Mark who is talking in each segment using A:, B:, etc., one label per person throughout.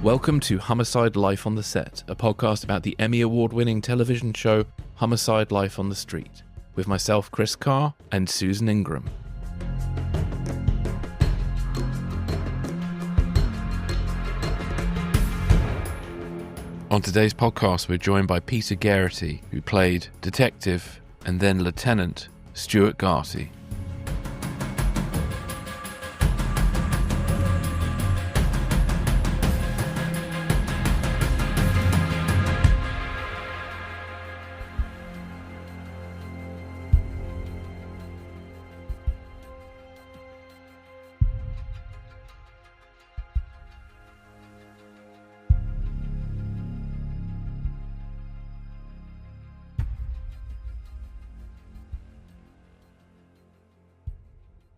A: Welcome to Homicide Life on the Set, a podcast about the Emmy Award-winning television show Homicide Life on the Street, with myself, Chris Carr, and Susan Ingram. On today's podcast, we're joined by Peter Gerety, who played Detective and then Lieutenant Stuart Gharty.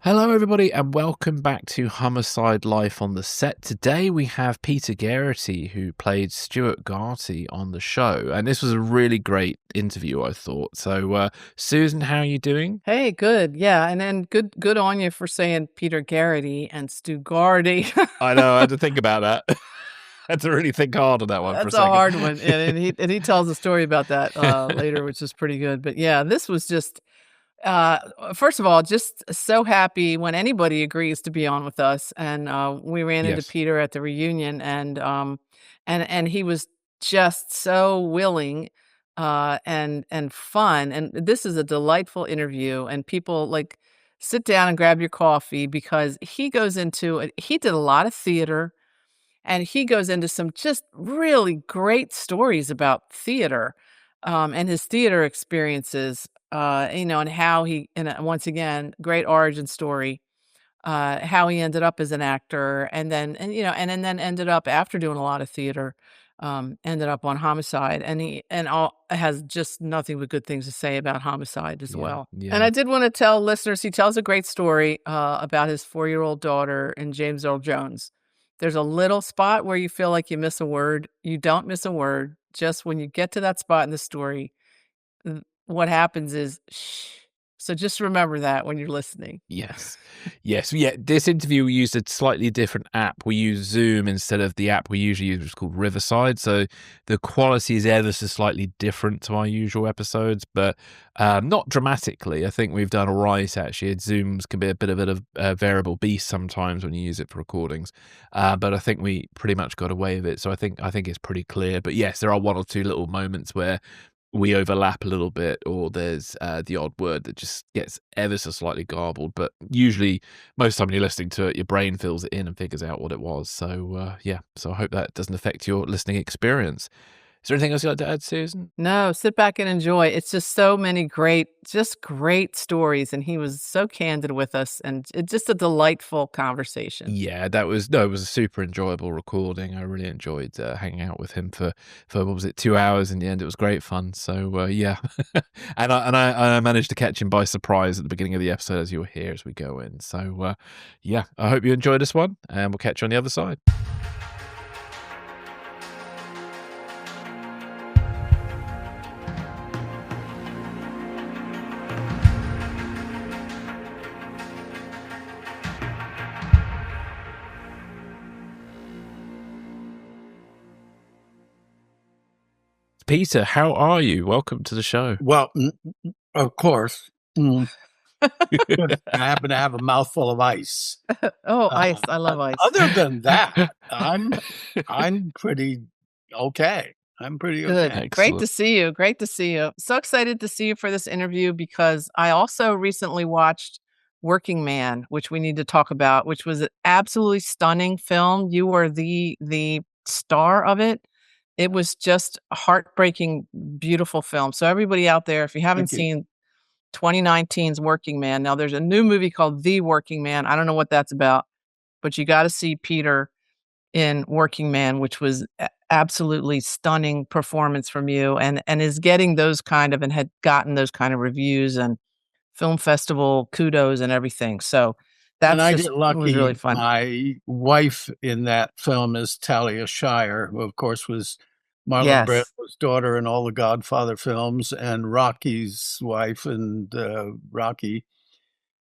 A: Hello everybody and welcome back to Homicide Life on the Set. Today we have Peter Gerety, who played Stuart Gharty on the show, and this was a really great interview, I thought. So Susan, how are you doing?
B: Hey, good. Yeah, and then good on you for saying Peter Gerety and Stu Gharty.
A: I know, I had to think about that. I had to really think hard on that one.
B: That's
A: for a second.
B: hard one, and he tells a story about that later, which is pretty good. But yeah, this was just first of all, just so happy when anybody agrees to be on with us. And we ran into Peter at the reunion, and he was just so willing and fun. And this is a delightful interview. And people like sit down and grab your coffee because he did a lot of theater, and he goes into some just really great stories about theater and his theater experiences. And how once again, great origin story, how he ended up as an actor and then ended up after doing a lot of theater, ended up on Homicide, and has just nothing but good things to say about Homicide as well.
A: Yeah.
B: And I did want to tell listeners, he tells a great story about his 4-year-old daughter and James Earl Jones. There's a little spot where you feel like you miss a word. You don't miss a word. Just when you get to that spot in the story, what happens is shh. So just remember that when you're listening.
A: Yes. Yeah. This interview, we used a slightly different app. We used Zoom instead of the app we usually use, which is called Riverside. So the quality is ever so slightly different to our usual episodes, but not dramatically. I think we've done all right, actually. Zooms can be a bit of a variable beast sometimes when you use it for recordings. But I think we pretty much got away with it. So I think it's pretty clear. But yes, there are one or two little moments where we overlap a little bit, or there's the odd word that just gets ever so slightly garbled. But usually, most time when you're listening to it, your brain fills it in and figures out what it was. So, so I hope that doesn't affect your listening experience. Is there anything else you'd like to add, Susan?
B: No, sit back and enjoy. It's just so many great stories, and he was so candid with us, and it's just a delightful conversation.
A: Yeah, it was a super enjoyable recording. I really enjoyed hanging out with him for what was it, 2 hours in the end. It was great fun. So yeah, and I managed to catch him by surprise at the beginning of the episode as you were here as we go in. So yeah, I hope you enjoyed this one, and we'll catch you on the other side. Peter, how are you? Welcome to the show.
C: Well, of course. I happen to have a mouthful of ice.
B: Ice. I love ice.
C: Other than that, I'm pretty okay. I'm pretty
B: good.
C: okay.
B: Great to see you. Great to see you. So excited to see you for this interview because I also recently watched Working Man, which we need to talk about, which was an absolutely stunning film. You were the star of it. It was just a heartbreaking, beautiful film. So everybody out there, if you haven't seen 2019's Working Man, now there's a new movie called The Working Man. I don't know what that's about, but you got to see Peter in Working Man, which was absolutely stunning performance from you, and is getting those kind of, and had gotten those kind of reviews and film festival kudos and everything. So that's
C: and I get lucky.
B: It was really fun.
C: My wife in that film is Talia Shire, who of course was Marlon Brando's daughter in all the Godfather films, and Rocky's wife and Rocky.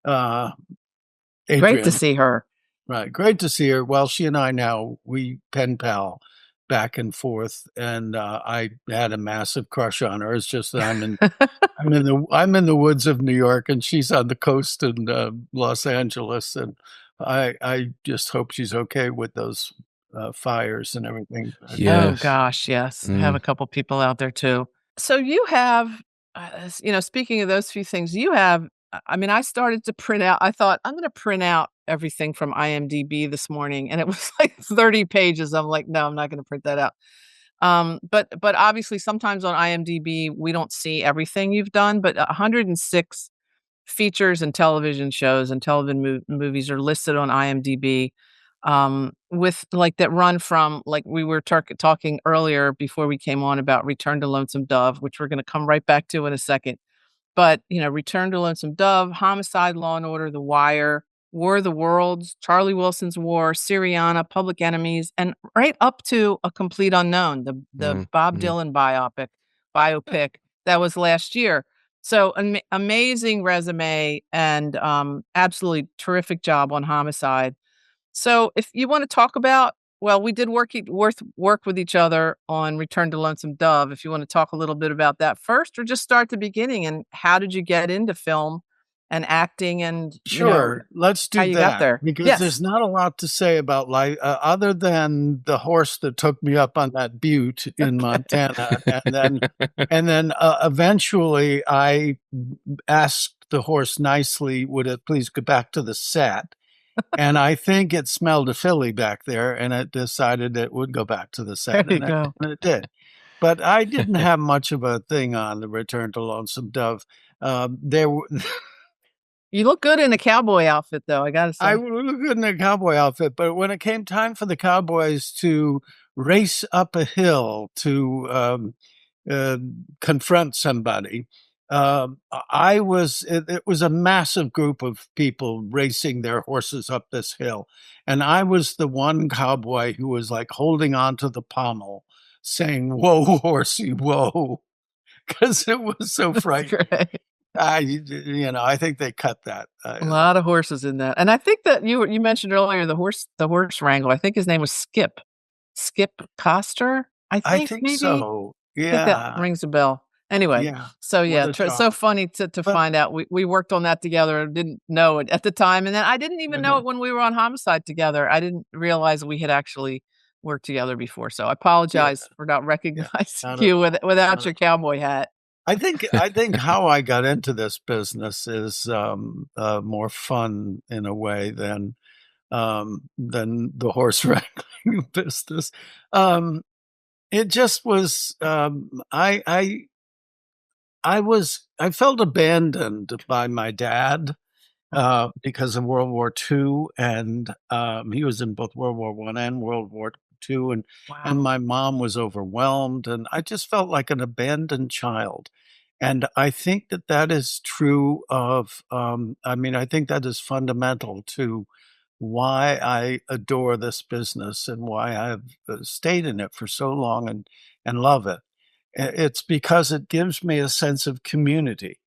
B: Great to see her.
C: Right. Great to see her. Well, she and I now, we pen pal back and forth, and I had a massive crush on her. It's just that I'm in the woods of New York, and she's on the coast in Los Angeles, and I just hope she's okay with those fires and everything.
B: Oh
A: Yes.
B: gosh, yes. I have
A: Mm,
B: a couple people out there too. So you have, speaking of those few things, you have. I mean, I started to print out. I thought I'm going to print out everything from IMDb this morning, and it was like 30 pages. I'm like, no, I'm not going to print that out. But obviously, sometimes on IMDb we don't see everything you've done. But 106 features and television shows and television movies are listed on IMDb, with like that run from like we were talking earlier before we came on about Return to Lonesome Dove, which we're going to come right back to in a second. But Return to Lonesome Dove, Homicide, Law and Order, The Wire, War of the Worlds, Charlie Wilson's War, Syriana, Public Enemies, and right up to A Complete Unknown, the
A: mm,
B: Bob
A: mm.
B: Dylan biopic that was last year. So amazing resume and absolutely terrific job on Homicide. So if you want to talk about, well, we did work with each other on Return to Lonesome Dove. If you want to talk a little bit about that first, or just start the beginning and how did you get into film and acting, and
C: Sure, let's
B: how
C: do
B: you got
C: that
B: there?
C: because
B: Yes.
C: there's not a lot to say about life other than the horse that took me up on that butte in Montana, and then eventually I asked the horse nicely, "Would it please go back to the set?" And I think it smelled a filly back there, and it decided it would go back to the
B: There
C: set,
B: you
C: and it,
B: go.
C: and it did. But I didn't have much of a thing on the Return to Lonesome Dove. There,
B: You look good in a cowboy outfit, though, I gotta
C: I
B: say.
C: would look good in a cowboy outfit, but when it came time for the cowboys to race up a hill to uh, confront somebody, it was a massive group of people racing their horses up this hill. And I was the one cowboy who was like holding on to the pommel, saying, "Whoa, horsey, whoa," because it was so
B: That's
C: frightening.
B: great.
C: I think they cut that.
B: A lot of horses in that, and I think that you mentioned earlier the horse wrangler. I think his name was Skip Coster, I
C: I
B: think
C: think
B: maybe.
C: so.
B: I think that
C: Yeah.
B: rings a bell. Anyway,
C: Yeah.
B: so
C: What
B: yeah,
C: a
B: so
C: job.
B: funny to
C: But
B: find out we worked on that together, didn't know it at the time, and then I didn't even know
C: uh
B: it when we were on Homicide together. I didn't realize we had actually worked together before, so I
C: yeah,
B: apologize for not
C: yeah.
B: recognizing
C: Not at
B: you
C: all.
B: without
C: Not at
B: your
C: all.
B: cowboy hat.
C: I think how I got into this business is more fun in a way than the horse wrangling business. Um, it just was I felt abandoned by my dad because of World War II, and he was in both World War One and World War II, and
B: Wow.
C: my mom was overwhelmed, and I just felt like an abandoned child. And I think that that is true of, I mean, I think that is fundamental to why I adore this business and why I've stayed in it for so long and love it. It's because it gives me a sense of community,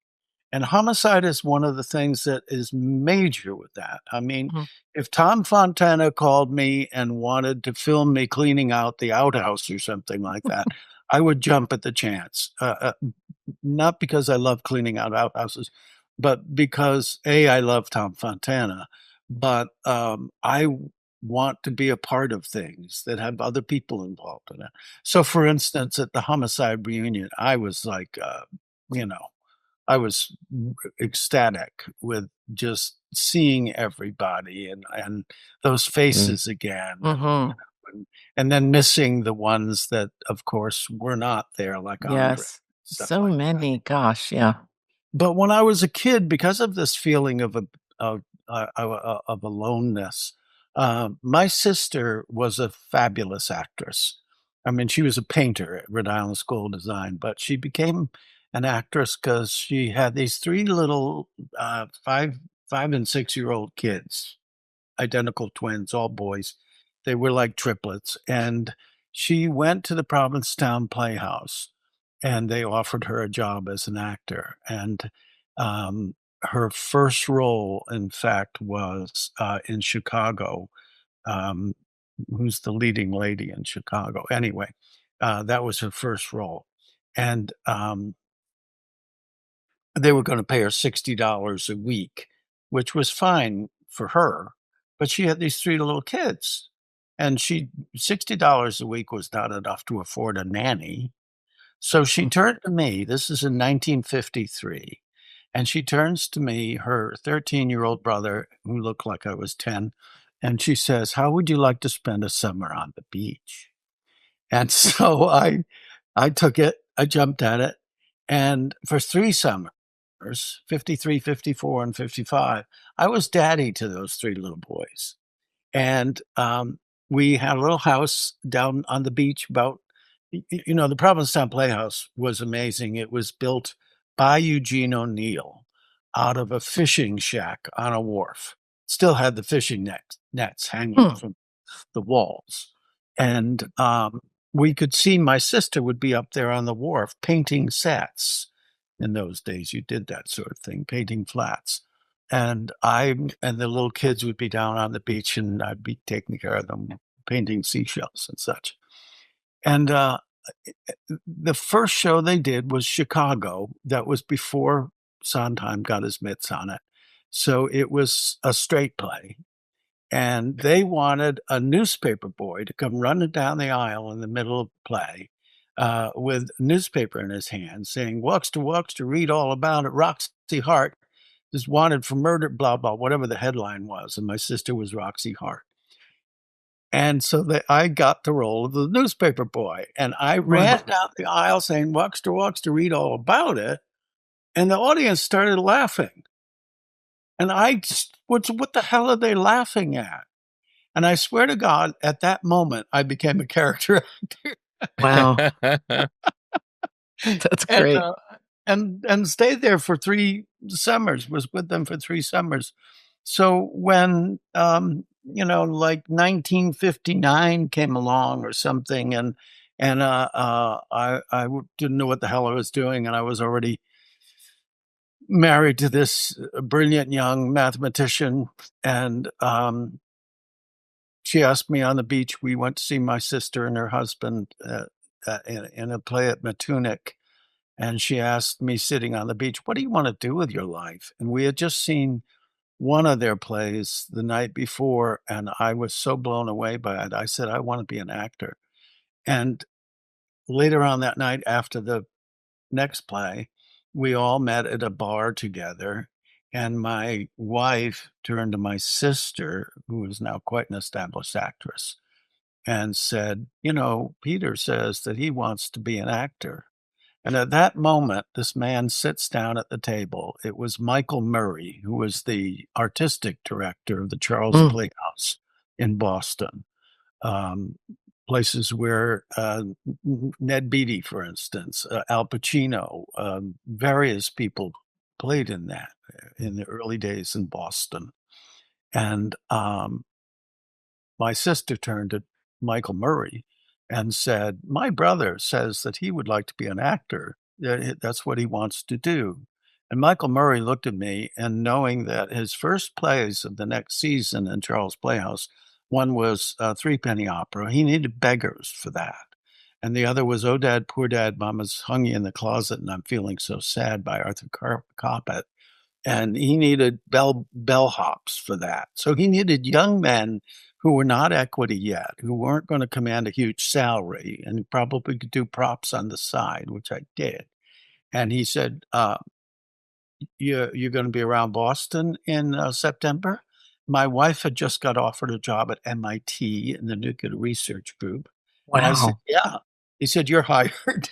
C: and Homicide is one of the things that is major with that. I mean,
B: Mhm.
C: if Tom Fontana called me and wanted to film me cleaning out the outhouse or something like that, I would jump at the chance. Not because I love cleaning out outhouses, but because A, I love Tom Fontana, but I want to be a part of things that have other people involved in it. So, for instance, at the Homicide reunion, I was like, you know, I was ecstatic with just seeing everybody and those
A: Mm.
C: faces again,
B: Mhm.
C: and then missing the ones that, of course, were not there, like Andre,
B: Yes.
C: stuff
B: So
C: like that.
B: many, gosh, yeah.
C: But when I was a kid, because of this feeling of aloneness, my sister was a fabulous actress. I mean, she was a painter at Rhode Island School of Design, but she became an actress because she had these three little 5 and 6 year old kids, identical twins, all boys. They were like triplets. And she went to the Provincetown Playhouse and they offered her a job as an actor. And her first role, in fact, was in Chicago. Um, who's the leading lady in Chicago? Anyway, that was her first role, and they were going to pay her $60 a week, which was fine for her, but she had these three little kids, and she $60 a week was not enough to afford a nanny. So she turned to me, this is in 1953, and she turns to me, her 13-year-old brother, who looked like I was 10, and she says, "How would you like to spend a summer on the beach?" And so I took it, I jumped at it, and for 3 summers, 53, 54, and 55, I was daddy to those 3 little boys. And, we had a little house down on the beach about the Provincetown Playhouse was amazing. It was built by Eugene O'Neill out of a fishing shack on a wharf. Still had the fishing nets hanging
B: Hmm.
C: from the walls. And, we could see my sister would be up there on the wharf painting sets. In those days, you did that sort of thing, painting flats. And the little kids would be down on the beach, and I'd be taking care of them, painting seashells and such. And, the first show they did was Chicago. That was before Sondheim got his mitts on it. So it was a straight play, and they wanted a newspaper boy to come running down the aisle in the middle of the play, with a newspaper in his hand saying, "Wuxter, read all about it. Roxy Hart is wanted for murder," blah, blah, whatever the headline was, and my sister was Roxy Hart. And so I got the role of the newspaper boy, and I ran down the aisle saying, "Wuxter, read all about it," and the audience started laughing. And I just, what the hell are they laughing at? And I swear to God, at that moment, I became a character actor.
B: Wow. That's
C: and,
B: great.
C: and stayed there for 3 summers, was with them for 3 summers. So when, like 1959 came along or something, and didn't know what the hell I was doing, and I was already married to this brilliant young mathematician, and she asked me on the beach. We went to see my sister and her husband in a play at Matunic, and she asked me sitting on the beach, "What do you want to do with your life?" And we had just seen one of their plays the night before, and I was so blown away by it. I said, "I want to be an actor." And later on that night, after the next play, we all met at a bar together, and my wife turned to my sister, who is now quite an established actress, and said, "Peter says that he wants to be an actor." And at that moment, this man sits down at the table. It was Michael Murray, who was the artistic director of the Charles
B: Mm.
C: Playhouse in Boston. Um, Places where Ned Beatty, for instance, Al Pacino, various people played in that in the early days in Boston. And my sister turned to Michael Murray and said, "My brother says that he would like to be an actor. That's what he wants to do." And Michael Murray looked at me, and knowing that his first plays of the next season in Charles Playhouse, one was Threepenny Opera. He needed beggars for that. And the other was "Oh Dad, Poor Dad, Mama's Hung You in the Closet, and I'm Feeling So Sad" by Arthur Coppett. And he needed bellhops for that. So he needed young men who were not equity yet, who weren't going to command a huge salary, and probably could do props on the side, which I did. And he said, you're going to be around Boston in September? My wife had just got offered a job at MIT in the Nuclear Research Group. And I said,
B: Wow.
C: "Yeah." He said, "You're hired."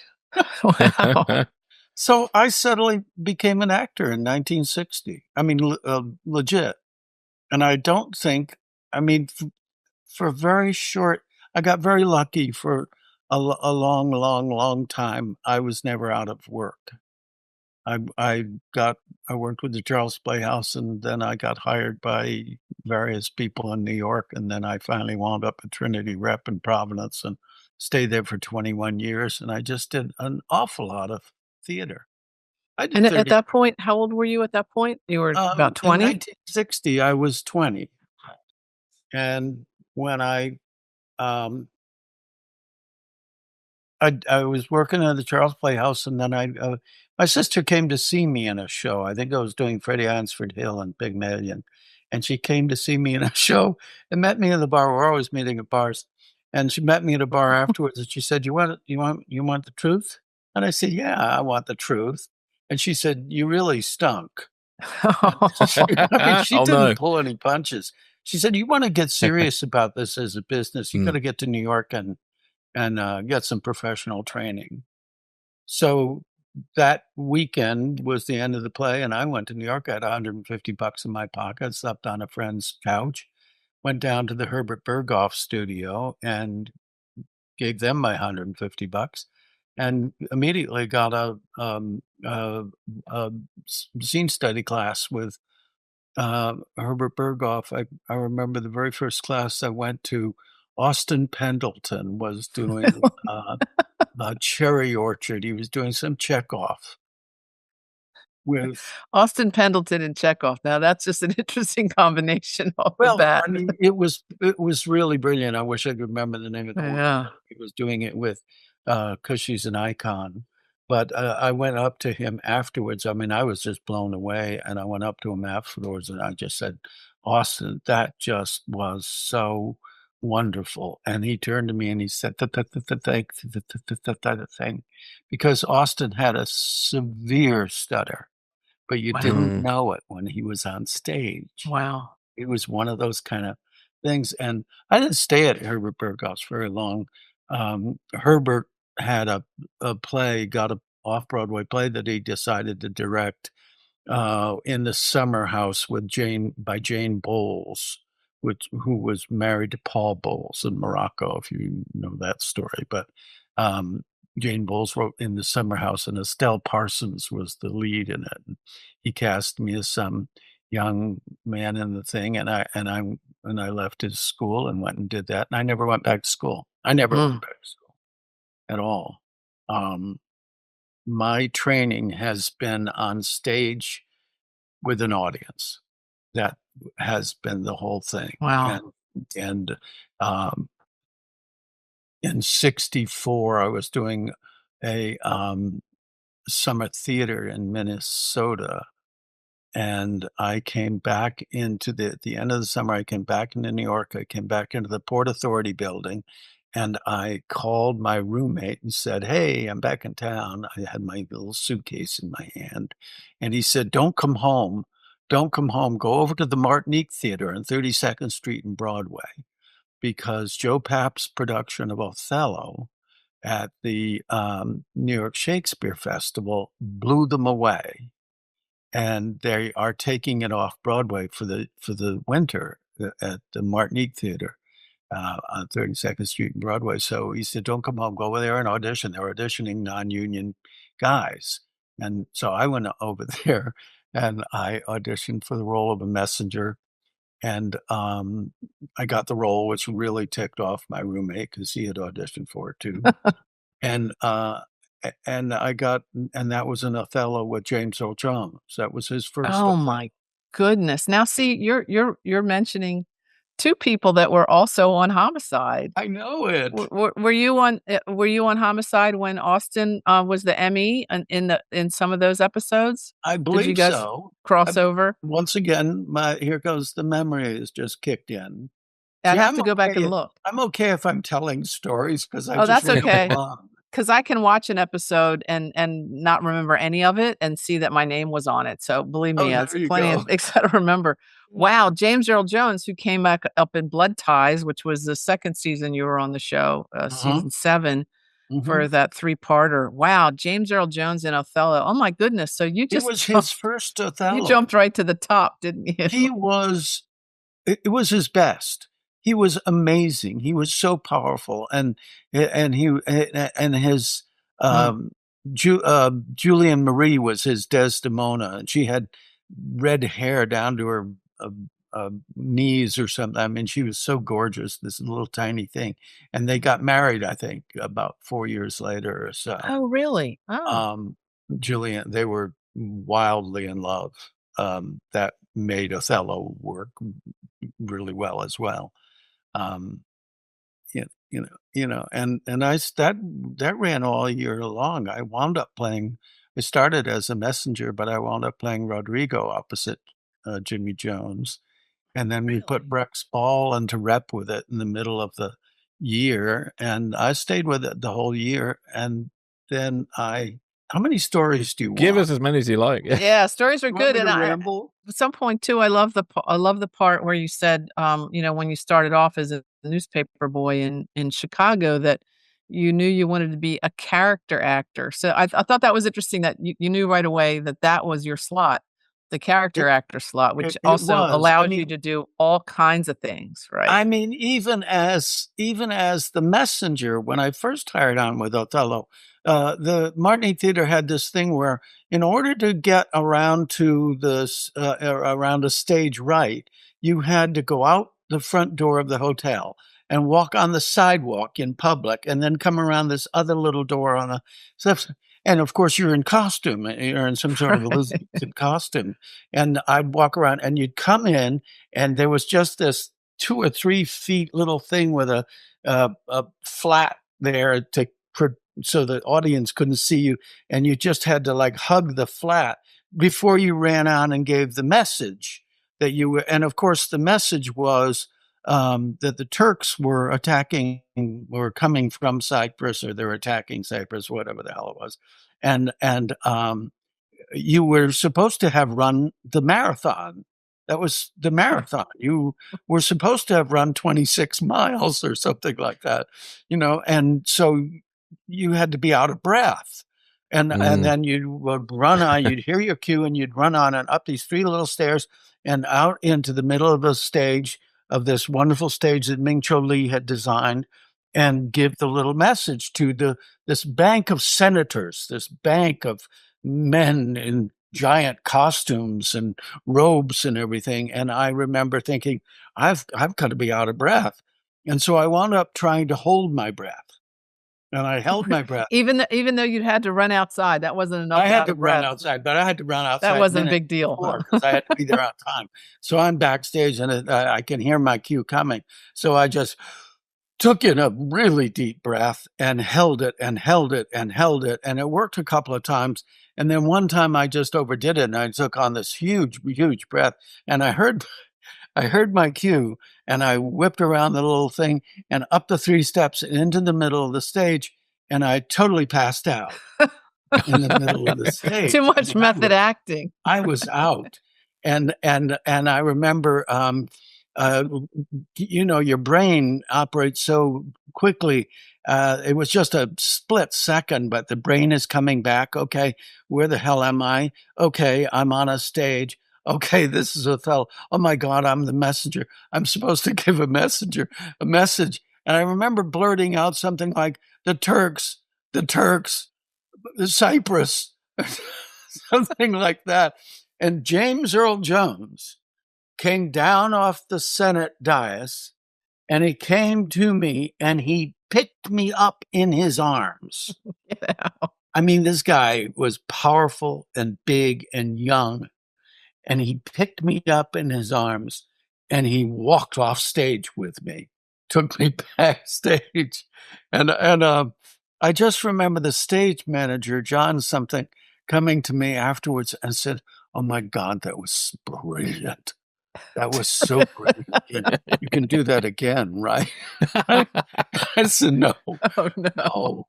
B: Wow.
C: So I suddenly became an actor in 1960. I mean, legit. And I don't think, I mean, for a very short, I got very lucky for a long, long, long time. I was never out of work. I I I worked with the Charles Playhouse, and then I got hired by various people in New York, and then I finally wound up at Trinity Rep in Providence and stayed there for 21 years, and I just did an awful lot of theater. I did
B: And at
C: 30.
B: that point, how old were you at that point? You were about
C: In
B: 20?
C: 1960, I was 20. And when um, I was working at the Charles Playhouse, and then my sister came to see me in a show. I think I was doing Freddie Hansford Hill and Pygmalion, and she came to see me in a show and met me in the bar. We're always meeting at bars, and she met me at a bar afterwards, and she said, "You want the truth?" And I said, "Yeah, I want the truth." And she said, "You really stunk." And I mean, she
A: Oh
C: didn't
A: no.
C: pull any punches. She said, "You want to get serious about this as a business, you got
A: Mm.
C: to get to New York and get some professional training." So that weekend was the end of the play, and I went to New York. I had $150 in my pocket, slept on a friend's couch, went down to the Herbert Berghoff studio and gave them my $150, and immediately got a scene study class with Herbert Berghoff. I remember the very first class I went to, Austin Pendleton was doing Cherry Orchard. He was doing some Chekhov with,
B: Austin Pendleton and Chekhov. Now that's just an interesting combination off the
C: well,
B: bat.
C: I mean, it was really brilliant. I wish I could remember the name of the woman
B: Yeah.
C: that he was doing it with, because she's an icon. But I went up to him afterwards. I mean, I was just blown away, and I went up to him afterwards, and I just said, "Austin, that just was so wonderful." And he turned to me and he said, "Thing," because Austin had a severe stutter, but you didn't
B: Wow.
A: Mm.
C: know it when he was on stage.
B: Wow.
C: It was one of those kind of things, and I didn't stay at Herbert Berghoff's very long. Herbert had a play, got a off-Broadway play that he decided to direct, in the summer house with Jane Bowles, who was married to Paul Bowles in Morocco, if you know that story. But um, Jane Bowles wrote in the summer house, and Estelle Parsons was the lead in it. And he cast me as some young man in the thing, and I left his school and went and did that. And I never went back to school. I never went
B: Mm.
C: back to school at all. Um, my training has been on stage with an audience. That has been the whole thing.
B: Wow.
C: And um, in '64, I was doing a summer theater in Minnesota, and I came back into at the end of the summer. I came back into New York. I came back into the Port Authority building, and I called my roommate and said, "Hey, I'm back in town." I had my little suitcase in my hand, and he said, "Don't come home. Don't come home. Go over to the Martinique Theater on 32nd Street and Broadway, because Joe Papp's production of Othello at the New York Shakespeare Festival blew them away, and they are taking it off Broadway for the winter at the Martinique Theater on 32nd Street and Broadway." So he said, "Don't come home. Go over there and audition." They're auditioning non-union guys, and so I went over there and I auditioned for the role of a messenger, and I got the role, which really ticked off my roommate because he had auditioned for it too. And and I got, and that was an Othello with James Earl Jones. That was his first
B: Oh
C: Othello.
B: my goodness. Now see, you're mentioning 2 people that were also on Homicide.
C: I know it.
B: Were you on Homicide when Austin, was the ME in some of those episodes?
C: I
B: Did you
C: believe
B: guys
C: so.
B: cross over?
C: Once again, my here goes the memory has just kicked in.
B: I'd
C: See,
B: have to go back and look.
C: I'm okay if I'm telling stories because I
B: Oh,
C: just
B: that's
C: ramble
B: okay.
C: on.
B: 'Cause I can watch an episode and not remember any of it and see that my name was on it, so believe
C: Oh,
B: me,
C: there
B: it's
C: you
B: plenty of
C: go.
B: things I don't remember. Wow, James Earl Jones, who came back up in Blood Ties, which was the 2nd season you were on the show,
C: Uh-huh.
B: season 7
C: Mhm.
B: for that three-parter. Wow, James Earl Jones in Othello. Oh my goodness, so you
C: It
B: just
C: was his first
B: you
C: Othello.
B: jumped right to the top, didn't you?
C: He was it was his best. He was amazing. He was so powerful, and his,
B: Mm.
C: um, Julian Marie was his Desdemona, and she had red hair down to her, uh, knees or something. I mean, she was so gorgeous, this little tiny thing, and they got married, I think, about 4 years later or so.
B: Oh, really? Oh.
C: Um, Julian, they were wildly in love, that made Othello work really well as well. Um, and that ran all year long. I wound up playing. I started as a messenger, but I wound up playing Rodrigo opposite Jimmy Jones, and then we put
B: Really?
C: Breck's Ball into rep with it in the middle of the year, and I stayed with it the whole year. And then how many stories do you
A: Give
C: want?
A: us as many as you like.
B: Yeah, stories are
C: You want
B: good,
C: me
B: and
C: to
B: I
C: ramble?
B: at some point too, I love the part where you said, when you started off as a newspaper boy in Chicago that you knew you wanted to be a character actor. So I thought that was interesting that you knew right away that that was your slot, the character
C: It
B: actor slot, which
C: it
B: also
C: was.
B: allows you to do all kinds of things, right?
C: I mean, even as the messenger, when I first hired on with Othello, the Martini Theater had this thing where, in order to get around to around a stage right, you had to go out the front door of the hotel and walk on the sidewalk in public, and then come around this other little door on the stuff. And of course, you're in costume. You're in some sort of Elizabethan costume, and I'd walk around, and you'd come in, and there was just this 2 or 3 feet little thing with a flat there so the audience couldn't see you, and you just had to like hug the flat before you ran on and gave the message that you were. And of course, the message was that the Turks were coming from Cyprus, or they're attacking Cyprus, whatever the hell it was, and you were supposed to have run the marathon. That was the marathon. You were supposed to have run 26 miles or something like that, and so you had to be out of breath. And
A: Mm.
C: then you would run on, you'd hear your cue, and you'd run on and up these 3 little stairs and out into the middle of the stage, of this wonderful stage that Ming Cho Lee had designed, and give the little message to this bank of senators, this bank of men in giant costumes and robes and everything. And I remember thinking, I've got to be out of breath. And so I wound up trying to hold my breath. And I held my breath.
B: Even though you'd had to run outside, that wasn't enough
C: I had
B: out
C: to
B: of
C: run
B: breath.
C: outside, but I had to run
B: That
C: outside
B: wasn't a
C: minute
B: big deal,
C: before
B: huh?
C: because I had to be there on time. So I'm backstage, and I can hear my cue coming. So I just took in a really deep breath and held it and held it and held it. And it worked a couple of times. And then one time I just overdid it, and I took on this huge, huge breath. And I heard my cue, and I whipped around the little thing and up the 3 steps and into the middle of the stage. And I totally passed out in the middle of the stage.
B: Too much method acting.
C: I was out. And I remember, uh, your brain operates so quickly. It was just a split second, but the brain is coming back. Okay, where the hell am I? Okay, I'm on a stage. Okay, this is Othello. Oh my God, I'm the messenger. I'm supposed to give a message. And I remember blurting out something like, the Turks, Cyprus, something like that. And James Earl Jones came down off the Senate dais, and he came to me and he picked me up in his arms.
B: Yeah.
C: I mean, this guy was powerful and big and young, and he picked me up in his arms and he walked off stage with me, took me backstage. And I just remember the stage manager, John something, coming to me afterwards and said, "Oh my God, that was brilliant. That was so brilliant. You can do that again, right?" I said, "No,
B: Oh, no.
C: no."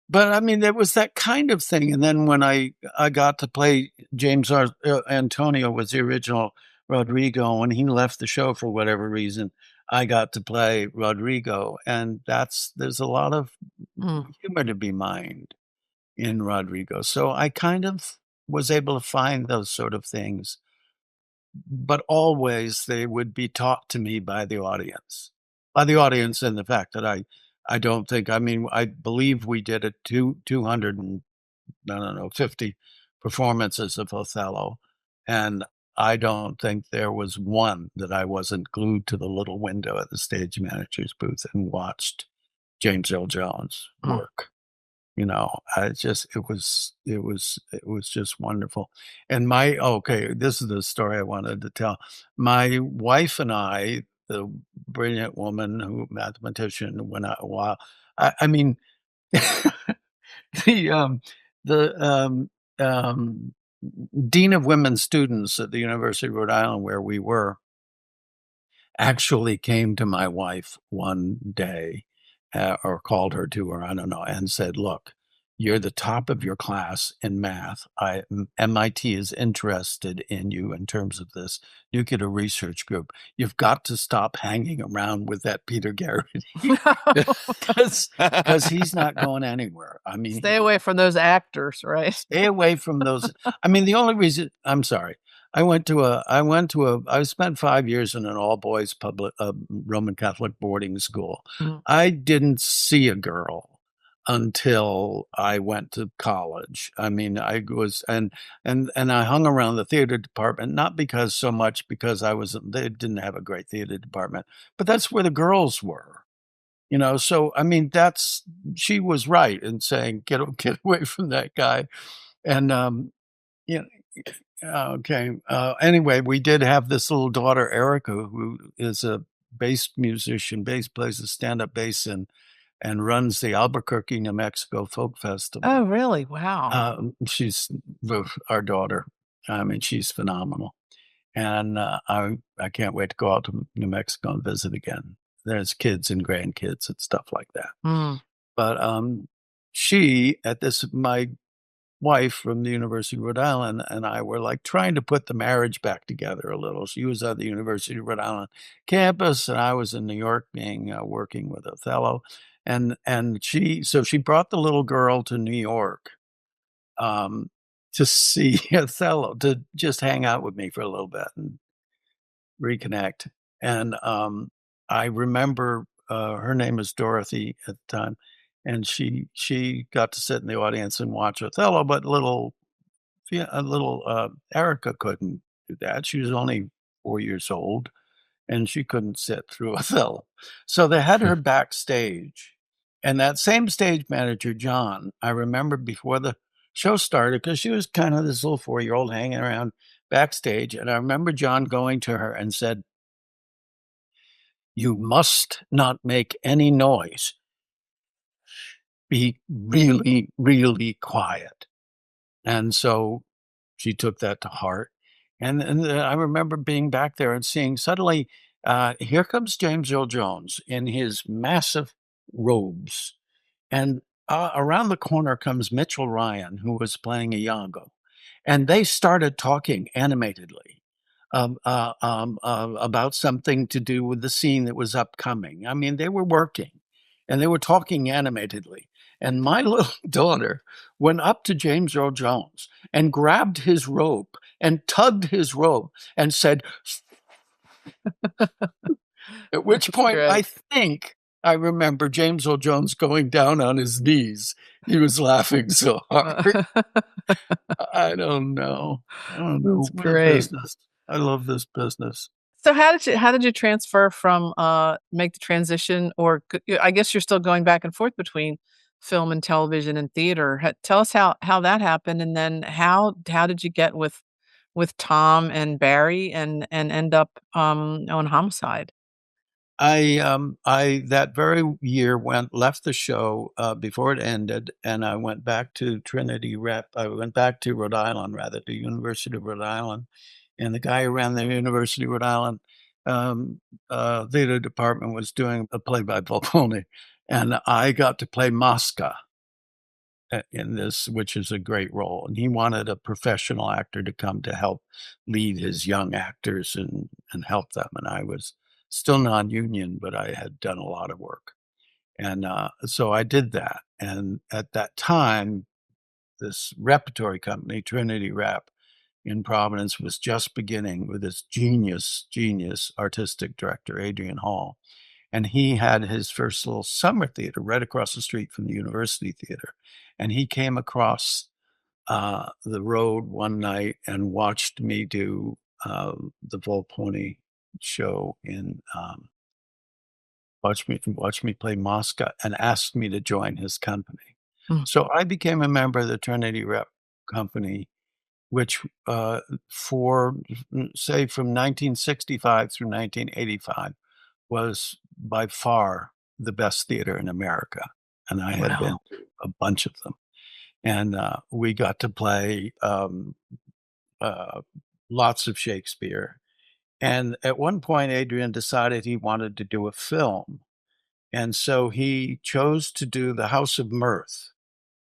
C: But I mean, there was that kind of thing. And then when I got to play Antonio was the original Rodrigo. When he left the show for whatever reason, I got to play Rodrigo. And there's a lot of
B: Mm.
C: humor to be mined in Rodrigo. So I kind of was able to find those sort of things, but always they would be taught to me by the audience. By the audience, and the fact that I don't think, I mean, I believe we did it 200 and, I don't know, 50 performances of Othello, and I don't think there was one that I wasn't glued to the little window at the stage manager's booth and watched James Earl Jones
B: Mm.
C: work. It was just wonderful. And okay, this is the story I wanted to tell. My wife and I, the brilliant woman who mathematician, went out a while. I mean, the, the, dean of women's students at the University of Rhode Island, where we were, actually came to my wife one day, or called her to her, I don't know, and said, "Look, you're the top of your class in math. MIT is interested in you in terms of this nuclear research group. You've got to stop hanging around with that Peter Gerety because he's not going anywhere. I mean,
B: Stay away from those actors, right?
C: stay away from those. I mean, the only reason I'm sorry. I spent 5 years in an all boys public Roman Catholic boarding school.
B: Mhm.
C: I didn't see a girl until I went to college. I mean, I was and I hung around the theater department, not because so much because they didn't have a great theater department, but that's where the girls were. So I mean, she was right in saying, get away from that guy. And you okay. Anyway, we did have this little daughter, Erica, who is a bass musician, plays the stand-up bass and runs the Albuquerque, New Mexico Folk
B: Oh,
C: Festival.
B: really? Wow.
C: She's our daughter. I mean, she's phenomenal. And I can't wait to go out to New Mexico and visit again. There's kids and grandkids and stuff like that.
B: Mm.
C: But my wife from the University of Rhode Island and I were like trying to put the marriage back together a little. She was at the University of Rhode Island campus, and I was in New York working with Othello. And she brought the little girl to New York um, to see Othello, to just hang out with me for a little bit and reconnect. And I remember her name is Dorothy at the time, and she got to sit in the audience and watch Othello, but little Erica couldn't do that. She was only 4 years old, and she couldn't sit through Othello. So they had her backstage, and that same stage manager, John, I remember before the show started, because she was kind of this little 4-year-old hanging around backstage, and I remember John going to her and said, "You must not make any noise. Be really, really quiet." And so she took that to heart. And I remember being back there and seeing suddenly, here comes James Earl Jones in his massive robes. And around the corner comes Mitchell Ryan, who was playing Iago. And they started talking animatedly about something to do with the scene that was upcoming. I mean, they were working and they were talking animatedly. And my little daughter went up to James Earl Jones and grabbed his robe and tugged his robe and said, at which
B: That's
C: point I
B: great.
C: think I remember James Earl Jones going down on his knees. He was laughing so hard. I don't know. I don't know.
B: That's
C: What a
B: great.
C: business. I love this business.
B: So how did you transfer from, make the transition, or I guess you're still going back and forth between film and television and theater. Tell us how that happened, and then how did you get with Tom and Barry and end up, on Homicide?
C: I that very year left the show before it ended, and I went back to Trinity Rep. I went back to Rhode Island, rather, to University of Rhode Island, and the guy who ran the University of Rhode Island um, theater department was doing a play by Volpone, and I got to play Mosca in this, which is a great role. And he wanted a professional actor to come to help lead his young actors and help them. And I was still non-union, but I had done a lot of work. And so I did that. And at that time, this repertory company, Trinity Rep in Providence, was just beginning with this genius artistic director, Adrian Hall. And he had his first little summer theater right across the street from the University Theater. And he came across the road one night and watched me do the Volpone show watched me play Mosca and asked me to join his company. So I became a member of the Trinity Rep Company, which for, say, from 1965 through 1985 was by far the best theater in America. And I had been
B: Wow.
C: to a bunch of them. And we got to play lots of Shakespeare. And at one point, Adrian decided he wanted to do a film. And so he chose to do The House of Mirth.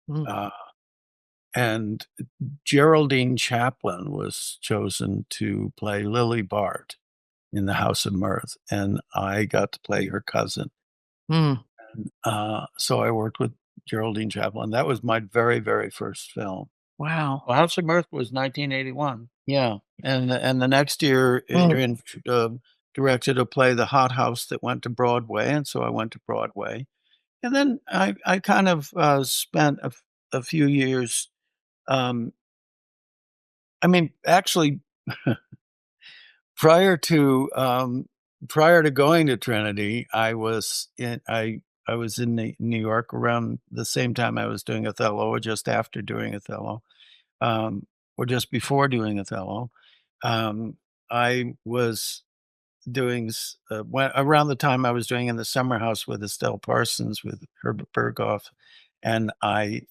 B: Mm.
C: Uh, and Geraldine Chaplin was chosen to play Lily Bart in The House of Mirth. And I got to play her cousin.
B: Mm.
C: So I worked with Geraldine Chaplin. That was my very, very first film.
B: Wow.
C: Well, House of Mirth was 1981. Yeah. And the next year,
B: Mm.
C: Adrian directed a play, The Hot House, that went to Broadway. And so I went to Broadway. And then I kind of spent a few years. I mean, actually, prior to going to Trinity, I was in New York around the same time I was doing Othello, or just after doing Othello, or just before doing Othello. I was doing around the time I was doing In the Summer House with Estelle Parsons with Herbert Berghoff, and I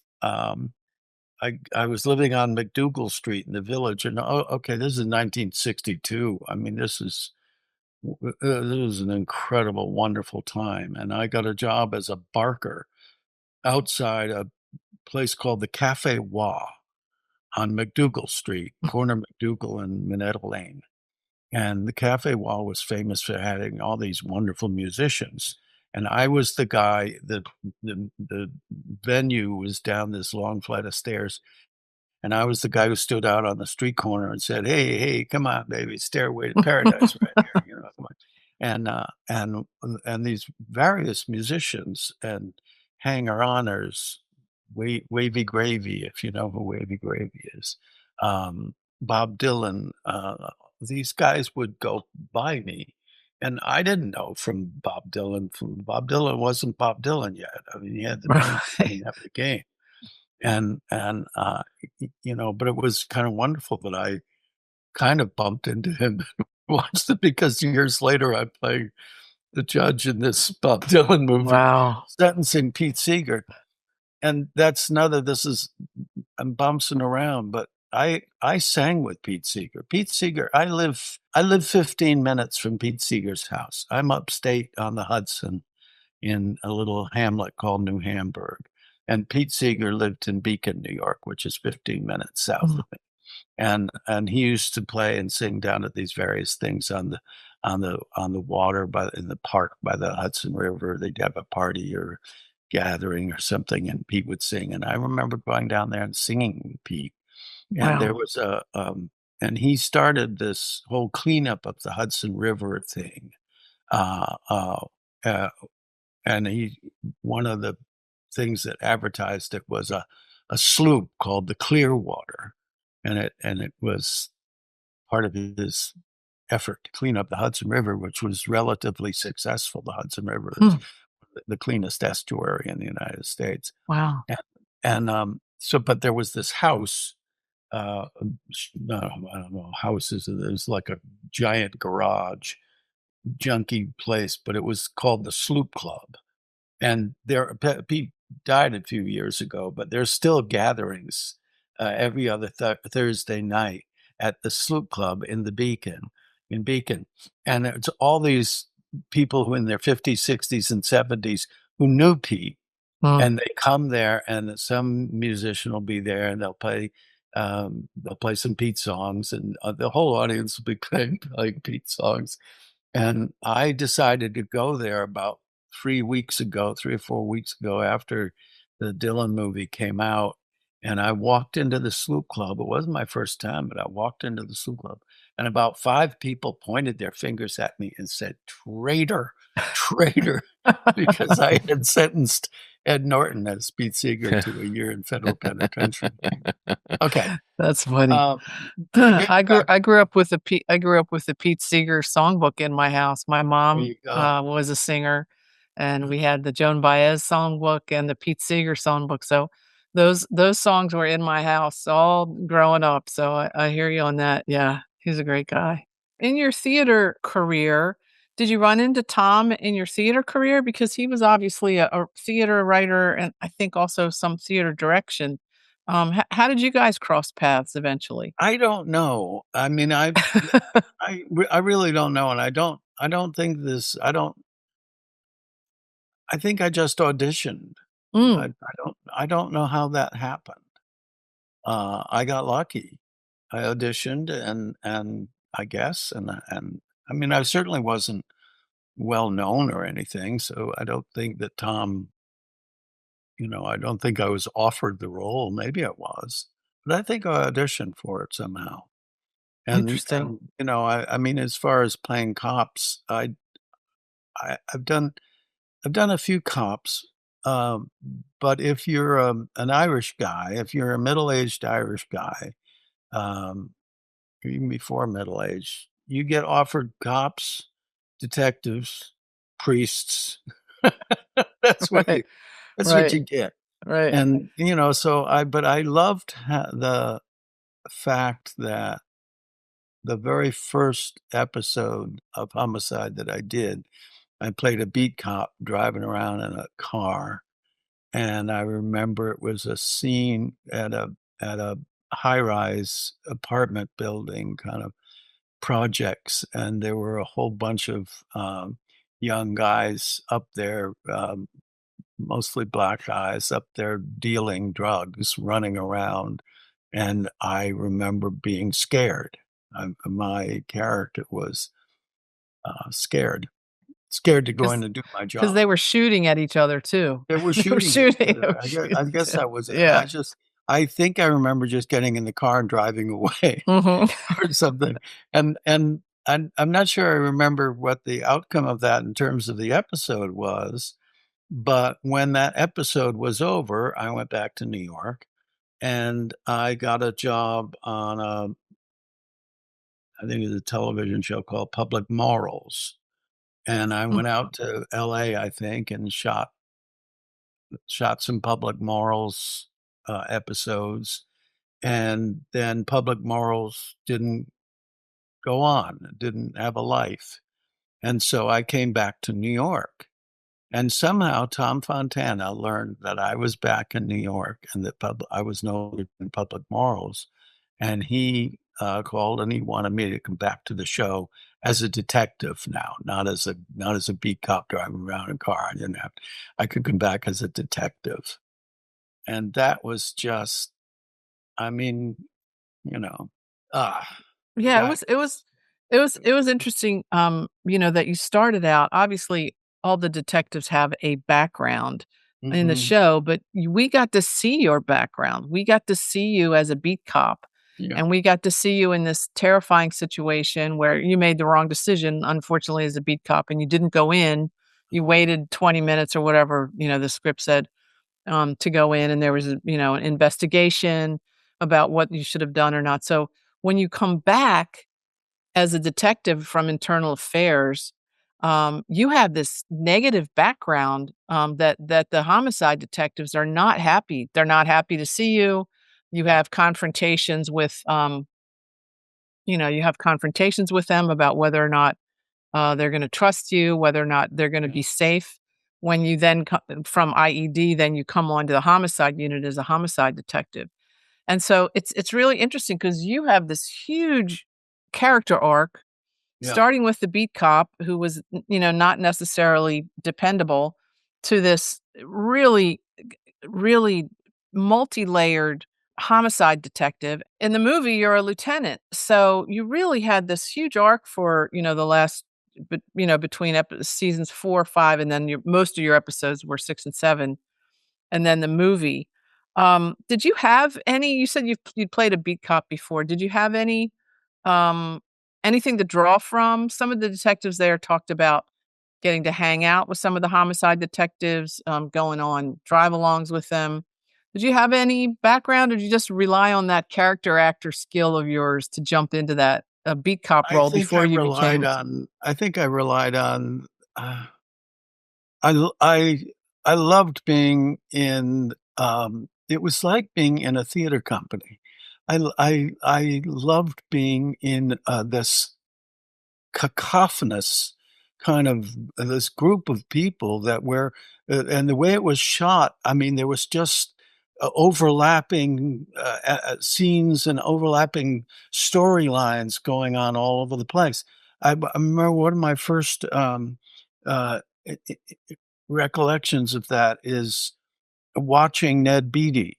C: was living on McDougal Street in the Village, and okay, this is 1962. I mean, this was an incredible, wonderful time, and I got a job as a barker outside a place called the Cafe Wa on McDougal Street, corner McDougal and Minetta Lane. And the Cafe Wa was famous for having all these wonderful musicians. And I was the guy that the venue was down this long flight of stairs. And I was the guy who stood out on the street corner and said, "Hey, hey, come on, baby, Stairway to Paradise right here, come on." And these various musicians and hanger-oners, Wavy Gravy, if you know who Wavy Gravy is, Bob Dylan, these guys would go by me. And I didn't know from Bob Dylan. Bob Dylan wasn't Bob Dylan yet. I mean, he had the name, he didn't have the game. But it was kind of wonderful that I kind of bumped into him and watched it, because years later I played the judge in this Bob Dylan movie,
B: Wow.
C: sentencing Pete Seeger. And I'm bouncing around, but I sang with Pete Seeger. Pete Seeger, I live 15 minutes from Pete Seeger's house. I'm upstate on the Hudson in a little hamlet called New Hamburg. And Pete Seeger lived in Beacon, New York, which is 15 minutes south of me. And he used to play and sing down at these various things on the water in the park by the Hudson River. They'd have a party or gathering or something, and Pete would sing. And I remember going down there and singing with Pete. And there was and he started this whole cleanup of the Hudson River thing. And one of the things that advertised it was a sloop called the Clearwater, and it was part of his effort to clean up the Hudson River, which was relatively successful. The Hudson River is the cleanest estuary in the United States.
B: Wow.
C: But there was this house. I don't know, houses. It was like a giant garage, junky place, but it was called the Sloop Club. And Pete died a few years ago, but there's still gatherings every other Thursday night at the Sloop Club in Beacon. And it's all these people who in their 50s, 60s, and 70s who knew Pete. And they come there, and some musician will be there, and they'll play some Pete songs, and the whole audience will be playing Pete songs. And I decided to go there about 3 or 4 weeks ago after the Dylan movie came out. And I walked into the Sloop Club. It wasn't my first time, but I walked into the Sloop Club, and about 5 people pointed their fingers at me and said, "Traitor, traitor," because I had sentenced Ed Norton as Pete Seeger to a year in federal penitentiary. Okay.
B: That's funny. I grew up with the Pete Seeger songbook in my house. My mom was a singer, and we had the Joan Baez songbook and the Pete Seeger songbook. So Those songs were in my house all growing up, so I hear you on that. Yeah, he's a great guy. In your theater career, did you run into Tom in your theater career? Because he was obviously a theater writer and I think also some theater direction. How did you guys cross paths eventually?
C: I don't know. I mean, I really don't know, and I don't think this I think I just auditioned.
B: Mm,
C: I don't know how that happened. I got lucky. I auditioned and I guess, and I mean, I certainly wasn't well known or anything, so I don't think that Tom, I don't think I was offered the role. Maybe I was, but I think I auditioned for it somehow.
B: interesting.
C: I mean, as far as playing cops, I've done a few cops, um, but if you're, an Irish guy, if you're a middle-aged Irish guy, um, or even before middle age, you get offered cops, detectives, priests. That's what
B: Right,
C: you that's what
B: right,
C: you get.
B: right.
C: And, so I loved the fact that the very first episode of Homicide that I did, I played a beat cop driving around in a car, and I remember it was a scene at a high-rise apartment building kind of projects, and there were a whole bunch of, young guys up there, mostly black guys up there dealing drugs, running around, and I remember being scared. My character was, scared to go in and do my
B: Because
C: job.
B: they were shooting at each other too.
C: They were
B: They were
C: shooting at each
B: shooting, they
C: other.
B: were shooting
C: I
B: each
C: guess
B: other.
C: that was it.
B: Yeah.
C: I think I remember just getting in the car and driving away
B: Mhm.
C: or something, and I'm not sure I remember what the outcome of that in terms of the episode was, but when that episode was over, I went back to New York, and I got a job on I think it was a television show called Public Morals, and I
B: Mm.
C: went out to LA, I think, and shot some Public Morals, episodes, and then Public Morals didn't go on, it didn't have a life, and so I came back to New York, and somehow Tom Fontana learned that I was back in New York and that I was no longer in Public Morals, and he, called and he wanted me to come back to the show as a detective now, not as a beat cop driving around in a car. I could come back as a detective. And that was just, I mean, you know, the
B: Yeah,
C: guy.
B: it was interesting, that you started out obviously, all the detectives have a background in the
C: Mhm.
B: show, but we got to see your background. We got to see you as a beat cop,
C: Yeah.
B: and we got to see you in this terrifying situation where you made the wrong decision, unfortunately, as a beat cop, and you didn't go in. You waited 20 minutes or whatever, the script said, to go in, and there was an investigation about what you should have done or not. So when you come back as a detective from internal affairs, you have this negative background, that the homicide detectives are not happy. They're not happy to see you. You have confrontations with, you have confrontations with them about whether or not they're going to trust you, whether or not they're going to
C: Yeah.
B: be safe. When you then from IED, then you come on to the homicide unit as a homicide detective. And so it's really interesting because you have this huge character arc,
C: Yeah.
B: starting with the beat cop who was, not necessarily dependable, to this really multi-layered homicide detective. In the movie, you're a lieutenant. So you really had this huge arc for, the last, but between seasons 4, 5, and then most of your episodes were 6 and 7, and then the movie. Did you have any? You said you'd played a beat cop before. Did you have um, anything to draw from? Some of the detectives there talked about getting to hang out with some of the homicide detectives, going on drive-alongs with them. Did you have any background, or did you just rely on that character actor skill of yours to jump into that, beat cop role before you became.
C: I think I relied on, uh, I loved being in, it was like being in a theater company. I loved being in, this cacophonous kind of this group of people that were and the way it was shot, I mean, there was just, overlapping, scenes and overlapping storylines going on all over the place. I remember one of my first, I recollections of that is watching Ned Beatty.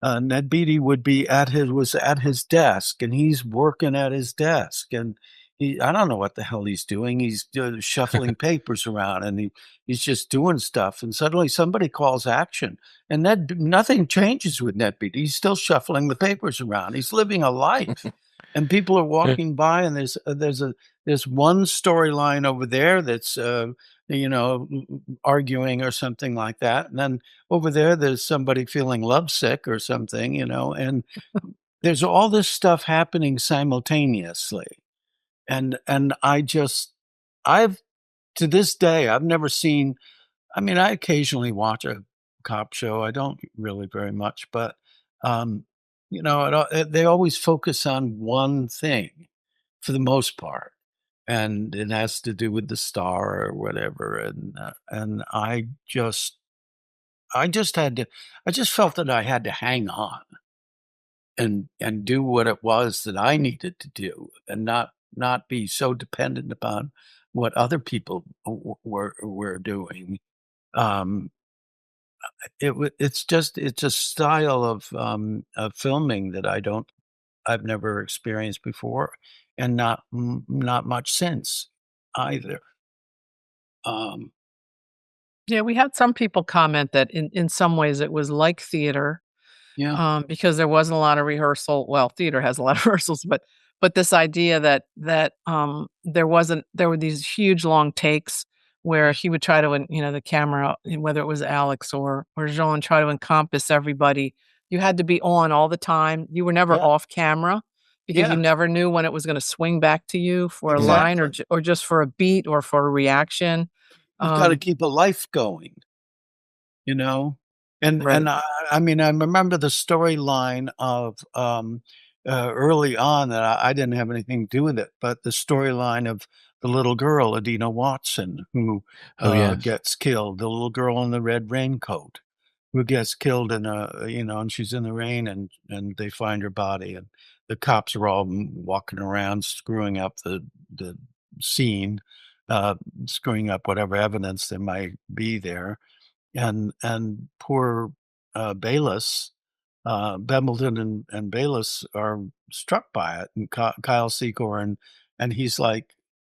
C: Ned Beatty would be at his was at his desk, and he's working at his desk, and I don't know what the hell he's doing. He's shuffling papers around, and he's just doing stuff. And suddenly, somebody calls action, and nothing changes with Ned Beatty. He's still shuffling the papers around. He's living a life, and people are walking by, and there's one storyline over there that's you know arguing or something like that, and then over there, there's somebody feeling lovesick or something, and there's all this stuff happening simultaneously. And I've to this day, I've never seen I mean, I occasionally watch a cop show. I don't really very much, but, um, they always focus on one thing for the most part, and it has to do with the star or whatever, and I just had to I just felt that I had to hang on and do what it was that I needed to do and not be so dependent upon what other people were doing. Um, it's a style of filming that I've never experienced before and not much since either. Um,
B: Yeah, we had some people comment that in some ways it was like theater,
C: yeah,
B: because there wasn't a lot of rehearsal. Well, theater has a lot of rehearsals, but this idea there were these huge long takes where he would try to, the camera, whether it was Alex or Jean, try to encompass everybody. You had to be on all the time. You were never
C: yeah,
B: off camera because you
C: yeah,
B: never knew when it was going to swing back to you for a line
C: exactly.
B: or just for a beat or for a reaction.
C: You've got to
B: Um,
C: keep a life going. You know?
B: right.
C: And I mean, I remember the storyline of, early on that I didn't have anything to do with it, but the storyline of the little girl, Adina Watson, who,
A: Oh, yes.
C: gets killed, the little girl in the red raincoat who gets killed and she's in the rain and they find her body, and the cops are all walking around screwing up the scene, uh, screwing up whatever evidence there might be there. And poor, Bayless, Bembleton and Bayless are struck by it, and Kyle Secor, and he's like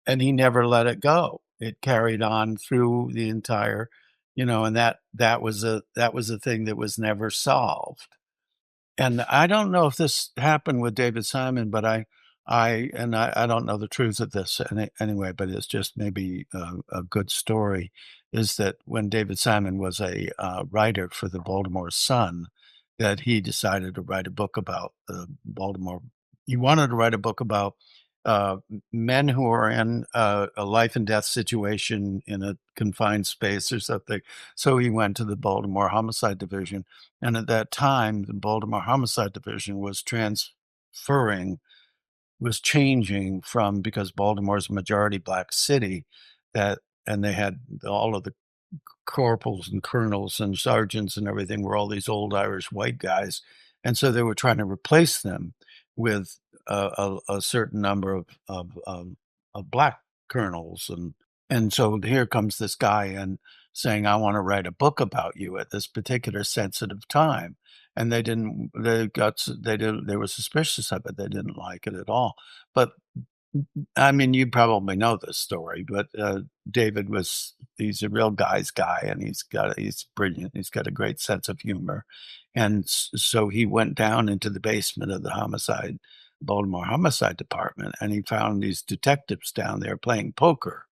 C: and he never let it go. It carried on through the entire and that was a thing that was never solved. And I don't know if this happened with David Simon, but I don't know the truth of this anyway, but it's just maybe a good story, is that when David Simon was a, writer for the Baltimore Sun, that he decided to write a book about the Baltimore he wanted to write a book about, men who are in a life and death situation in a confined space or something. So he went to the Baltimore Homicide Division, and at that time, the Baltimore Homicide Division was changing from because Baltimore's a majority black city that and they had all of the corporals and colonels and sergeants and everything were all these old Irish white guys, and so they were trying to replace them with a certain number of black colonels, and so here comes this guy and saying, "I wanna write a book about you at this particular sensitive time," and they didn't they got s they didn't they were suspicious of it, they didn't like it at all, but I mean, you probably know this story, but, David he's a real guy's guy, and he's brilliant, he's got a great sense of humor, and so he went down into the basement of the Baltimore Homicide Department, and he found these detectives down there playing poker.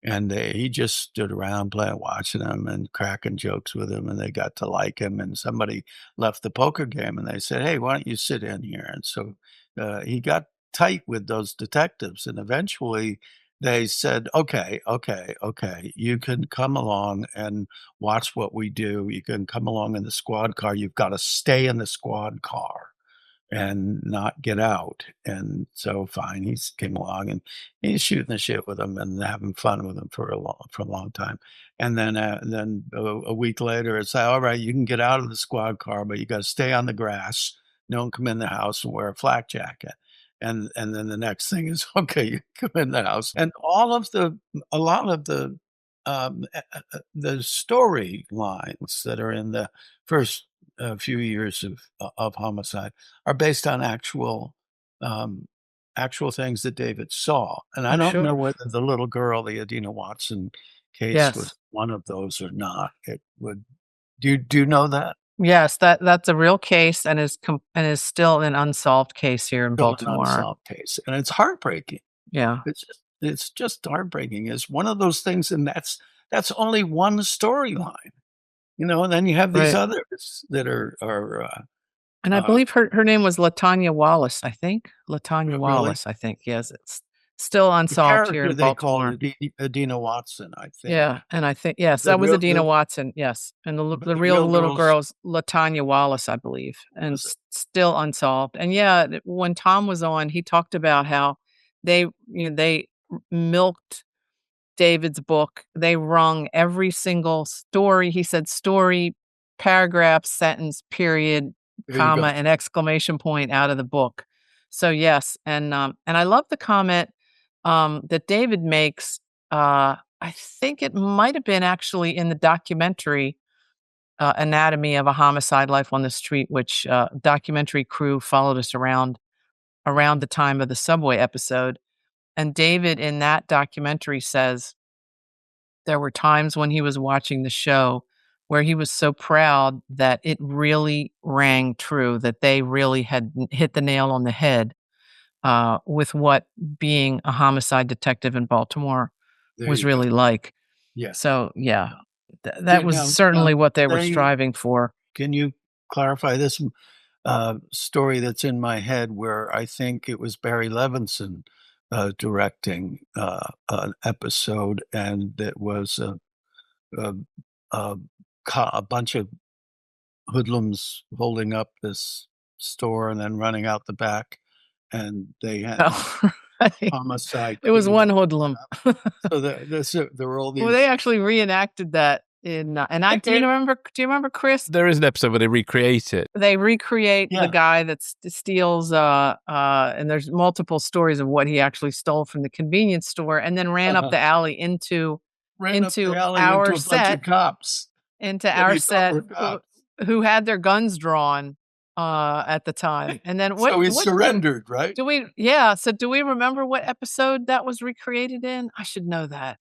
C: And he just stood around watching him and cracking jokes with him, and they got to like him, and somebody left the poker game, and they said, "Hey, why don't you sit in here?" And so, he got tight with those detectives, and eventually they said, okay, you can come along and watch what we do. You can come along in the squad car. You've got to stay in the squad car and not get out. And so fine, he's came along and he's shooting the shit with them and having fun with them for a long time. And then a week later, it's like, all right, you can get out of the squad car, but you got to stay on the grass. Don't come in the house and wear a flak jacket. And then the next thing is, okay, you come in the house. And a lot of the storylines that are in the first few years of Homicide are based on actual things that David saw. And I
B: Oh,
C: don't know
B: sure.
C: whether the little girl, the Adina Watson case, was
B: Yes.
C: one of those or not. It would. Do you know that?
B: Yes, that's a real case and is still an unsolved case here in
C: Still an
B: Baltimore.
C: unsolved case, and it's heartbreaking.
B: Yeah.
C: It's just heartbreaking. It's one of those things, and that's only one storyline, and then you have these
B: Right.
C: others that are
B: And I believe her name was Latanya Wallace, I think. Latanya
C: really
B: Wallace, I think. Yes, it's still
C: the
B: unsolved here
C: character
B: in
C: they called
B: Baltimore.
C: Adina Watson, I think.
B: Yeah, and I think yes,
C: The
B: that was
C: real
B: Adina
C: the
B: Watson, yes, and
C: but
B: the
C: the
B: real
C: real
B: little
C: girl's
B: girl's Latanya Wallace, I believe, and
C: was it?
B: still unsolved. And yeah, when Tom was on, he talked about how they milked David's book. They wrung every single story. He said story, paragraph, sentence, period,
C: There you
B: comma,
C: go.
B: and exclamation point out of the book. So yes, and I love the comment that David makes. I think it might have been actually in the documentary Anatomy of a Homicide: Life on the Street, which documentary crew followed us around the time of the subway episode. And David in that documentary says there were times when he was watching the show where he was so proud that it really rang true, that they really had hit the nail on the head with what being a homicide detective in Baltimore
C: There
B: was
C: you go.
B: really like.
C: Yeah.
B: So, yeah, that
C: Yeah,
B: was
C: now,
B: certainly what they were
C: they
B: striving for.
C: can you clarify this story that's in my head where I think it was Barry Levinson directing an episode, and it was a, a, a bunch of hoodlums holding up this store and then running out the back, and they had
B: Oh, right.
C: homicide
B: It was
C: cleaning
B: one
C: it
B: hoodlum.
C: up. So there were all
B: Well, they
C: these.
B: actually reenacted that in, and I do you remember, Chris?
A: There is an episode where they recreate it.
B: They recreate the
C: Yeah,
B: guy that steals, and there's multiple stories of what he actually stole from the convenience store and then ran up
C: uh-huh.
B: the alley into
C: Ran up the
B: into
C: alley into
B: our
C: a bunch
B: set
C: of cops
B: into
C: that
B: our
C: he thought
B: set
C: were cops.
B: who had their guns drawn, at the time. And then
C: So he
B: what
C: surrendered, right?
B: do we yeah, so do we remember what episode that was recreated in? I should know that.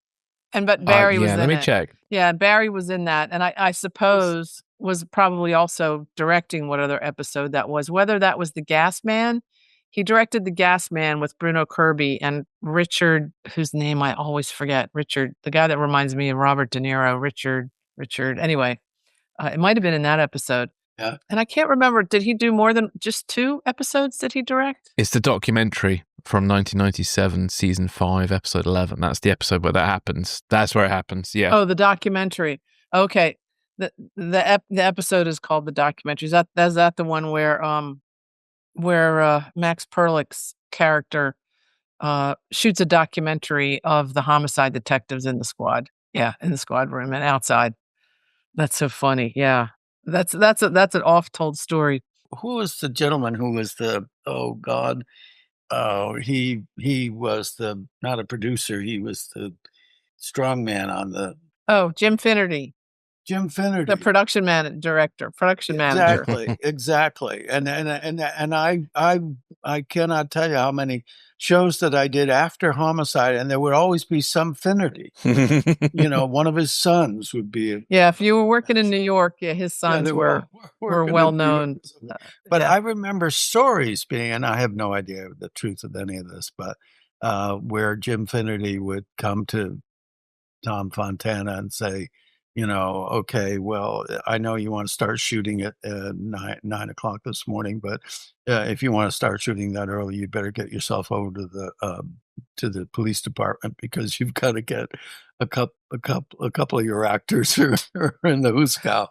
B: But Barry was
A: Yeah, let
B: in
A: me
B: it.
A: check.
B: Yeah, Barry was in that, and I
C: This-
B: suppose was probably also directing what other episode that was, whether that was The Gas Man. He directed The Gas Man with Bruno Kirby and Richard, whose name I always forget, Richard, the guy that reminds me of Robert De Niro, Richard. Anyway, it might have been in that episode.
C: Yeah.
B: And I can't remember, did he do more than just 2 episodes did he direct?
A: It's the documentary from 1997, season 5, episode 11. That's the episode where that happens. That's where it happens. Yeah.
B: Oh, the documentary. Okay. The episode is called The Documentary. Is that the one where Max Perlick's character shoots a documentary of the homicide detectives in the squad? Yeah, in the squad room and outside. That's so funny. Yeah. That's an oft-told story.
C: Who was the gentleman who was oh God, he was not a producer, he was the strong man on the
B: Oh, Jim Finnerty,
C: Jim
B: the
C: Finnerty.
B: production manager.
C: Exactly. And I cannot tell you how many shows that I did after Homicide, and there would always be some Finnerty. One of his sons would be.
B: Yeah, if you were working in New York, yeah, his
C: Yeah,
B: sons
C: they
B: were
C: working
B: well
C: in New York
B: known.
C: or something. But
B: Yeah.
C: I remember stories being, and I have no idea the truth of any of this, but where Jim Finnerty would come to Tom Fontana and say, okay, well, I know you want to start shooting at 9 o'clock this morning, but if you want to start shooting that early, you better get yourself over to the police department because you've got to get a couple of your actors who are in the Huskow.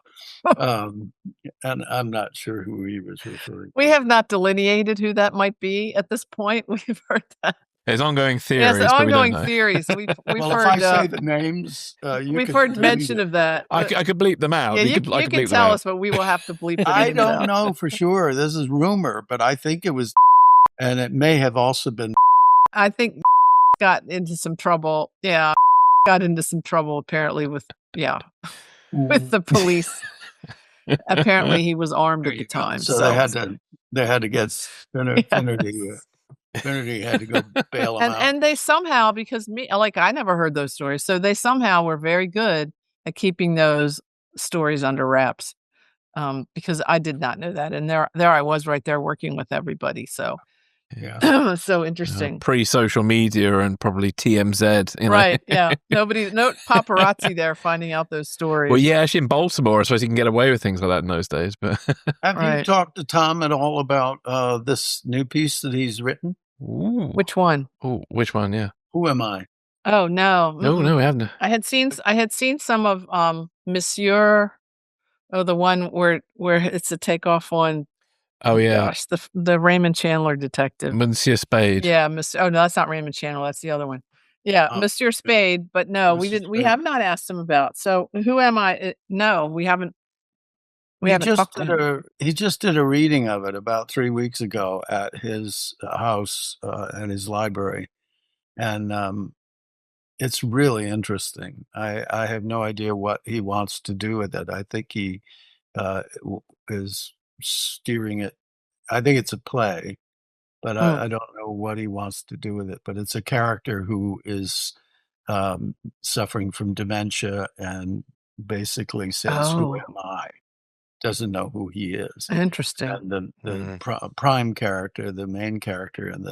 C: And I'm not sure who he was referring to.
B: We have not delineated who that might be at this point. We've heard that.
A: There's ongoing theories.
B: Yes,
A: but we don't
B: ongoing
A: know.
B: theories. We've
C: Well,
B: heard.
C: if I say the names,
B: we've heard mention of that.
A: I could bleep them out.
B: Yeah, you can tell us, but we will have to bleep the
C: I
B: names
C: don't
B: out.
C: know for sure. This is rumor, but I think it was, and it may have also been.
B: I think got into some trouble. Yeah, got into some trouble apparently with the police. Apparently, he was armed at the time.
C: So they had to get Finnerty had to go bail him out.
B: And they somehow, because I never heard those stories, so they somehow were very good at keeping those stories under wraps. Because I did not know that, and there I was right there working with everybody. So
C: yeah,
B: so interesting.
A: Pre-social media and probably TMZ,
B: right? Yeah, no paparazzi there finding out those stories.
A: Well, yeah, actually in Baltimore, I suppose you can get away with things like that in those days. But
C: have you talked to Tom at all about this new piece that he's written?
A: Ooh.
B: Which one?
A: Oh, which one? Yeah.
C: Who am I?
B: Oh no,
A: no, we haven't.
B: I had seen some of Monsieur. Oh, the one where it's a takeoff on.
A: Oh yeah,
B: gosh, the Raymond Chandler detective,
A: Monsieur Spade.
B: Yeah, Monsieur. Oh no, that's not Raymond Chandler. That's the other one. Yeah, Monsieur Spade. But no, we didn't. We have not asked him about. So who am I? No, we haven't. We haven't talked to him.
C: He just did a reading of it about 3 weeks ago at his house and his library, and it's really interesting. I have no idea what he wants to do with it. I think he is steering it. I think it's a play, but I don't know what he wants to do with it. But it's a character who is suffering from dementia and basically says, "Who am I?" Doesn't know who he is.
B: Interesting.
C: And the prime character, the main character in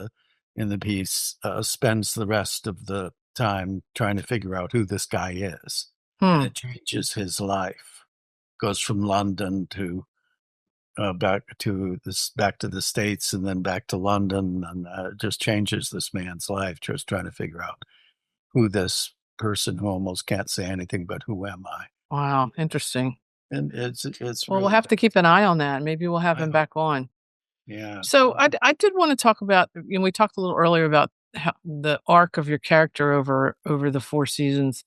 C: the piece, spends the rest of the time trying to figure out who this guy is. And it changes his life. Goes from London to back to the States and then back to London, and just changes this man's life, just trying to figure out who this person who almost can't say anything but who am I.
B: Wow, interesting.
C: And it's
B: well, we'll have to keep an eye on that. Maybe we'll have him back on.
C: Yeah.
B: So I did want to talk about, we talked a little earlier about the arc of your character over the 4 seasons.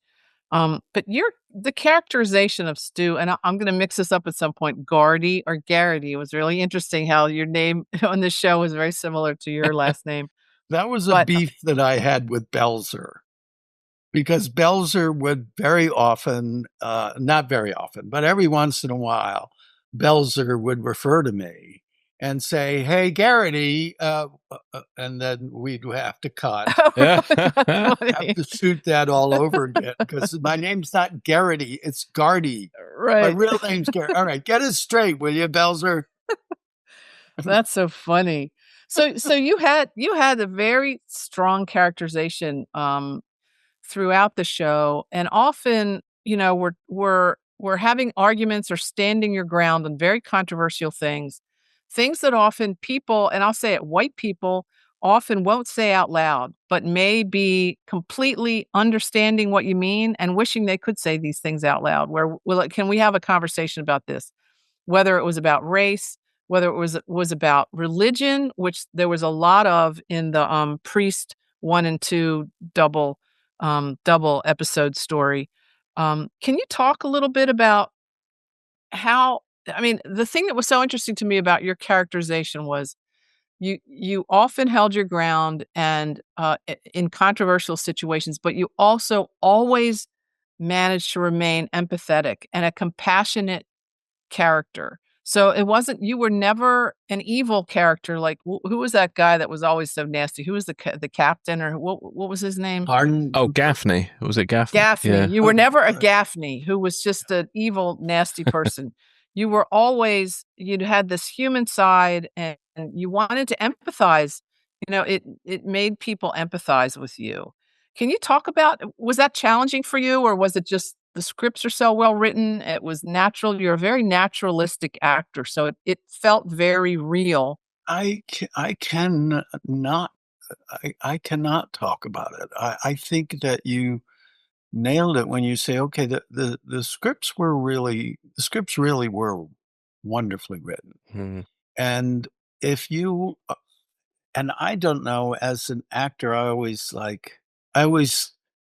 B: But the characterization of Stu, and I'm going to mix this up at some point, Gharty or Gerety. It was really interesting how your name on this show was very similar to your last name.
C: That was a beef that I had with Belzer. Because Belzer would very often, not very often, but every once in a while, Belzer would refer to me and say, "Hey, Gerety," and then we'd have to cut. Have to shoot that all over again because my name's not Gerety, it's Gharty.
B: Right.
C: My real name's Gerety. All right, get it straight, will you, Belzer?
B: That's so funny. So you had a very strong characterization throughout the show, and often, we're having arguments or standing your ground on very controversial things that often people, and I'll say it, white people often won't say out loud, but may be completely understanding what you mean and wishing they could say these things out loud. Can we have a conversation about this? Whether it was about race, whether it was about religion, which there was a lot of in the Priest 1 and 2 double episode story. Can you talk a little bit about how, the thing that was so interesting to me about your characterization was you often held your ground and in controversial situations, but you also always managed to remain empathetic and a compassionate character. So you were never an evil character. Like who was that guy that was always so nasty? Who was the captain, or what was his name?
C: Pardon?
A: Oh, Gaffney. Was it Gaffney?
B: Gaffney.
A: Yeah.
B: You were never a Gaffney who was just an evil, nasty person. You were always, you'd had this human side and you wanted to empathize. It made people empathize with you. Can you talk about, was that challenging for you, or was it just the scripts are so well written. It was natural. You're a very naturalistic actor, so it felt very real.
C: I can not I cannot talk about it. I think that you nailed it when you say, okay, the scripts really were wonderfully written.
A: Mm.
C: And if you and I don't know, as an actor, I always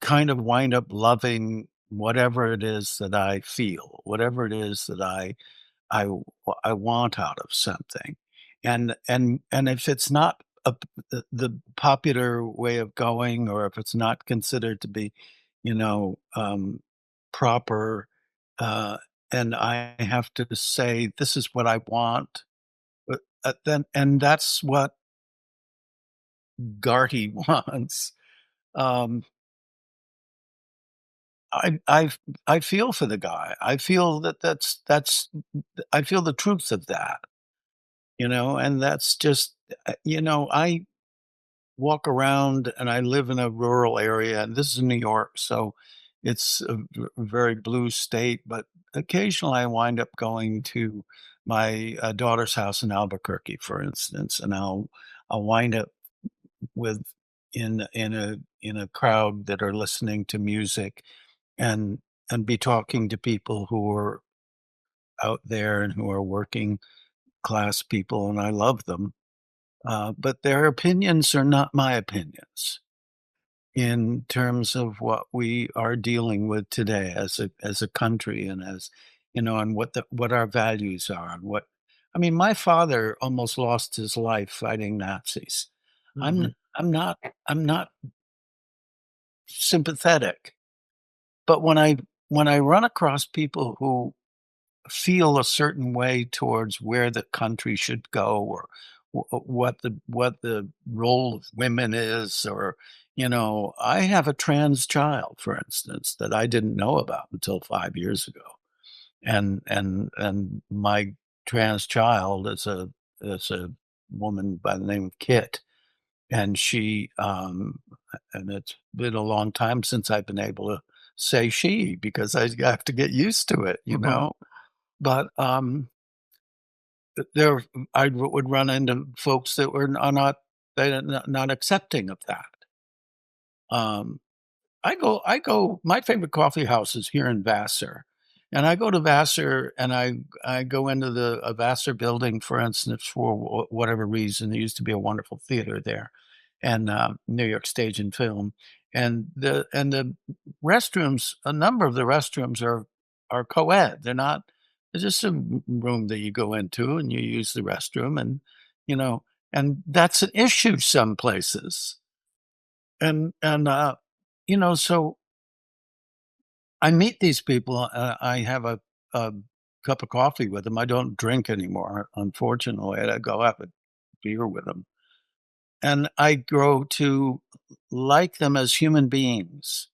C: kind of wind up loving whatever it is that I feel, whatever it is that I w I want out of something. And if it's not the popular way of going, or if it's not considered to be, you know, proper, uh, and I have to say, "This is what I want," then and that's what Gharty wants. Um, I I feel for the guy. I feel that's I feel the truth of that. And that's just, I walk around and I live in a rural area, and this is New York, so it's a very blue state, but occasionally I wind up going to my daughter's house in Albuquerque, for instance, and I'll wind up with in a crowd that are listening to music and be talking to people who are out there and who are working class people, and I love them. But their opinions are not my opinions in terms of what we are dealing with today as a country, and and what our values are, and what I mean, my father almost lost his life fighting Nazis.
B: Mhm.
C: I'm not sympathetic, but when I run across people who feel a certain way towards where the country should go, or what the role of women is, or I have a trans child, for instance, that I didn't know about until 5 years ago, and my trans child is a woman by the name of Kit, and and it's been a long time since I've been able to say she, because I have to get used to it,
B: Mhm.
C: but, there I would run into folks that are they're not accepting of that. Um, I go my favorite coffee house is here in Vassar, and I go to Vassar, and I go into the a Vassar building, for instance, for whatever reason. There used to be a wonderful theater there, and, New York Stage and Film, and the restrooms, a number of the restrooms are co-ed. They're just a room that you go into and you use the restroom, you know, and that's an issue some places. So I meet these people, I have a cup of coffee with them. I don't drink anymore, unfortunately. I go have a beer with them, and I grow to like them as human beings,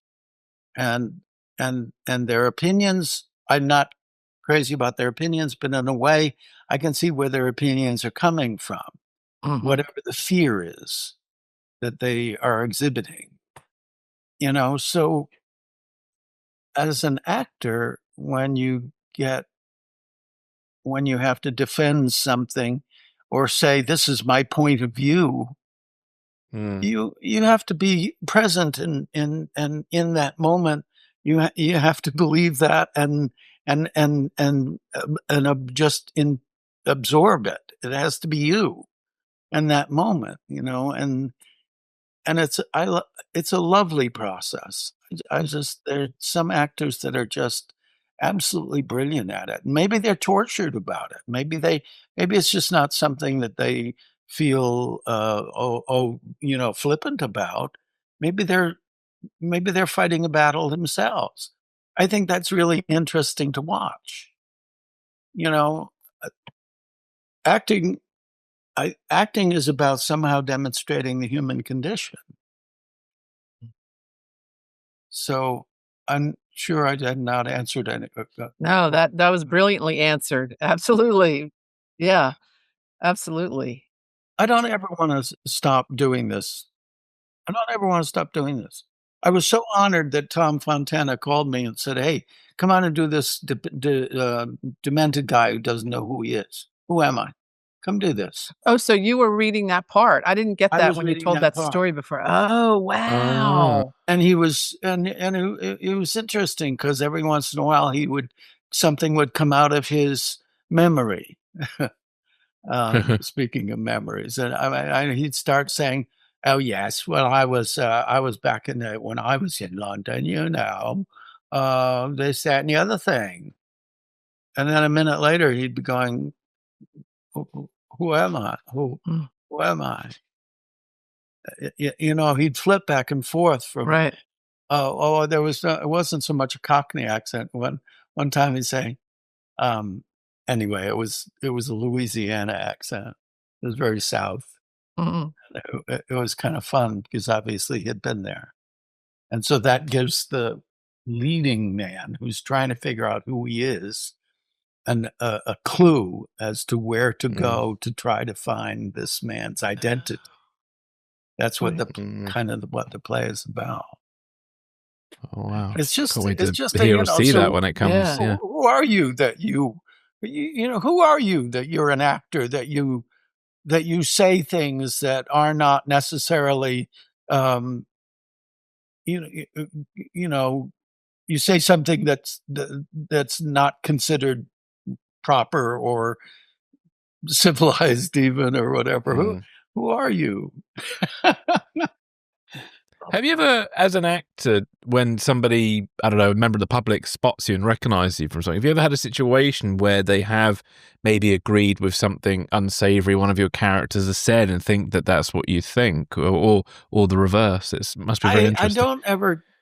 C: and and their opinions, I'm not crazy about their opinions, but in a way, I can see where their opinions are coming from,
B: Mhm.
C: whatever the fear is that they are exhibiting, So, as an actor, when you have to defend something or say, "This is my point of view,"
A: Mm.
C: you have to be present in that moment. You have to believe that, just absorb it. It has to be you in that moment, and it's a lovely process. I just there are some actors that are just absolutely brilliant at it. Maybe they're tortured about it. Maybe it's just not something that they feel, flippant about. Maybe they're fighting a battle themselves. I think that's really interesting to watch. You know, uh, acting acting is about somehow demonstrating the human condition. So, I'm sure I had not answered any
B: No, that was brilliantly answered. Absolutely. Yeah, absolutely.
C: I don't ever wanna stop doing this. I don't ever wanna stop doing this. I was so honored that Tom Fontana called me and said, "Hey, come on and do this demented guy who doesn't know who he is. Who am I? Come do this."
B: Oh, so you were reading that part. I didn't get
C: I
B: that
C: was
B: when you
C: reading
B: told
C: that
B: that
C: part.
B: story before. Oh,
A: Oh.
B: wow.
C: And he was, and it was interesting because every once in a while something would come out of his memory. Speaking of memories, and he'd start saying, "Oh yes, well I was back in when I was in London, this, that, and the other thing." And then a minute later, he'd be going, "Who am I?
B: Mm,
C: Who am I?" He'd flip back and forth from,
B: right.
C: there was it wasn't so much a Cockney accent. One time he'd say, um, anyway, it was a Louisiana accent. It was very south.
B: Mhm.
C: It was kind of fun because obviously he had been there. And so that gives the leading man who's trying to figure out who he is a clue as to where to
A: Mm,
C: go to try to find this man's identity. That's what
B: Right.
A: mm.
C: what the play is about.
A: Oh, wow. Can't wait
C: It's
A: to
C: just
A: hear or see that
C: so
A: when it comes.
B: Yeah.
A: Yeah.
C: who are you that who are you that you're an actor that you say things that are not necessarily um you know, you know, you say something that's not considered proper or civilized even or whatever.
A: Mm.
C: Who are you?
A: Have you ever, as an actor, when somebody, I don't know, a member of the public spots you and recognizes you from something, have you ever had a situation where they have maybe agreed with something unsavory one of your characters has said and think that that's what you think, or the reverse? It must be very interesting.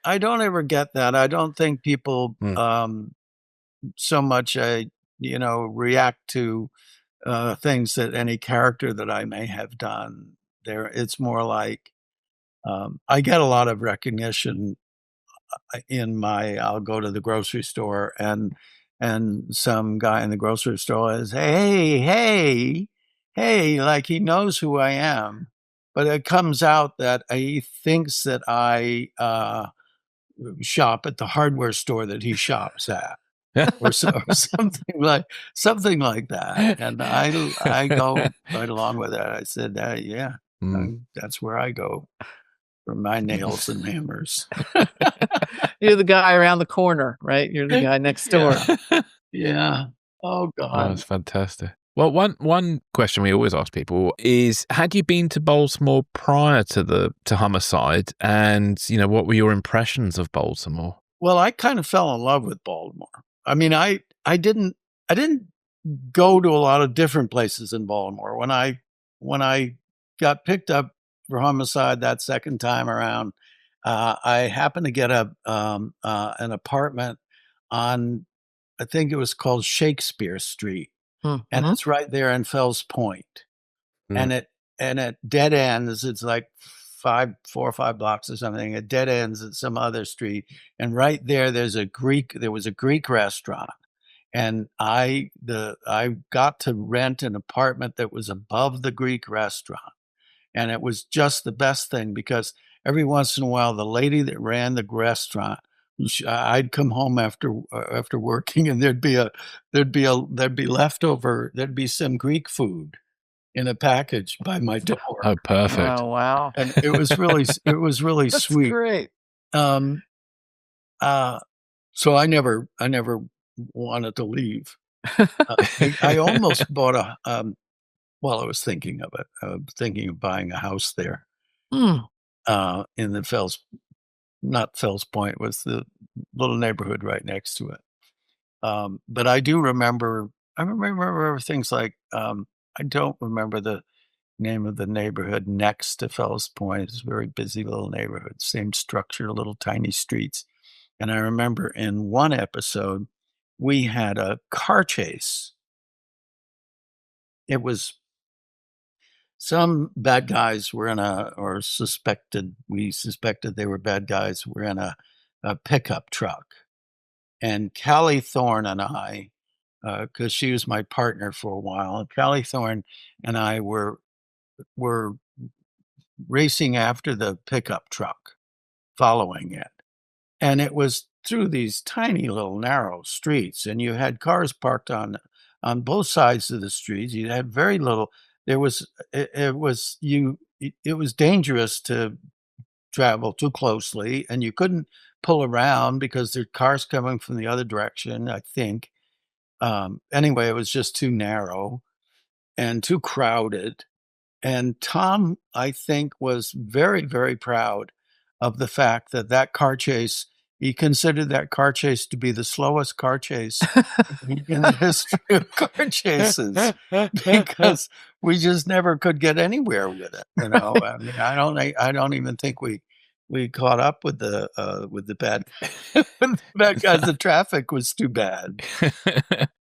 C: I don't ever get that. I don't think people
A: Mm,
C: so much react to things that any character that I may have done. There, it's more like I get a lot of recognition I'll go to the grocery store and some guy in the grocery store is, hey, like he knows who I am. But it comes out that he thinks that I shop at the hardware store that he shops at. Or something like that, and I go right along with that. I said, "Yeah,
A: mm.
C: that's where I go for my nails and hammers."
B: You're the guy around the corner, right? You're the guy next door.
C: Yeah, yeah. Oh
A: Oh,
C: god.
A: that's fantastic. Well, one question we always ask people is: had you been to Baltimore prior to Homicide, and what were your impressions of Baltimore?
C: Well, I kind of fell in love with Baltimore. I mean, I didn't go to a lot of different places in Baltimore. When I got picked up for Homicide that second time around, I happened to get an apartment on, I think it was called Shakespeare Street, and
B: Mhm.
C: it's right there in Fells Point.
A: Mm,
C: And it dead ends, it's like 4 or 5 blocks or something, it dead ends at some other street, and right there, there was a Greek restaurant, and I got to rent an apartment that was above the Greek restaurant, and it was just the best thing because every once in a while, the lady that ran the restaurant, I'd come home after working, and there'd be some Greek food in a package by my door,
A: oh, perfect.
B: Oh, wow.
C: and it was really
B: That's
C: sweet.
B: great.
C: Um, uh, so I never wanted to leave. I almost bought I was thinking of it, thinking of buying a house there,
B: Mm.
C: in the not Fells Point, it was the little neighborhood right next to it. But I remember things like, I don't remember the name of the neighborhood next to Fells Point. It's a very busy little neighborhood, same structure, little tiny streets. And I remember in one episode, we had a car chase. It was some bad guys were in we suspected they were bad guys, were in a pickup truck. And Callie Thorne and I, because she was my partner for a while, and Callie Thorne and I were racing after the pickup truck. following it. And it was through these tiny little narrow streets, and you had cars parked on both sides of the streets. You had very little. There was it was you. It was dangerous to travel too closely, and you couldn't pull around because there are cars coming from the other direction, I think. Anyway, it was just too narrow and too crowded. And Tom, I think, was very, very proud of the fact that that car chase, he considered that car chase to be the slowest car chase in the history of car chases because we just never could get anywhere with it. You know,
B: Right.
C: I mean, I don't even think we caught up with the bad with the bad guys. The traffic was too bad.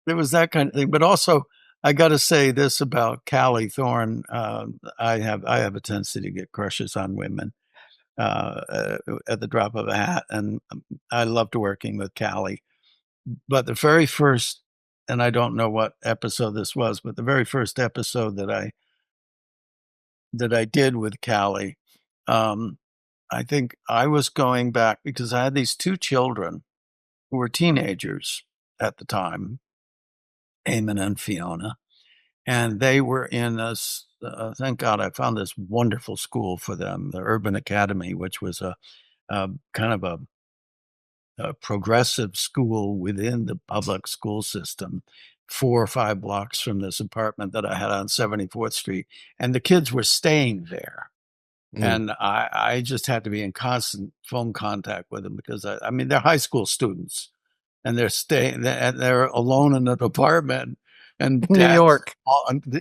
C: There was that kind of thing, but also I got to say this about Callie Thorne. I have a tendency to get crushes on women at the drop of a hat, and I loved working with Callie. But the very first, and I don't know what episode this was, but the very first episode that I did with Callie, um, I think I was going back because I had these two children who were teenagers at the time, Eamon and Fiona, and they were in this. Thank God I found this wonderful school for them, the Urban Academy, which was a kind of a progressive school within the public school system, 4 or 5 blocks from this apartment that I had on 74th Street, and the kids were staying there.
A: Mm.
C: And I just had to be in constant phone contact with them because I mean, they're high school students, and they're alone in an apartment, and
B: New York.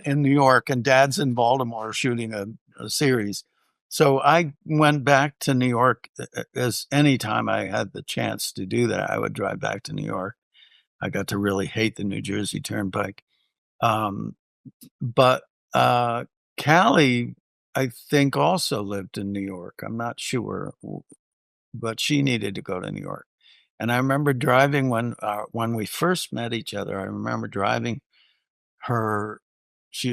C: in New York, and dad's in Baltimore shooting a series. So I went back to New York as any time I had the chance to do that, I would drive back to New York. I got to really hate the New Jersey Turnpike. Um, but Callie, I think, also lived in New York. I'm not sure, but she needed to go to New York. And I remember driving when we first met each other. I remember driving her.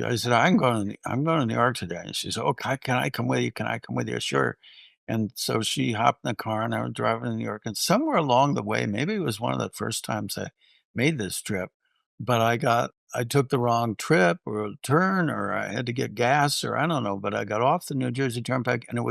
C: I said, I'm going to New York today. And she said, "Oh, can I come with you? Can I come with you?" Sure. And so she hopped in the car, and I was driving to New York. And somewhere along the way, maybe it was one of the first times I made this trip, but I took the wrong trip or a turn, or I had to get gas, or I don't know. But I got off the New Jersey Turnpike, and it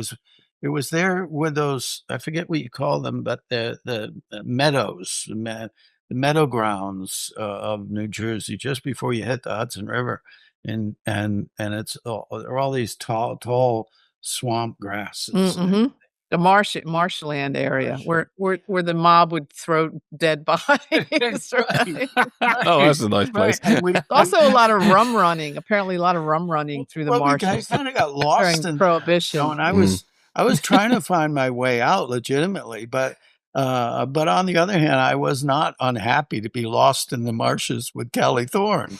C: was there with those, I forget what you call them, but the meadows, the meadow grounds of New Jersey, just before you hit the Hudson River, and there are all these tall swamp grasses.
B: Mhm. The marshland area
C: Marsh.
B: where the mob would throw dead bodies,
C: Right,
B: right?
A: Oh,
C: right,
A: that's a nice
C: right.
A: place.
C: And
B: Also a lot of rum running, apparently a lot of rum running through the
C: we
B: marshes
C: kind of got lost
B: during
C: in that,
B: Prohibition.
C: and
A: Mm.
C: I was trying to find my way out legitimately, but on the other hand, I was not unhappy to be lost in the marshes with Callie Thorne,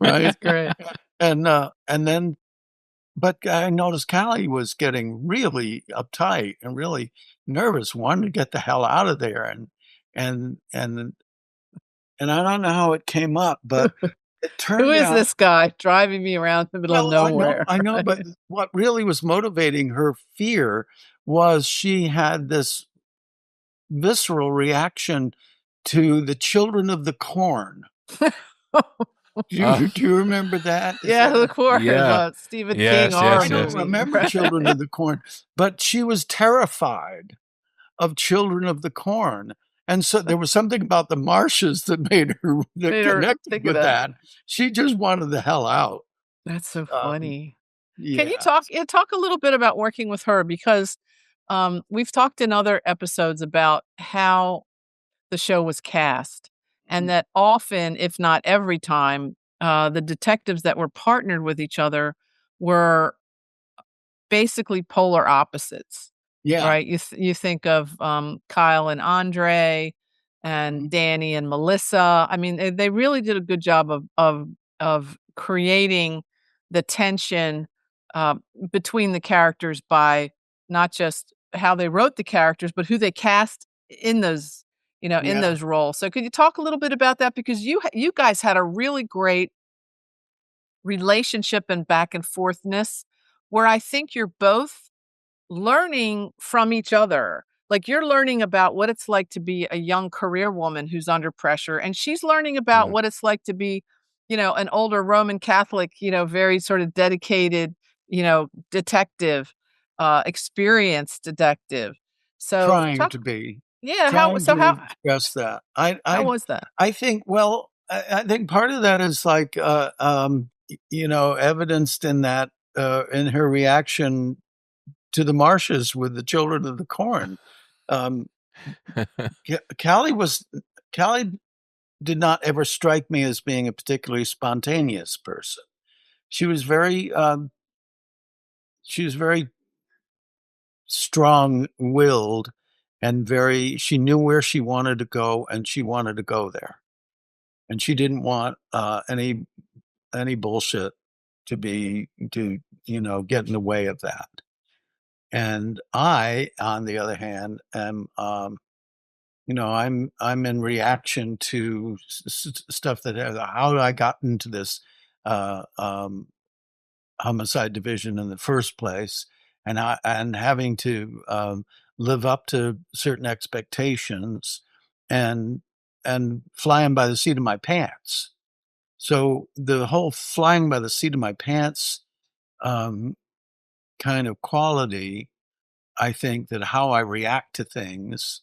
C: right?
B: That's great.
C: And then, but I noticed Callie was getting really uptight and really nervous, wanted to get the hell out of there, and and and I don't know how it came up, but it
B: Who
C: turned
B: is
C: out.
B: this guy driving me around the middle of
C: Well,
B: nowhere?
C: I know, but
B: Right?
C: what really was motivating her fear was she had this visceral reaction to the Children of the Corn.
A: Ah,
C: Do you remember that? Is
B: Yeah,
C: that
B: of course,
A: yeah.
B: Stephen King
A: Yes,
B: horror
C: I
A: yes,
C: don't
A: yes.
B: movie,
C: remember
B: right?
C: Children of the Corn, but she was terrified of Children of the Corn. And so there was something about the marshes that made her that
B: Made her
C: connected
B: think of
C: with
B: that.
C: that. She just wanted the hell out.
B: That's so
C: Um,
B: funny. Can you
C: yeah.
B: talk a little bit about working with her? Because, we've talked in other episodes about how the show was cast, and
C: Mhm.
B: that often, if not every time, the detectives that were partnered with each other were basically polar opposites,
C: Yeah.
B: right? You think of, Kyle and Andre and
C: Mhm.
B: Danny and Melissa. I mean, they really did a good job of creating the tension, uh, between the characters by not just how they wrote the characters, but who they cast in those, in
C: Yeah.
B: those roles. So could you talk a little bit about that? Because you guys had a really great relationship and back and forthness where I think you're both learning from each other. Like, you're learning about what it's like to be a young career woman who's under pressure, and she's learning about what it's like to be, an older Roman Catholic, very sort of dedicated, detective, experienced detective. So
C: Trying
B: talk
C: to be,
B: yeah,
C: trying
B: how
C: to express that.
B: how was that?
C: I think, well, I think part of that is like, evidenced in that, in her reaction to the marshes with the children of the corn. Um, Callie was Callie did not ever strike me as being a particularly spontaneous person. She was very, she was very strong-willed and she knew where she wanted to go, and she wanted to go there. And she didn't want, any bullshit to get in the way of that. And I, on the other hand, am, I'm in reaction to stuff that how I got into this uh, um, homicide division in the first place, and having to live up to certain expectations, and flying by the seat of my pants. So the whole flying by the seat of my pants um, kind of quality, I think that how I react to things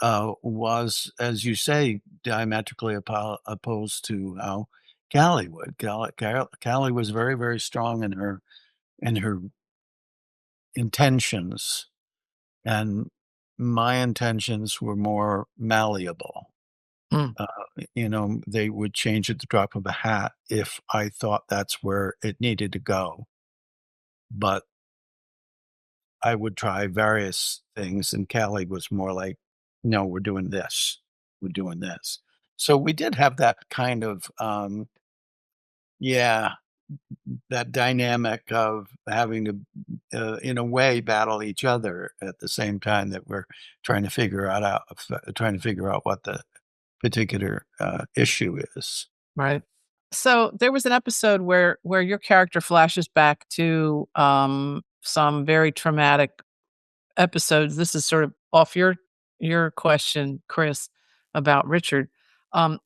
C: was, as you say, diametrically opposed to how Callie would. Callie was very, very strong in her intentions, and my intentions were more malleable.
B: Mm,
C: Uh, they would change at the drop of a hat if I thought that's where it needed to go. But I would try various things, and Callie was more like, "No, we're doing this. We're doing this." So we did have that kind of, yeah, that dynamic of having to, in a way, battle each other at the same time that we're trying to figure out what the particular issue is.
B: right. So there was an episode where your character flashes back to some very traumatic episodes. This is sort of off your question, Chris, about Richard.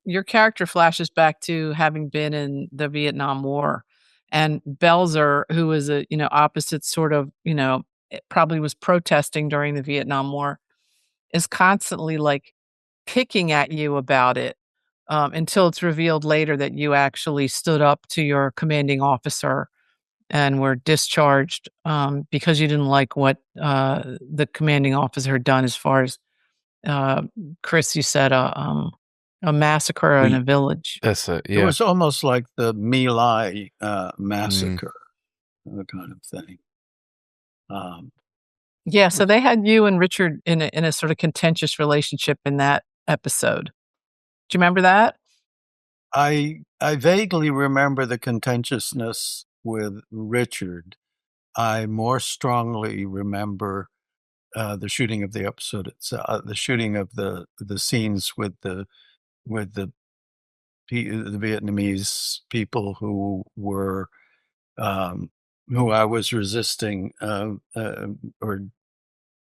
B: Your character flashes back to having been in the Vietnam War, and Belzer, who was a opposite sort of probably was protesting during the Vietnam War, is constantly like picking at you about it, until it's revealed later that you actually stood up to your commanding officer and were discharged, because you didn't like what, the commanding officer had done as far as, uh, Chris, you said a massacre in a
A: We
B: village.
A: That's it,
C: It
A: yeah.
C: was almost like the My Lai
A: Mm.
C: massacre, kind of thing. Um,
B: Yeah, so they had you and Richard in a sort of contentious relationship in that episode. Do you remember that?
C: I vaguely remember the contentiousness with Richard. I more strongly remember the shooting of the episode the shooting of the scenes with the Vietnamese people um, who I was resisting, or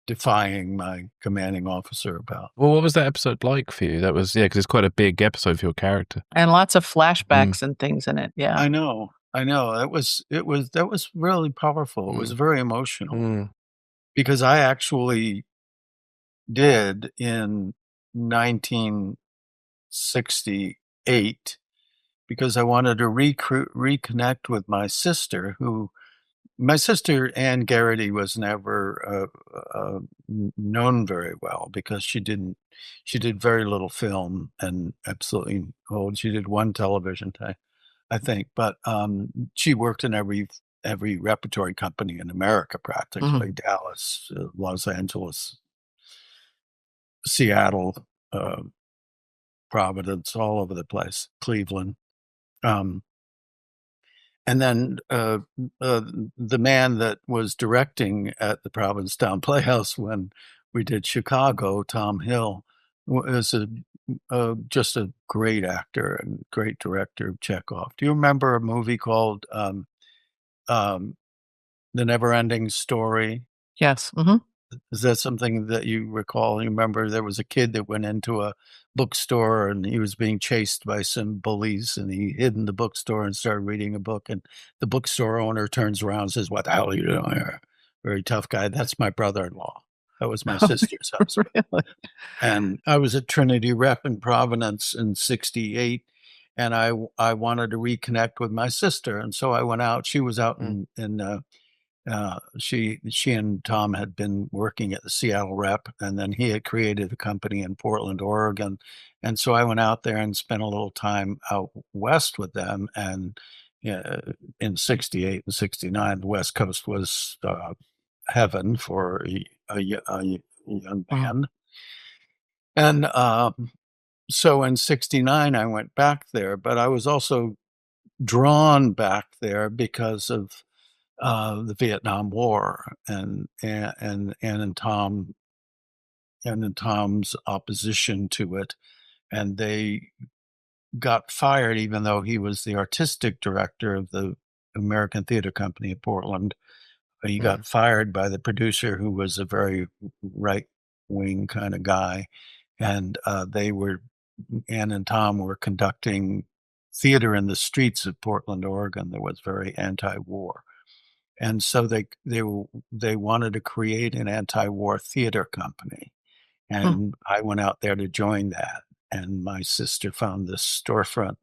C: defying my commanding officer about.
A: Well, what was that episode like for you? That was, yeah, because it's quite a big episode for your character.
B: And lots of
A: Mm,
B: flashbacks and things in it, yeah.
C: I know. That was really powerful. It was
A: mm,
C: very emotional
A: mm.
C: because I actually did in 1968, because I wanted to reconnect with my sister Ann Garrity was never known very well because she did very little film, and absolutely she did one television I think, but she worked in every repertory company in America,
B: Mhm.
C: practically Dallas, Los Angeles, Seattle, uh, Providence, all over the place, Cleveland. Um, and then uh, the man that was directing at the Provincetown Playhouse when we did Chicago, Tom Hill, was just a great actor and great director of Chekhov. Do you remember a movie called um, The Never Ending Story?
B: Yes, mhm.
C: Is that something that you recall? You remember there was a kid that went into a bookstore and he was being chased by some bullies and he hid in the bookstore and started reading a book, and the bookstore owner turns around and says, "What the hell are you doing here?" Very tough guy. That's my brother-in-law. That was my sister's husband.
B: Really?
C: And I was at Trinity Rep in Providence in '68, and I wanted to reconnect with my sister, and so I went out. She was out she and Tom had been working at the Seattle Rep, and then he had created a company in Portland, Oregon, and so I went out there and spent a little time out west with them. And in '68 and '69, the West Coast was heaven for a young
B: Wow.
C: man. And so in '69, I went back there, but I was also drawn back there because of the Vietnam War and Tom's opposition to it, and they got fired even though he was the artistic director of the American Theater Company of Portland. He got fired by the producer, who was a very right wing kind of guy, and Ann and Tom were conducting theater in the streets of Portland, Oregon that was very anti-war. And so they wanted to create an anti-war theater company,
B: Hmm.
C: and I went out there to join that, and my sister found this storefront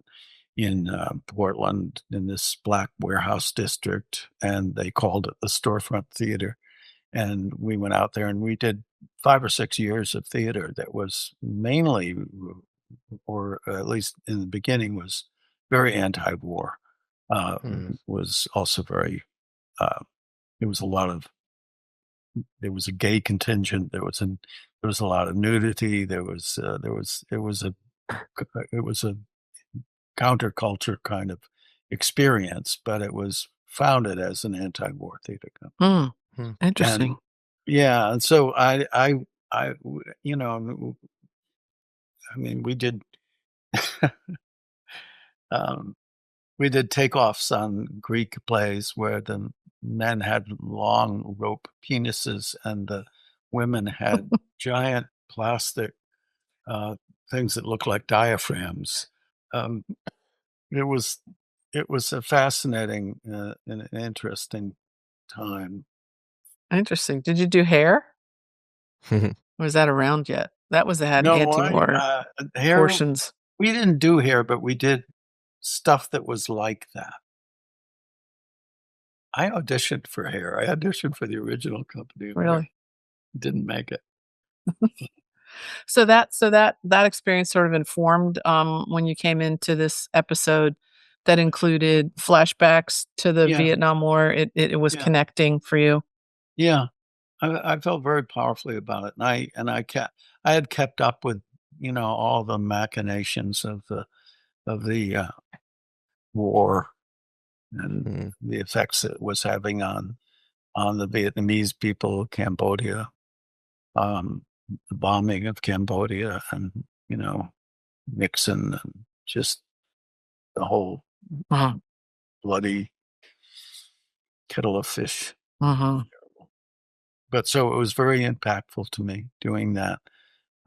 C: in, Portland in this black warehouse district, and they called it the Storefront Theater, and we went out there and we did 5 or 6 years of theater that was mainly, or at least in the beginning, was very anti-war, uh, was also very, uh there was a lot of there was a gay contingent, there was a lot of nudity, it was a counterculture kind of experience, but it was founded as an anti-war theater company.
B: Hmm.
C: And
B: Interesting.
C: yeah, and so you know, I mean, um, we did takeoffs on Greek plays where the men had long rope penises and the women had giant plastic uh, things that looked like diaphragms. Um, it was it was a fascinating and an interesting time.
B: Interesting. Did you do hair? Or was that around yet? That was had
C: No,
B: anti-war
C: hair.
B: portions.
C: We didn't do hair, but we did stuff that was like that. I auditioned for hair. I auditioned for the original company of hair.
B: Really?
C: Didn't make it.
B: So that experience sort of informed, when you came into this episode that included flashbacks to the
C: Yeah,
B: Vietnam War, it was
C: yeah,
B: connecting for you?
C: yeah. I felt very powerfully about it, and I had kept up with, all the machinations of the, war and the effects it was having on the Vietnamese people, Cambodia, the bombing of Cambodia and, Nixon and just the whole
B: Uh-huh,
C: bloody kettle of fish.
B: uh-huh.
C: But so it was very impactful to me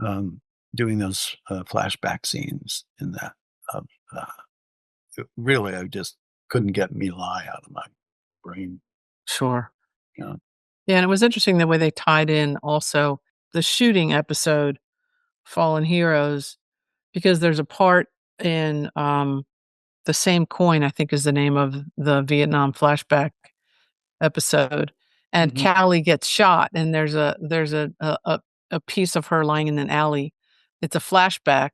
C: um, doing those, flashback scenes in that, uh, uh, really, I just couldn't get Me Lie out of my brain,
B: Sure.
C: you know?
B: Yeah, and it was interesting the way they tied in also the shooting episode, Fallen Heroes, because there's a part in, The Same Coin, I think is the name of the Vietnam flashback episode, and
C: Mhm.
B: Callie gets shot, and there's a piece of her lying in an alley. It's a flashback,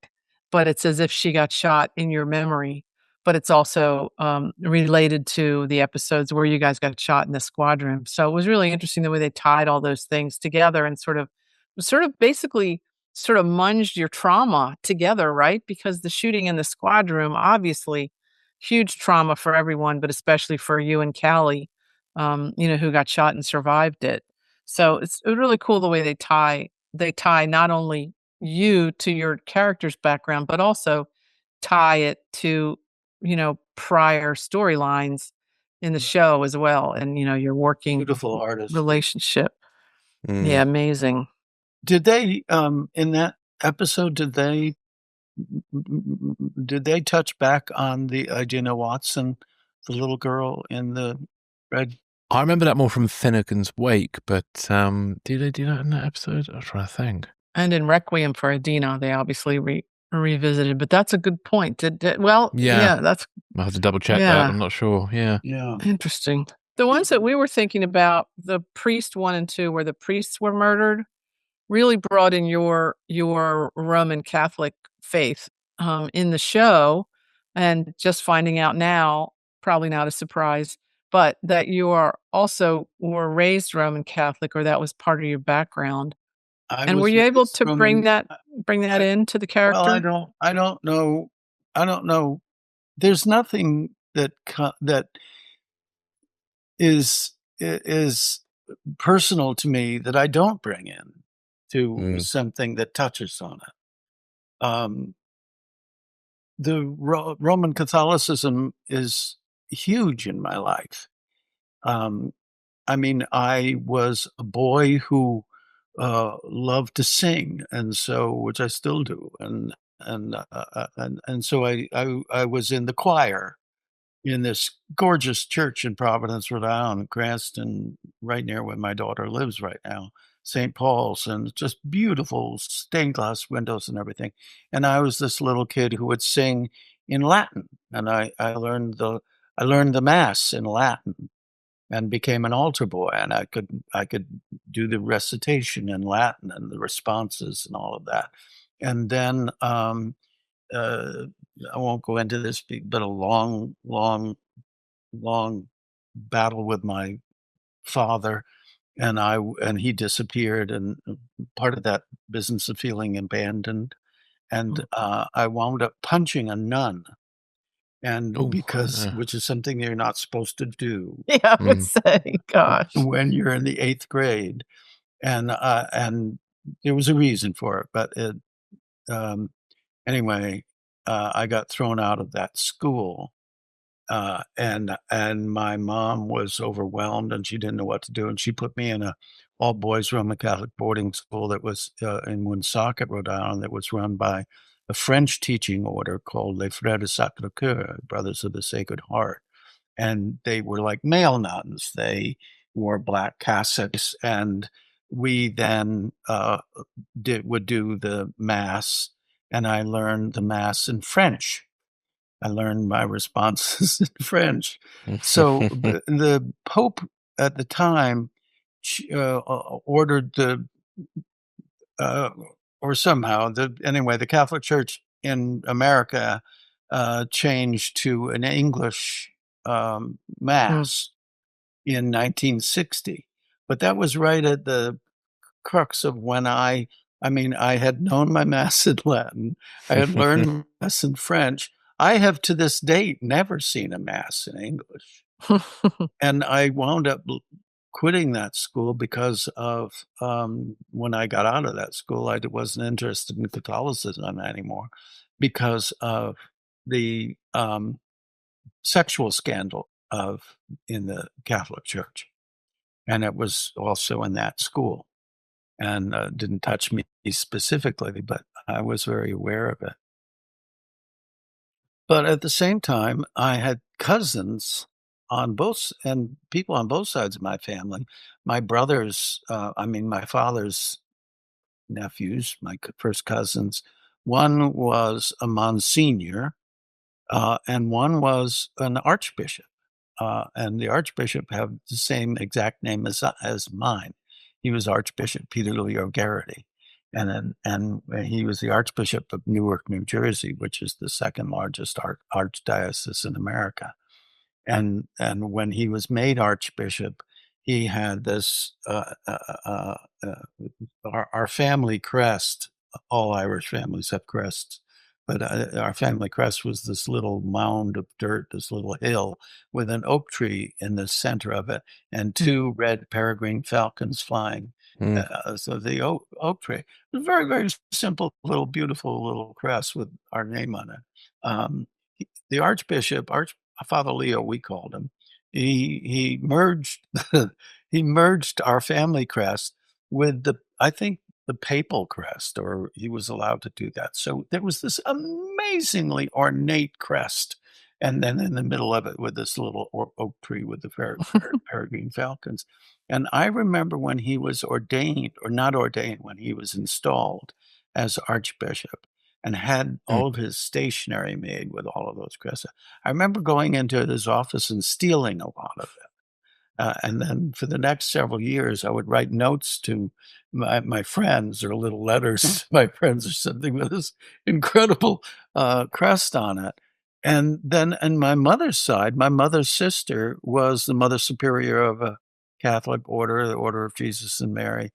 B: but it's as if she got shot in your memory, but it's also, related to the episodes where you guys got shot in the squad room. So it was really interesting the way they tied all those things together and sort of basically sort of munged your trauma together, right? Because the shooting in the squad room, obviously, huge trauma for everyone, but especially for you and Callie, who got shot and survived it. So it's really cool the way they tie not only you to your character's background, but also tie it to, prior storylines in the
C: Right.
B: show as well, and, your working
C: Beautiful artist.
B: relationship. Yeah, amazing.
C: Did they, in that episode, did they touch back on the Gina Watson, the little girl in the red?
A: I remember that more from Finnegan's Wake, but did they do that in that episode? I'm trying to think.
B: And in Requiem for Adina, they obviously revisited, but that's a good point. Well,
A: Yeah.
B: that's
A: I'll have to double check that.
B: yeah,
A: I'm not sure. Yeah.
C: Yeah.
B: interesting. The ones that we were thinking about, the priest 1 and 2, where the priests were murdered, really brought in your Roman Catholic faith, in the show, and just finding out now, probably not a surprise, but that you are also were raised Roman Catholic, or that was part of your background.
C: I
B: And were
C: was
B: you able
C: raised
B: to bring
C: Roman.
B: that
C: I
B: into the
C: Well,
B: character?
C: I don't know. There's nothing that is personal to me that I don't bring in to
A: Mm.
C: something that touches on it. The Roman Catholicism is huge in my life. Um, I mean, I was a boy who loved to sing, and so which I still do, and so I was in the choir in this gorgeous church in Providence, Rhode Island, Cranston, right near where my daughter lives right now, St. Paul's, and just beautiful stained glass windows and everything. And I was this little kid who would sing in Latin, and I learned the mass in Latin and became an altar boy, and I could do the recitation in Latin and the responses and all of that. And then uh, I won't go into this, but a long battle with my father, and he disappeared, and part of that business of feeling abandoned, and
B: Mm.
C: I wound up punching a nun, and
A: Oh.
C: because which is something you're not supposed to do
B: Yeah, I would
A: Mm.
B: say, gosh.
C: when you're in the 8th grade, and there was a reason for it, but um, anyway, I got thrown out of that school. And my mom was overwhelmed, and she didn't know what to do, and she put me in a all-boys Roman Catholic boarding school that was, in Woonsocket, Rhode Island, that was run by a French teaching order called Les Frères du Sacré-Cœur, Brothers of the Sacred Heart, and they were like male nuns. They wore black cassocks, and we then, would do the mass, and I learned the mass in French. I learned my responses in French. So the Pope at the time ordered uh, or somehow the Catholic Church in America changed to an English
B: Mm.
C: mass in 1960. But that was right at the crux of when I mean, I had known my mass in Latin. I had learned mass in French. I have to this date never seen a mass in English. And I wound up quitting that school because of when I got out of that school, I wasn't interested in Catholicism anymore because of the sexual scandal of in the Catholic Church. And it was also in that school and didn't touch me specifically, but I was very aware of it. But at the same time, I had cousins on both and people on both sides of my family. My brothers, I mean, my father's nephews, my first cousins. One was a Monsignor, and one was an Archbishop. And the Archbishop had the same exact name as mine. He was Archbishop Peter Gerety, and he was the Archbishop of Newark, New Jersey, which is the second largest archdiocese in America. And when he was made Archbishop, he had this our family crest. All Irish families have crests, but our family crest was this little mound of dirt, this little hill with an oak tree in the center of it, and two red peregrine falcons flying.
A: Mm.
C: So the oak tree was a very, very simple, little, beautiful little crest with our name on it. The Archbishop, Father Leo, we called him. He merged he merged our family crest with the I think the papal crest, or he was allowed to do that. So there was this amazingly ornate crest, and then in the middle of it with this little oak tree with the peregrine falcons. And I remember when he was ordained, or not ordained, when he was installed as archbishop and had
A: Mm.
C: all of his stationery made with all of those crests. I remember going into his office and stealing a lot of it. And then for the next several years, I would write notes to my friends, or little letters to my friends or something, with this incredible crest on it. And then on my mother's side, my mother's sister was the Mother Superior of a Catholic order, the Order of Jesus and Mary,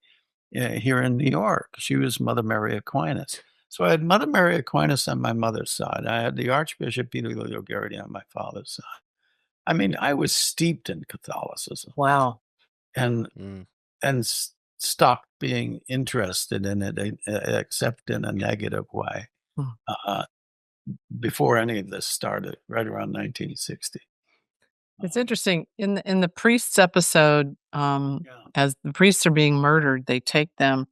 C: here in New York. She was Mother Mary Aquinas. So I had Mother Mary Aquinas on my mother's side. I had the Archbishop Peter Gerety on my father's side. I mean, I was steeped in Catholicism,
B: Wow.
C: and
A: Mm.
C: stopped being interested in it, except in a negative way,
B: Mm.
C: uh, before any of this started, right around 1960.
B: It's interesting. In the priests episode,
C: Yeah.
B: as the priests are being murdered, they take them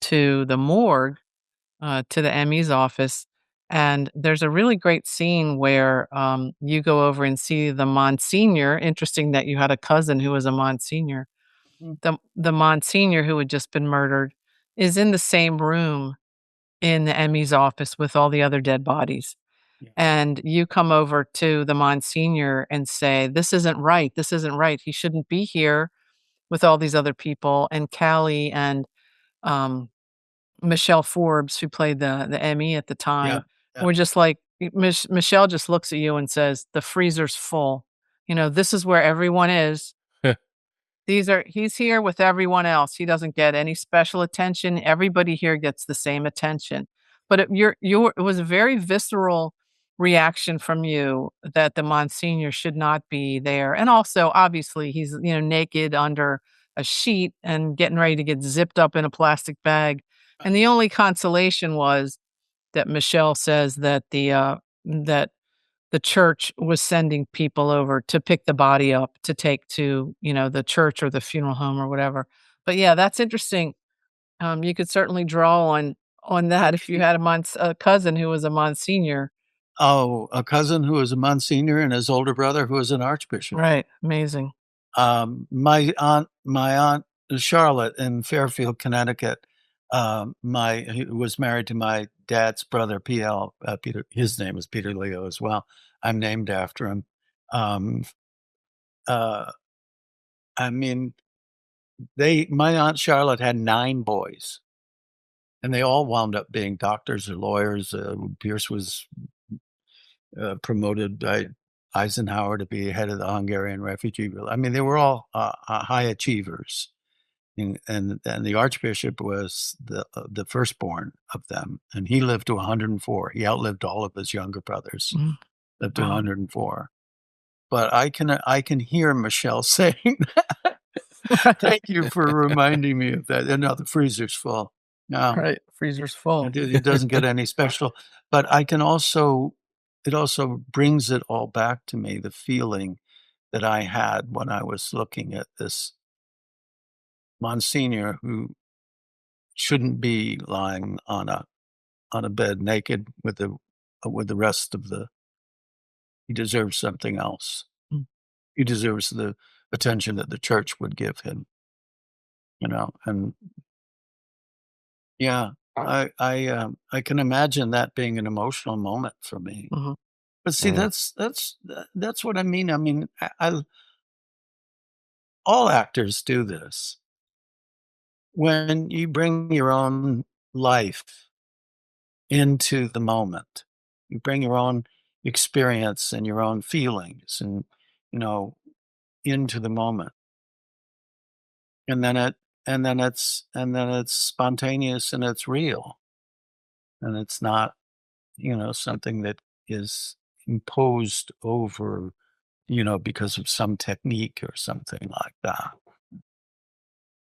B: to the morgue, to the ME's office, and there's a really great scene where, you go over and see the Monsignor. Interesting that you had a cousin who was a Monsignor.
C: Mm.
B: The Monsignor who had just been murdered is in the same room in the ME's office with all the other dead bodies.
C: Yeah.
B: And you come over to the Monsignor and say, "This isn't right. This isn't right. He shouldn't be here with all these other people." And Callie and, um, Michelle Forbes, who played the ME at the
C: Yeah.
B: time,
C: Yeah.
B: were just like, Michelle just looks at you and says, "The freezer's full. This is where everyone is. He's here with everyone else. He doesn't get any special attention. Everybody here gets the same attention." But it was a very visceral reaction from you that the Monsignor should not be there. And also, obviously, he's, naked under a sheet and getting ready to get zipped up in a plastic bag. And the only consolation was that Michelle says that the church was sending people over to pick the body up to take to, the church or the funeral home or whatever. But yeah, that's interesting. You could certainly draw on that if you had a cousin who was a Monsignor.
C: Oh, a cousin who was a Monsignor and his older brother who was an Archbishop.
B: Right, amazing.
C: My aunt Charlotte in Fairfield, Connecticut, he was married to my dad's brother, PL, Peter. His name is Peter Leo as well. I'm named after him. Um, uh, I mean, my aunt Charlotte had 9 boys, and they all wound up being doctors or lawyers. Pierce was promoted by Eisenhower to be head of the Hungarian refugee. I mean, they were all high achievers. And the Archbishop was the firstborn of them, and he lived to 104. He outlived all of his younger brothers,
B: Mm.
C: lived to
B: Wow.
C: 104. But I can hear Michelle saying, "Thank you for reminding me of that." And now the freezer's full. No,
B: Right, freezer's full.
C: it doesn't get any special. But it also brings it all back to me, the feeling that I had when I was looking at this Monsignor who shouldn't be lying on a bed naked with the rest of the. He deserves something else.
B: Mm.
C: He deserves the attention that the church would give him, and yeah, I can imagine that being an emotional moment for me.
B: Mhm.
C: But see,
A: Mm.
C: that's what I mean. I mean, all actors do this. When you bring your own life into the moment, you bring your own experience and your own feelings and, you know, into the moment. And then it's spontaneous and it's real. And it's not, something that is imposed over, because of some technique or something like that.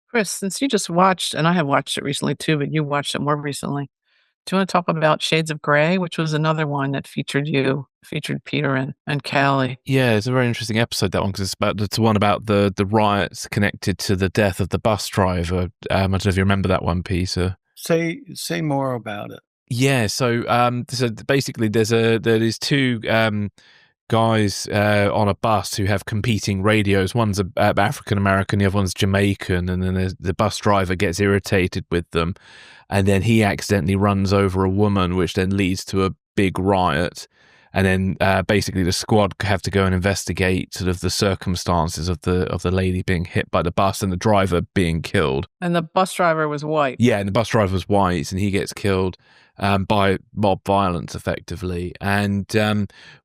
B: Chris, since you just watched, and I have watched it recently too, but you watched it more recently, Do you want to talk about Shades of Grey, which was another one that featured Peter and Callie?
A: Yeah, it's a very interesting episode, that one, because it's one about the riots connected to the death of the bus driver. I don't know if you remember that one, Peter.
C: Say more about it.
A: Yeah, so basically there is two guys on a bus who have competing radios. One's African American, the other one's Jamaican, and then the bus driver gets irritated with them, and then he accidentally runs over a woman, which then leads to a big riot. And then basically the squad have to go and investigate sort of the circumstances of the lady being hit by the bus and the driver being killed.
B: And the bus driver was white.
A: Yeah, and the bus driver was white, and he gets killed by mob violence, effectively. And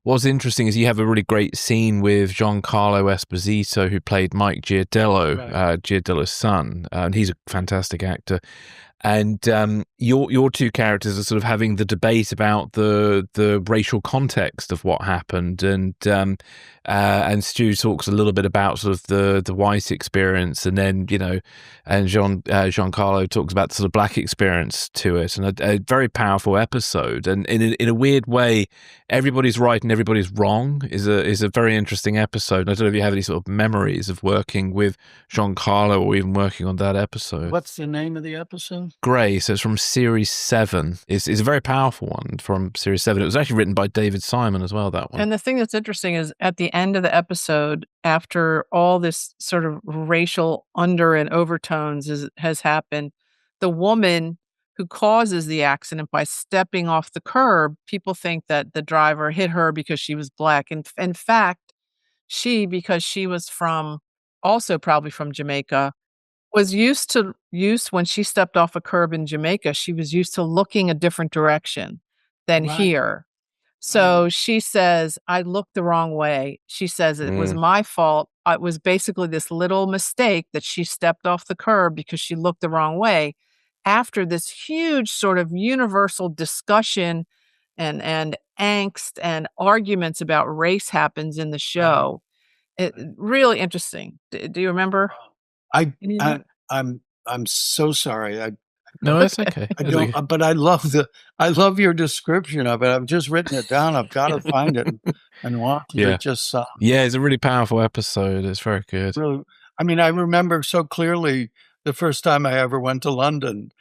A: what's interesting is you have a really great scene with Giancarlo Esposito, who played Mike Giardello,
C: Right.
A: Giardello's son, and he's a fantastic actor. And your two characters are sort of having the debate about the racial context of what happened, and Stu talks a little bit about sort of the white experience, and then and Giancarlo talks about the sort of black experience to it, and a very powerful episode. And in a weird way, everybody's right and everybody's wrong is a very interesting episode. I don't know if you have any sort of memories of working with Giancarlo or even working on that episode.
C: What's the name of the episode?
A: Grey, so it's from Series 7. It's a very powerful one from Series 7. It was actually written by David Simon as well, that one.
B: And the thing that's interesting is at the end of the episode, after all this sort of racial under and overtones has happened, the woman who causes the accident by stepping off the curb, people think that the driver hit her because she was black. And in fact, because she was also probably from Jamaica, was used when she stepped off a curb in Jamaica, she was used to looking a different direction than
C: Right.
B: here. So she says, I looked the wrong way. She says it was my fault. It was basically this little mistake that she stepped off the curb because she looked the wrong way. After this huge sort of universal discussion and angst and arguments about race happens in the show. Really interesting. Do you remember?
C: I'm so sorry.
A: No, that's okay.
C: I don't, but I love your description of it. I've just written it down. I've got to find it and watch it. Just
A: yeah, it's a really powerful episode. It's very good.
C: Really, I mean, I remember so clearly the first time I ever went to London.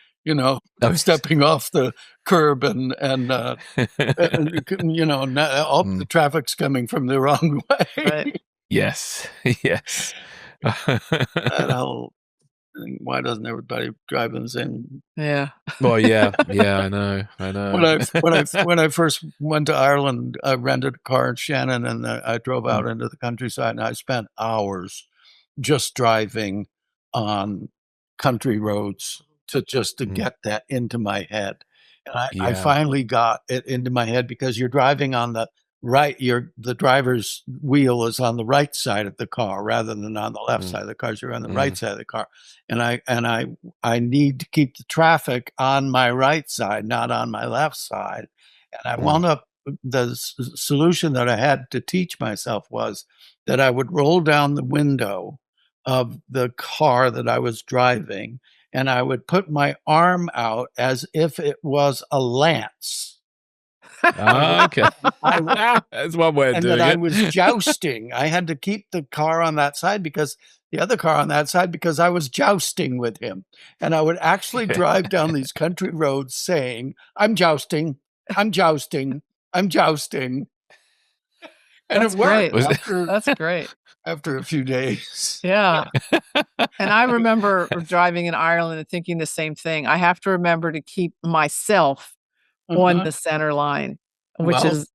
C: Stepping off the curb and all the traffic's coming from the wrong way.
B: Right.
A: Yes.
C: That whole why doesn't everybody drive in the same?
B: Yeah.
A: Well, yeah, I know.
C: When I first went to Ireland, I rented a car in Shannon, and I drove out into the countryside, and I spent hours just driving on country roads to get that into my head. And I finally got it into my head because you're driving on the right, the driver's wheel is on the right side of the car rather than on the left side of the car. You're on the right side of the car, and I need to keep the traffic on my right side, not on my left side. And I wound up, the solution that I had to teach myself was that I would roll down the window of the car that I was driving, and I would put my arm out as if it was a lance.
A: Okay. That's one way of doing it.
C: And that I was jousting. I had to keep the car on that side because the other car on that side because I was jousting with him. And I would actually drive down these country roads saying, I'm jousting, I'm jousting, I'm jousting. And
B: That's
C: it worked.
B: Great. That's great.
C: After a few days.
B: Yeah. And I remember driving in Ireland and thinking the same thing. I have to remember to keep myself on the center line, which is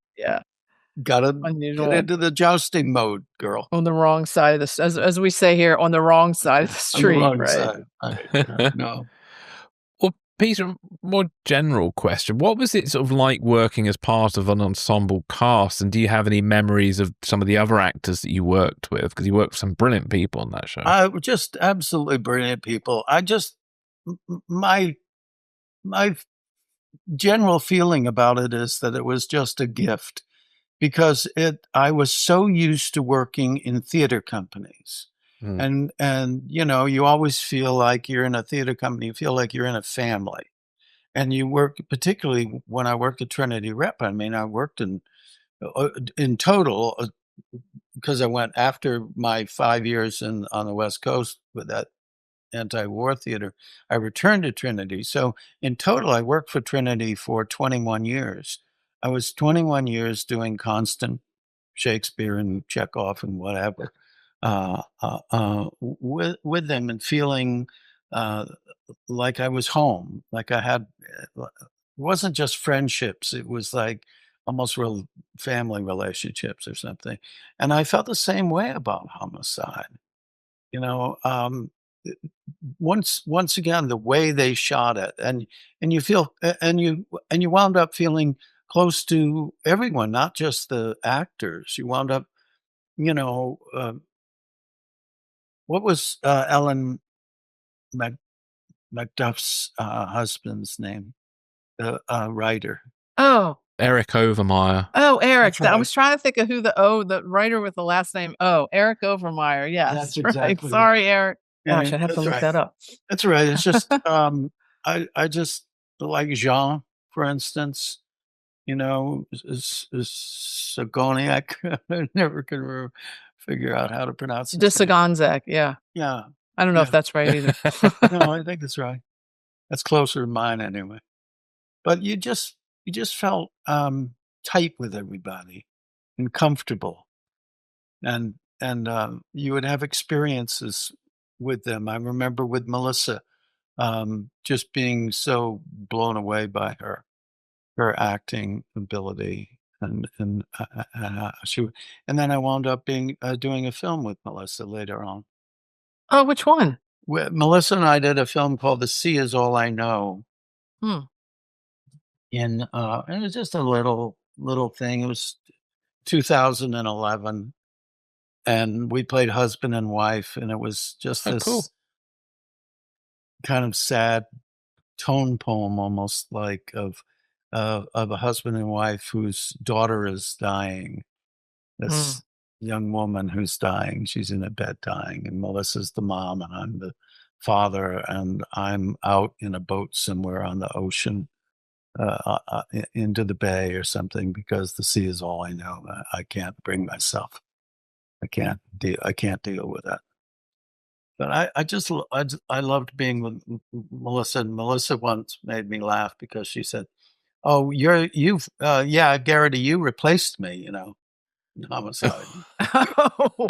C: gotta
B: unusual.
C: Get into the jousting mode, girl.
B: On the wrong side of the, as we say here, on the wrong side of the street, right?
C: No.
A: Well, Peter, more general question: what was it sort of like working as part of an ensemble cast, and do you have any memories of some of the other actors that you worked with? Because you worked with some brilliant people on that show.
C: Just absolutely brilliant people. My general feeling about it is that it was just a gift because I was so used to working in theater companies. And you always feel like you're in a theater company, you feel like you're in a family. And you work, particularly when I worked at Trinity Rep. I mean, I worked in total, because I went after my 5 years on the West Coast with that anti-war theater, I returned to Trinity. So in total, I worked for Trinity for 21 years. I was 21 years doing constant Shakespeare and Chekhov and whatever, with them, and feeling uh, like I was home, like I had. It wasn't just friendships; it was like almost real family relationships or something. And I felt the same way about Homicide. You know, uh, once again, the way they shot it, and you feel, and you wound up feeling close to everyone, not just the actors. You wound up, you know, what was Ellen Mac- Macduff's husband's name? The writer.
B: Oh.
A: Eric Overmyer.
B: Oh, Eric.
C: That's
B: I
C: right.
B: was trying to think of who the writer with the last name Eric Overmyer. Yes,
C: That's
B: right.
C: exactly right.
B: Sorry, Eric. Gosh,
C: Yeah,
B: I'd have to
C: that's
B: look
C: right.
B: that up.
C: That's right. It's just I just like Jean, for instance. You know, is Sagoniac. I never could figure out how to pronounce his name.
B: Disagonzak, yeah.
C: Yeah,
B: I don't know if
C: yeah.
B: that's right either.
C: No, I think that's right. That's closer to mine anyway. But you just felt tight with everybody and comfortable, and you would have experiences with them. I remember with Melissa, just being so blown away by her acting ability, and then I wound up being doing a film with Melissa later on.
B: Oh, which one?
C: Melissa and I did a film called "The Sea Is All I Know."
B: Hmm.
C: It was just a little thing. It was 2011, and we played husband and wife, and it was just
A: Oh, cool.
C: this kind of sad tone poem, almost like of a husband and wife whose daughter is dying.
B: Mm.
C: This young woman who's dying, she's in a bed dying, and Melissa's the mom, and I'm the father, and I'm out in a boat somewhere on the ocean, into the bay or something, because the sea is all I know. I can't bring myself. I can't deal with that. But I loved being with Melissa. And Melissa once made me laugh because she said, "Oh, yeah, Garrity, you replaced me, in Homicide."
B: Oh.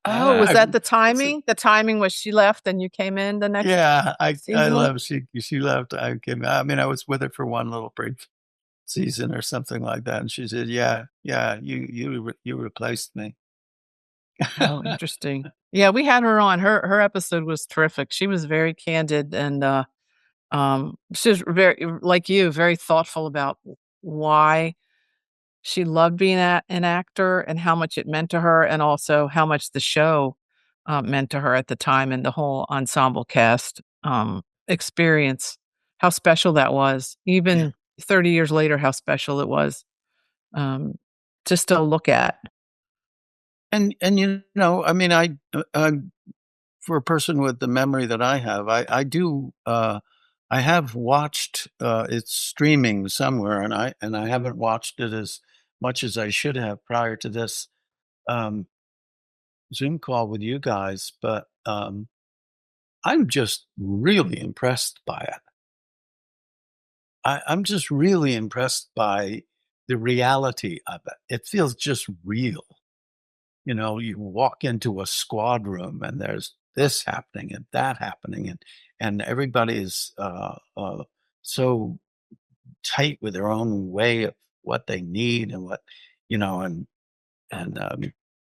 B: Oh, was
C: I
B: that the
C: it's a
B: timing? The timing was she left and you came in the next
C: Yeah, I
B: season?
C: love she left. I mean, I was with her for one little brief season or something like that, and she said, "Yeah, yeah, you replaced me."
B: Oh, interesting. Yeah, we had her on. Her episode was terrific. She was very candid and she was very like you, very thoughtful about why she loved being an actor and how much it meant to her, and also how much the show meant to her at the time, and the whole ensemble cast experience, how special that was.
C: Yeah.
B: Even 30 years later, how special it was um, to still look at.
C: And, I mean, for a person with the memory that I have, I have watched, it's streaming somewhere, and I haven't watched it as much as I should have prior to this, um, Zoom call with you guys, but, I'm just really impressed by it. I'm just really impressed by the reality of it. It feels just real. You walk into a squad room and there's this happening and that happening, and everybody is so tight with their own way of what they need and what you know and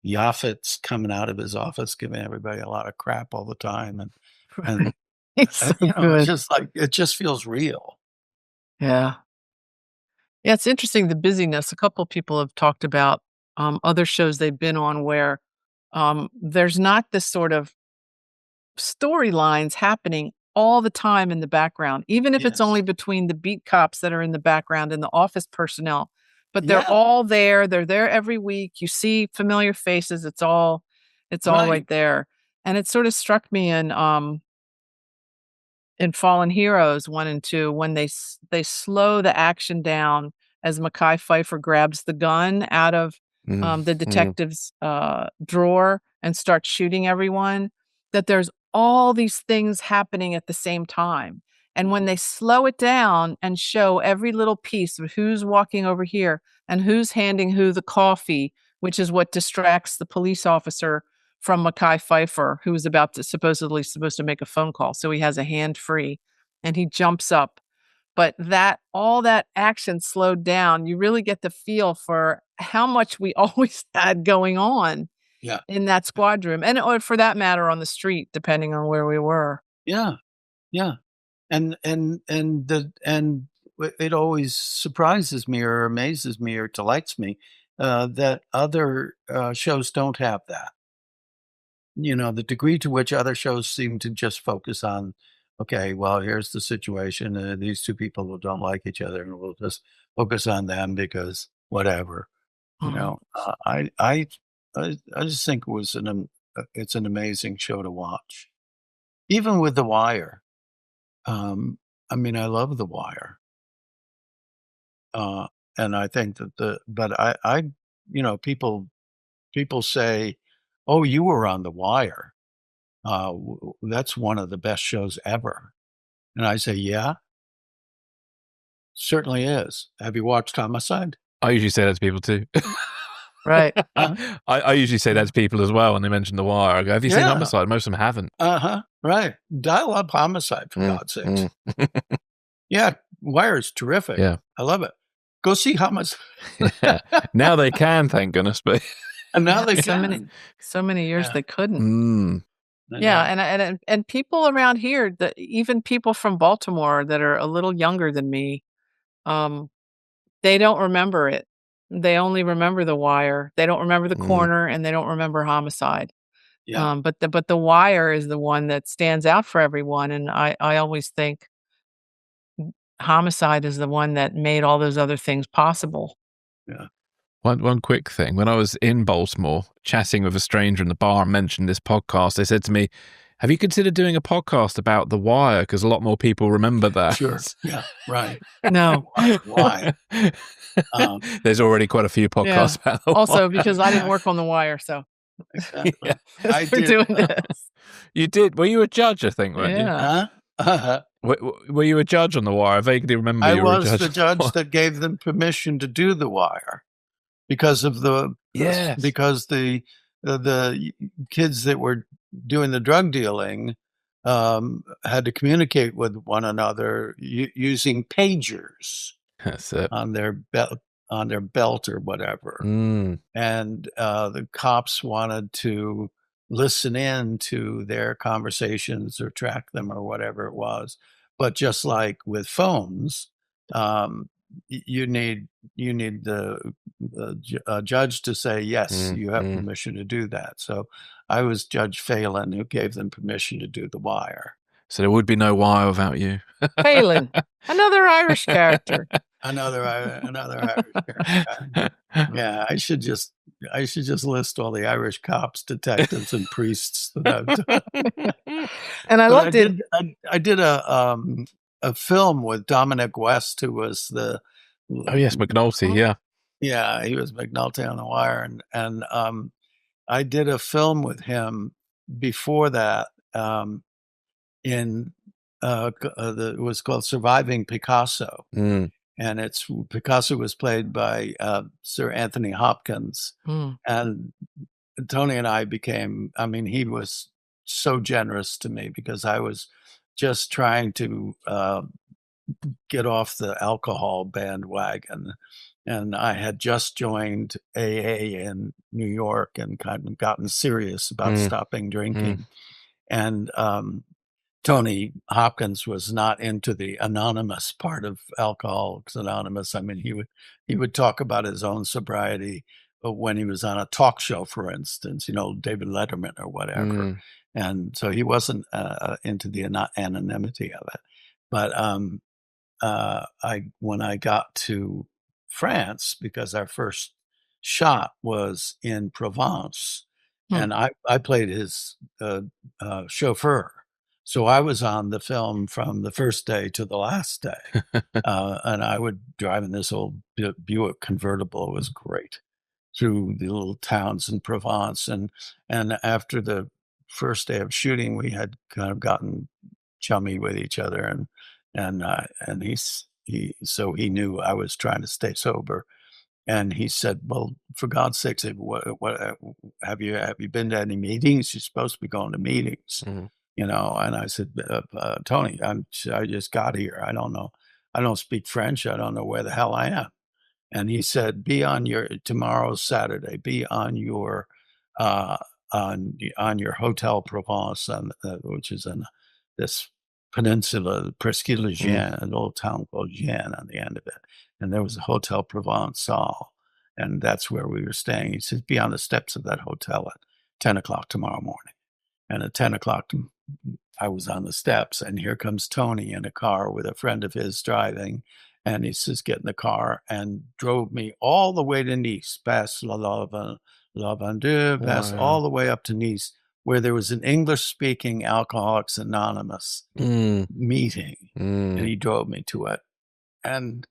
C: Yaphet's coming out of his office giving everybody a lot of crap all the time, and
B: He's so
C: it's
B: good.
C: just like it just feels real.
B: Yeah. Yeah, it's interesting the busyness. A couple people have talked about other shows they've been on where there's not this sort of storylines happening all the time in the background, even if it's
C: Yes.
B: only between the beat cops that are in the background and the office personnel. But they're
C: Yeah.
B: all there. They're there every week. You see familiar faces. It's all
C: Right.
B: right there. And it sort of struck me in in Fallen Heroes 1 and 2 when they slow the action down as Mekhi Phifer grabs the gun out of, the detective's, drawer and starts shooting everyone, that there's all these things happening at the same time. And when they slow it down and show every little piece of who's walking over here and who's handing who the coffee, which is what distracts the police officer from Mekhi Phifer, who is supposedly supposed to make a phone call. So he has a hand free and he jumps up. But all that action slowed down, you really get the feel for how much we always had going on
C: Yeah.
B: in that squad room, or for that matter, on the street, depending on where we were.
C: Yeah. Yeah. And it always surprises me or amazes me or delights me that other shows don't have that. The degree to which other shows seem to just focus on, okay, well, here's the situation. These two people who don't like each other, and we'll just focus on them because whatever.
B: Mhm.
C: I just think it's an amazing show to watch, even with The Wire. I mean, I love The Wire. And I think but people say, "Oh, you were on The Wire. That's one of the best shows ever." And I say, "Yeah, certainly is. Have you watched Homicide?"
A: I usually say that to people too.
B: Right.
A: I usually say that to people as well when they mention The Wire. I go, "Have you seen
C: Yeah.
A: Homicide?" Most of them haven't.
C: Right. Dial up Homicide, for God's sakes. Yeah, Wire is terrific.
A: Yeah.
C: I love it. Go see Homicide.
A: Now they can, thank goodness. But
C: And now they
B: so many years
C: Yeah.
B: they couldn't. Yeah, and people around here, even people from Baltimore that are a little younger than me, they don't remember it. They only remember The Wire. They don't remember The Corner, and they don't remember Homicide.
C: Yeah.
B: But the Wire is the one that stands out for everyone, and I always think Homicide is the one that made all those other things possible.
C: Yeah.
A: One quick thing. When I was in Baltimore chatting with a stranger in the bar and mentioned this podcast, they said to me, "Have you considered doing a podcast about The Wire? Because a lot more people remember that."
C: Sure. Yeah. Right.
B: No.
C: Why?
A: There's already quite a few podcasts about The
B: Also,
A: Wire.
B: because I didn't work on The Wire, so
C: Exactly.
B: we're doing this.
A: You did. Were you a judge, I think, weren't you?
B: Yeah.
A: Were you a judge on The Wire? I vaguely remember
C: I
A: you were a
C: was
A: judge.
C: the judge that gave them permission to do The Wire because of the kids that were doing the drug dealing had to communicate with one another using pagers
A: That's it.
C: on their belt or whatever. And the cops wanted to listen in to their conversations or track them or whatever it was. But just like with phones, you need the judge to say, yes, you have permission to do that. So I was Judge Phelan who gave them permission to do The Wire.
A: So there would be no Wire without you.
B: Phelan, another Irish character.
C: Another Irish character. Yeah, I should just list all the Irish cops, detectives, and priests that I've done.
B: And I loved it.
C: I did a film with Dominic West, who was the
A: Oh yes, McNulty. Yeah,
C: yeah, he was McNulty on The Wire, and I did a film with him before that. It was called Surviving Picasso. And Picasso was played by Sir Anthony Hopkins. And Tony and I he was so generous to me because I was just trying to get off the alcohol bandwagon. And I had just joined AA in New York and kind of gotten serious about stopping drinking. And Tony Hopkins was not into the anonymous part of Alcoholics Anonymous. I mean, he would talk about his own sobriety when he was on a talk show, for instance, David Letterman or whatever. And so he wasn't into the anonymity of it. But when I got to France, because our first shot was in Provence, and I played his chauffeur. So I was on the film from the first day to the last day. And I would drive in this old Buick convertible. It was great through the little towns in Provence. And after the first day of shooting, we had kind of gotten chummy with each other, and so he knew I was trying to stay sober, and he said, "Well, for God's sakes, what have you been to any meetings? You're supposed to be going to meetings."
A: Mhm.
C: And I said, "Tony, I just got here. I don't know. I don't speak French. I don't know where the hell I am." And he said, "Be on your tomorrow's Saturday. Be on your uh, on your Hotel Provence, which is in this peninsula, Presqu'île
A: Mm.
C: Gien, an old town called Gien on the end of it. And there was a Hotel Provençal, and that's where we were staying." He says, "Be on the steps of that hotel at 10 o'clock tomorrow morning." And at 10 o'clock, I was on the steps, and here comes Tony in a car with a friend of his driving. And he says, "Get in the car," and drove me all the way to Nice, past La Vendue, past all
A: Wow.
C: the way up to Nice, where there was an English-speaking Alcoholics Anonymous
A: Mm.
C: meeting, and
A: Mm.
C: he drove me to it. And,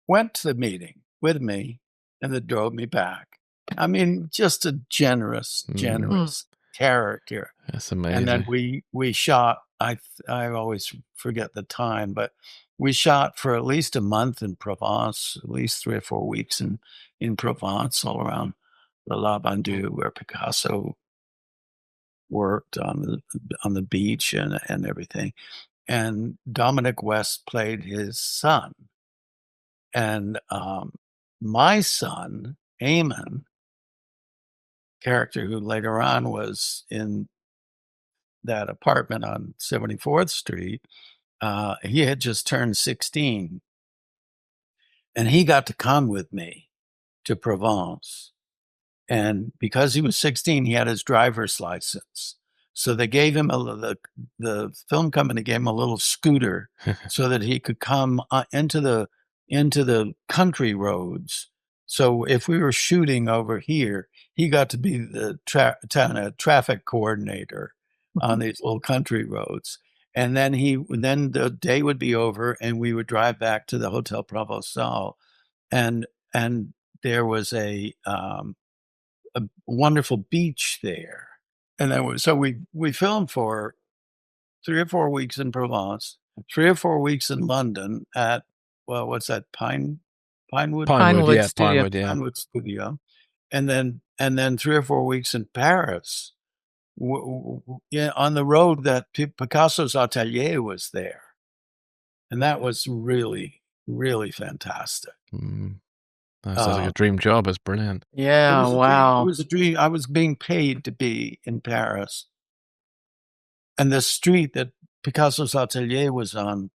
C: went to the meeting with me, and then drove me back. I mean, just a generous,
A: Mm.
B: Mm.
C: generous character.
A: That's
C: And then
A: amazing.
C: we shot, I always forget the time, but we shot for at least a month in Provence, at least 3 or 4 weeks in Provence, all around the La Bandue, where Picasso worked on the beach and everything. And Dominic West played his son. And, my son, Eamon, character who later on was in that apartment on 74th Street, he had just turned 16, and he got to come with me to Provence. And because he was 16, he had his driver's license. So they gave him the film company gave him a little scooter so that he could come into the country roads. So if we were shooting over here, he got to be the traffic coordinator on these little country roads. And then the day would be over, and we would drive back to the Hotel Provençal, and there was a wonderful beach there. And then so we filmed for 3 or 4 weeks in Provence, 3 or 4 weeks in London at, well, what's that, Pinewood
A: Pinewood,
B: Pinewood
A: yeah,
B: Studio.
A: Pinewood, yeah.
C: Pinewood Studio, and then 3 or 4 weeks in Paris, yeah, on the road that Picasso's atelier was there, and that was really, really fantastic.
A: Mm. That sounds like
C: Uh,
A: a dream job. It's brilliant.
C: it
B: Yeah,
C: was a dream. It
B: wow.
C: was a dream. I was being paid to be in Paris. And the street that Picasso's atelier was on,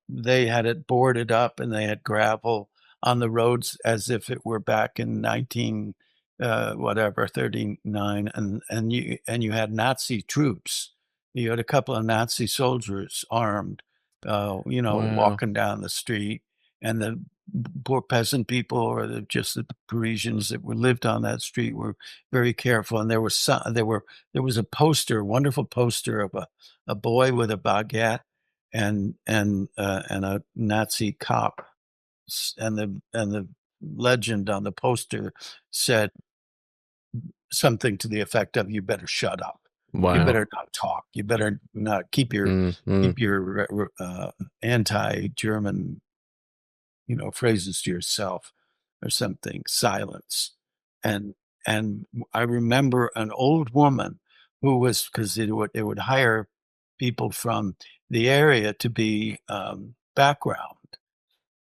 C: they had it boarded up, and they had gravel on the roads as if it were back in 19, whatever, 39, and you had Nazi troops. You had a couple of Nazi soldiers armed,
A: Wow.
C: walking down the street, and the poor peasant people, or just the Parisians that were lived on that street, were very careful. And there was a poster, wonderful poster of a boy with a baguette and a Nazi cop, and the legend on the poster said something to the effect of, "You better shut up. You
A: Wow.
C: better not talk. You better not keep your
A: Mm, mm.
C: keep your anti-German, phrases to yourself," or something. Silence. And I remember an old woman who was, because it would hire people from the area to be background.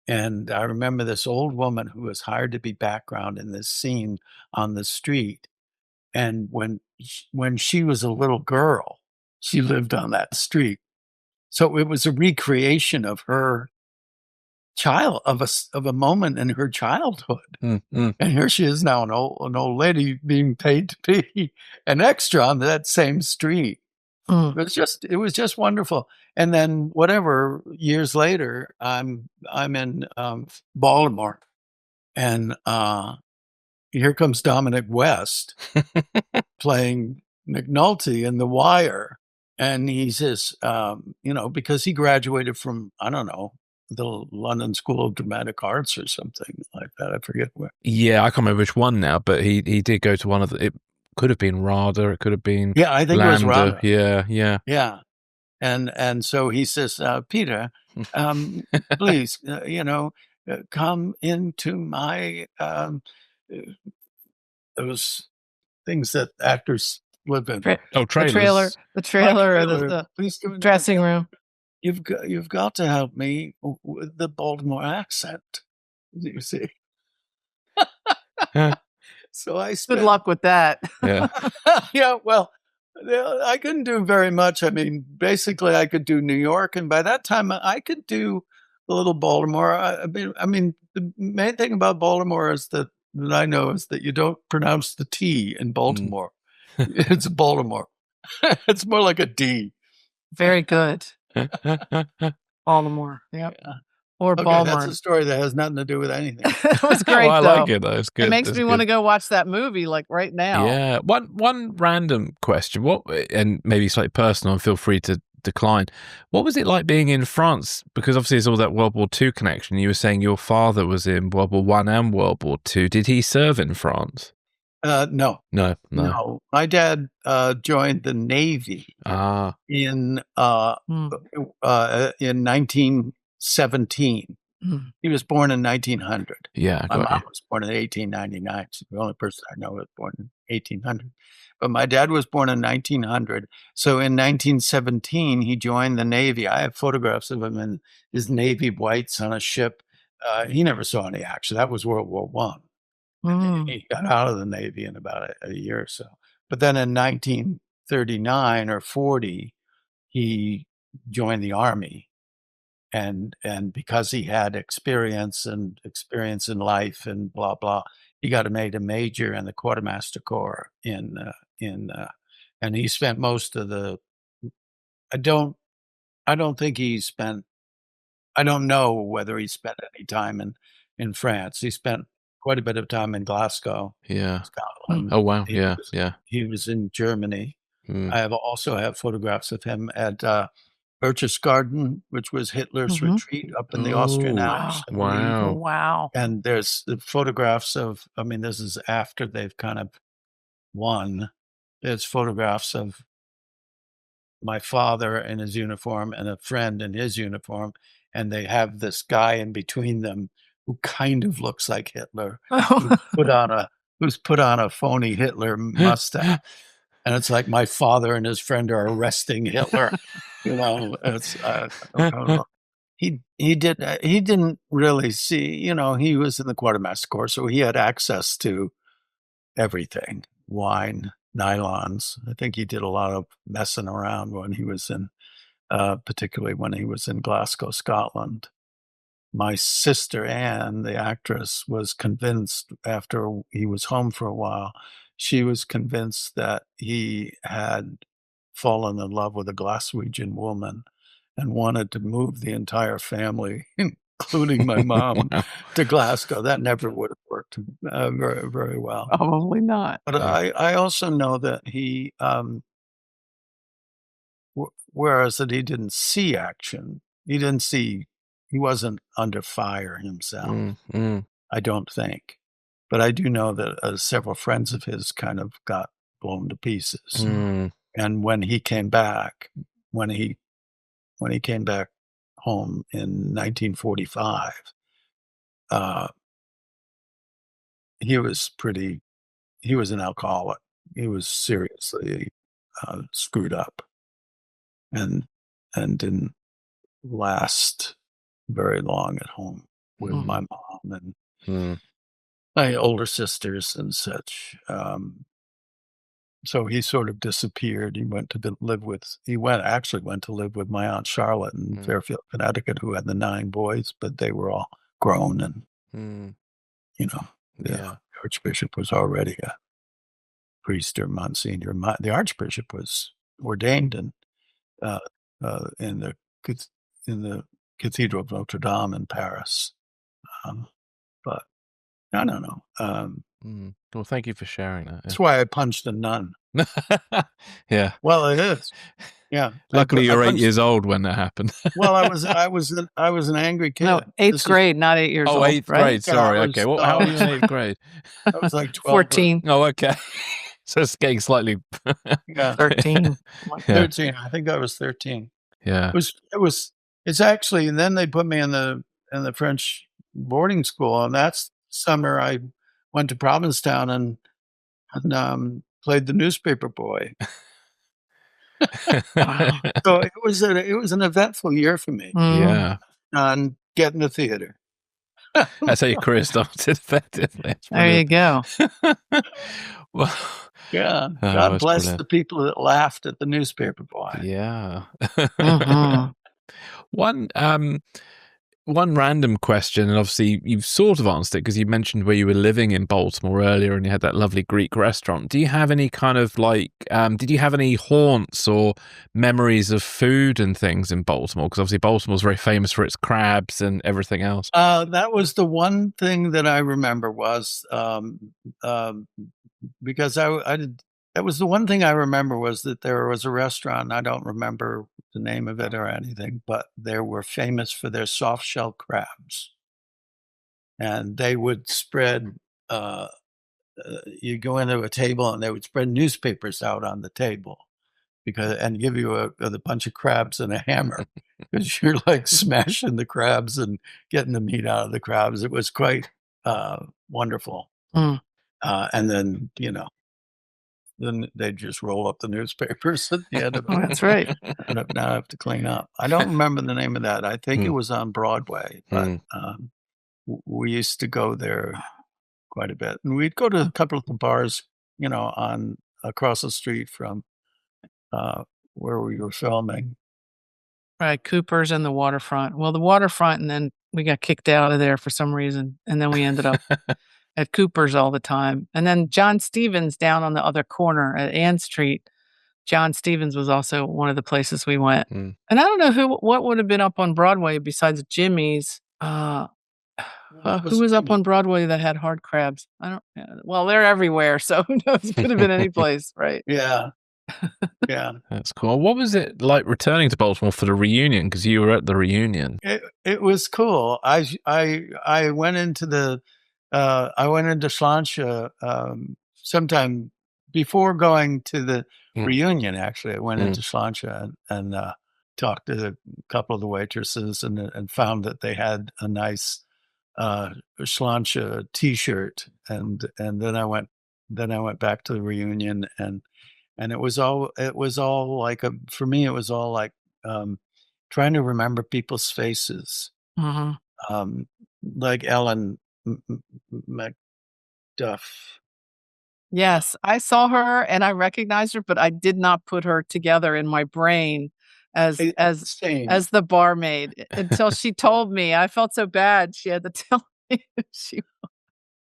C: And I remember this old woman who was hired to be background in this scene on the street. And when she was a little girl, she lived on that street. So it was a recreation of her of a moment in her childhood.
A: Mm, mm.
C: And here she is now, an old lady being paid to be an extra on that same street.
B: Mm.
C: It was just wonderful. And then whatever, years later, I'm in Baltimore, and here comes Dominic West playing McNulty in The Wire, and he says, because he graduated from, I don't know, the London School of Dramatic Arts or something like that. I forget where.
A: Yeah, I can't remember which one now, but he did go to one of the. It could have been RADA. It could have been.
C: Yeah, I think it was
A: Lambda.
C: RADA.
A: Yeah.
C: Yeah. And so he says, Peter, please, come into my those things that actors live in.
A: Oh, trailers.
B: The trailer or the
C: Please come
B: dressing room.
C: You've got to help me with the Baltimore accent. You see. So I spent,
B: good luck with that.
A: Yeah.
C: Yeah, well, I couldn't do very much. I mean, basically, I could do New York, and by that time, I could do a little Baltimore. I mean, the main thing about Baltimore is that I know is that you don't pronounce the T in Baltimore. It's Baltimore. It's more like a D.
B: Very good. Baltimore. Yep.
C: Yeah.
B: Or
C: Okay,
B: Baltimore.
C: that's a story that has nothing to do with anything.
B: It was great,
A: I
B: though.
A: like it, though. It's good.
B: It makes
A: It's
B: me want to
A: good.
B: go watch that movie, like, right now.
A: Yeah. One random question. And maybe slightly personal, and feel free to decline. What was it like being in France? Because obviously there's all that World War II connection. You were saying your father was in World War I and World War II. Did he serve in France?
C: No.
A: No.
C: My dad joined the Navy in 1917. He was born in 1900.
A: Yeah,
C: my mom was born in 1899. She's the only person I know was born in 1800. But my dad was born in 1900. So in 1917, he joined the Navy. I have photographs of him in his Navy whites on a ship. He never saw any action. That was World War I. He got out of the Navy in about a year or so. But then in 1939 or 40, he joined the Army. And because he had experience in life and blah, blah, he got made a major in the Quartermaster Corps and he spent most of the, I don't know whether he spent any time in France. He spent quite a bit of time in Glasgow, Scotland.
A: Oh, wow.
C: He was in Germany. I also have photographs of him at Berchtesgaden, which was Hitler's retreat up in the Austrian Alps.
A: Wow.
C: And there's the photographs of, this is after they've kind of won. There's photographs of my father in his uniform and a friend in his uniform. And they have this guy in between them who kind of looks like Hitler, who's put on a phony Hitler mustache. And it's like my father and his friend are arresting Hitler. It's he didn't really see. He was in the Quartermaster Corps, so he had access to everything: wine, nylons. I think he did a lot of messing around when he was in, particularly when he was in Glasgow, Scotland. My sister Anne, the actress, was convinced after he was home for a while. She was convinced that he had fallen in love with a Glaswegian woman and wanted to move the entire family, including my mom, to Glasgow. That never would have worked very, very well.
B: Probably not.
C: But I also know that he, whereas that he didn't see action, he wasn't under fire himself. I don't think. But I do know that several friends of his kind of got blown to pieces. And when he came back, when he came back home in 1945, he was an alcoholic. He was seriously screwed up and didn't last very long at home with my mom and my older sisters and such. So he sort of disappeared. He went to live with my Aunt Charlotte in Fairfield, Connecticut, who had the 9 boys, but they were all grown and, the Archbishop was already a priest or Monsignor. The Archbishop was ordained in the Cathedral of Notre Dame in Paris. But I don't know.
A: Well, thank you for sharing that.
C: That's why I punched a nun.
A: Yeah.
C: Well, it is. Yeah.
A: Luckily,
C: I
A: you're 8
C: punched
A: years
C: him.
A: old when that happened.
C: Well, I was an angry kid.
B: No, eighth
C: This is
B: grade, not 8 years
A: Oh,
B: old,
A: eighth
B: right?
A: grade. Sorry. Okay. Well, how
C: I
A: are you in 8th grade?
C: was like 12 or
B: 14,
A: Oh, okay. So it's getting slightly.
C: yeah,
B: 13.
A: Yeah.
C: 13. I think I was 13.
A: Yeah.
C: It's actually, and then they put me in the French boarding school, and that's summer I went to Provincetown and played the newspaper boy.
B: Wow.
C: So it was an eventful year for me
A: Yeah.
C: on getting the theater.
A: That's how your career started, effectively. It's
B: There you
A: brilliant.
B: go.
A: Well,
C: Yeah.
A: oh,
C: God
A: that's
C: bless
A: brilliant.
C: the people that laughed at the newspaper boy.
A: Yeah.
B: Mhm.
A: One one random question, and obviously you've sort of answered it because you mentioned where you were living in Baltimore earlier and you had that lovely Greek restaurant. Do you have any kind of did you have any haunts or memories of food and things in Baltimore? Because obviously Baltimore's very famous for its crabs and everything else.
C: That was the one thing that I remember was because I did. That was the one thing I remember was that there was a restaurant. I don't remember the name of it or anything, but they were famous for their soft shell crabs, and they would spread. You go into a table and they would spread newspapers out on the table and give you a bunch of crabs and a hammer because you're like smashing the crabs and getting the meat out of the crabs. It was quite wonderful.
B: Mm.
C: And then, then they just roll up the newspapers at the end of
B: Oh,
C: it.
B: that's right.
C: And now I have to clean up. I don't remember the name of that. I think it
A: Hmm.
C: was on Broadway, but we used to go there quite a bit. And we'd go to a couple of the bars, on across the street from where we were filming.
B: Right, Cooper's and the waterfront. Well, the waterfront, and then we got kicked out of there for some reason, and then we ended up at Cooper's all the time. And then John Stevens down on the other corner at Ann Street. John Stevens was also one of the places we went.
A: Mm.
B: And I don't know what would have been up on Broadway besides Jimmy's. Who was up on Broadway that had hard crabs? I don't. Well, they're everywhere, so who knows? It could have been any place, right?
C: Yeah. Yeah.
A: That's cool. What was it like returning to Baltimore for the reunion? Because you were at the reunion.
C: It was cool. I went into Schlancha sometime before going to the reunion. Actually, I went into Schlancha and talked to a couple of the waitresses and found that they had a nice Schlancha T-shirt, and then I went back to the reunion and it was all like for me it was all like trying to remember people's faces,
B: Mhm.
C: like Ellen McDuff.
B: Yes, I saw her and I recognized her, but I did not put her together in my brain as
C: Same.
B: the barmaid until she told me. I felt so bad. She had to tell me she.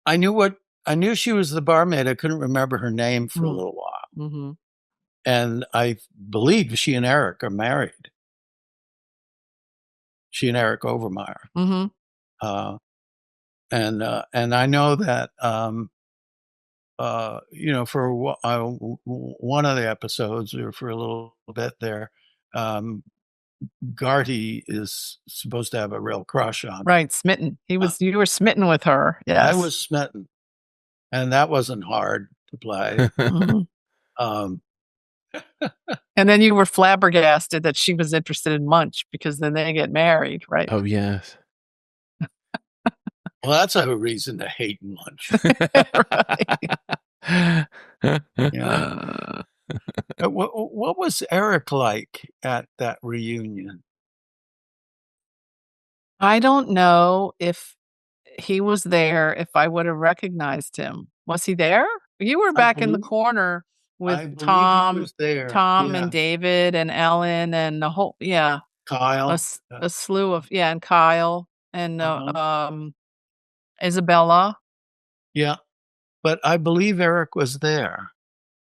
C: I knew she was the barmaid. I couldn't remember her name for a little while.
B: Mhm.
C: And I believe she and Eric are married. She and Eric Overmeyer.
B: Mhm.
C: And I know that for one of the episodes or for a little bit there, Gharty is supposed to have a real crush on her.
B: Right, smitten. You were smitten with her. Yes.
C: I was smitten, and that wasn't hard to play.
B: Mhm.
C: Um,
B: And then you were flabbergasted that she was interested in Munch because then they get married, right?
A: Oh, yes.
C: well, that's a reason to hate Munch. Yeah. What was Eric like at that reunion?
B: I don't know if he was there, if I would have recognized him. Was he there? You were back in the corner
C: I
B: with
C: believe he
B: Tom
C: was there.
B: Tom
C: Yeah.
B: and David and Ellen and the whole
C: Kyle.
B: a slew of and Kyle and Isabella.
C: Yeah. But I believe Eric was there.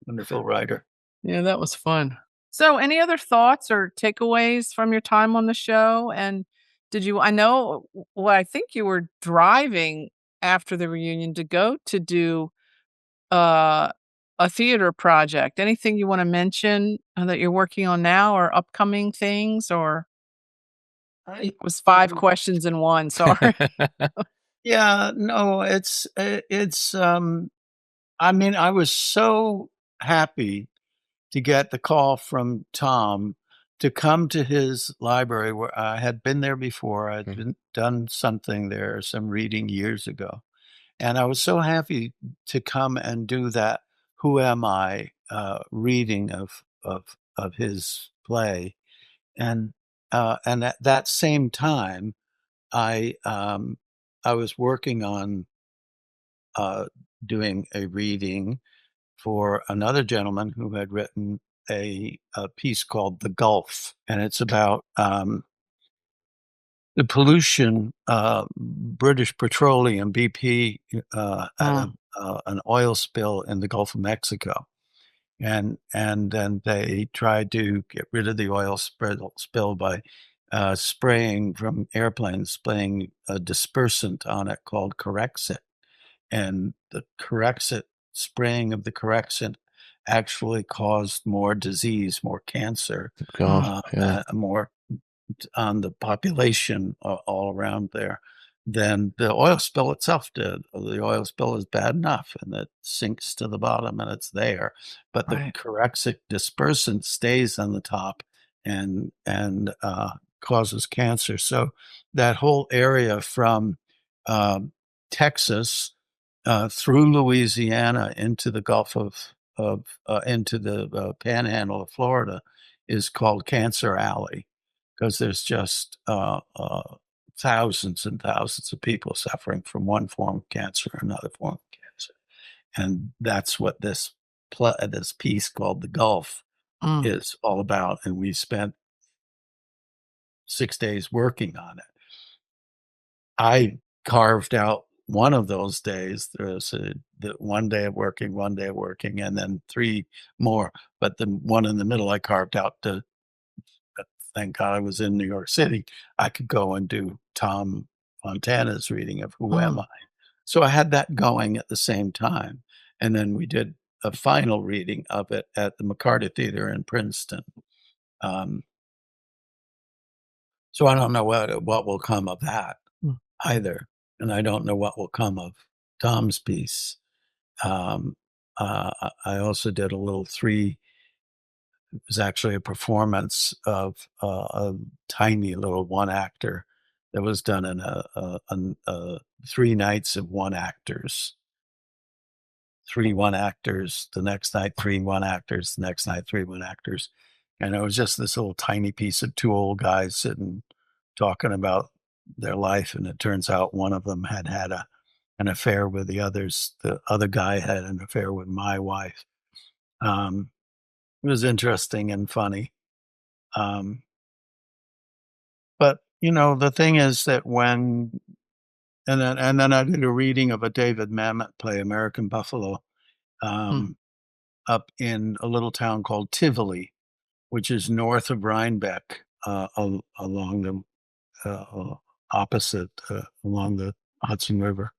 C: Wonderful writer.
B: Yeah, that was fun. So, any other thoughts or takeaways from your time on the show? And I know, well, I think you were driving after the reunion to go to do uh, a theater project. Anything you wanna mention, that you're working on now or upcoming things, or
C: I
B: it was 5 questions in one, sorry.
C: Yeah, no, I mean, I was so happy to get the call from Tom to come to his library where I had been there before. I'd
A: Mhm.
C: done something there, some reading years ago. And I was so happy to come and do that "Who Am I" reading of his play. And at that same time, I, um, I was working on, uh, doing a reading for another gentleman who had written a piece called "The Gulf," and it's about, the pollution, British Petroleum, BP, had
B: Mm,
C: an oil spill in the Gulf of Mexico, and then they tried to get rid of the oil spill by, spraying from airplanes, spraying a dispersant on it called Corexit, and the Corexit spraying of the Corexit actually caused more disease, more cancer,
B: mm,
A: God, yeah.
C: more on the population all around there than the oil spill itself did. The oil spill is bad enough and it sinks to the bottom and it's there, but the
B: right.
C: Corexic dispersant stays on the top and causes cancer. So that whole area from um, Texas through Louisiana into the Gulf of into the Panhandle of Florida is called Cancer Alley because there's just thousands and thousands of people suffering from one form of cancer or another form of cancer, and that's what this piece called "The Gulf"
B: Mm,
C: is all about. And we spent 6 days working on it. I carved out one of those days. There's the one day of working, and then three more. But the one in the middle, I carved out to thank God I was in New York City. I could go and do Tom Fontana's reading of Who Am
B: mm.
C: I? So I had that going at the same time. And then we did a final reading of it at the McCarter Theater in Princeton. Um, so I don't know what will come of that
B: Mm.
C: either. And I don't know what will come of Tom's piece. Um, I also did a little three It was actually a performance of a tiny little one actor that was done in a 3 nights of one actors. 3 one actors, the next night 3 one actors, the next night 3 one actors, and it was just this little tiny piece of 2 old guys sitting talking about their life, and it turns out one of them had an affair with the others. The other guy had an affair with my wife. Um, it was interesting and funny. Um, but, the thing is that when and then I did a reading of a David Mamet play, American Buffalo,
B: Mm.
C: um, up in a little town called Tivoli, which is north of Rhinebeck, along the opposite along the Hudson River.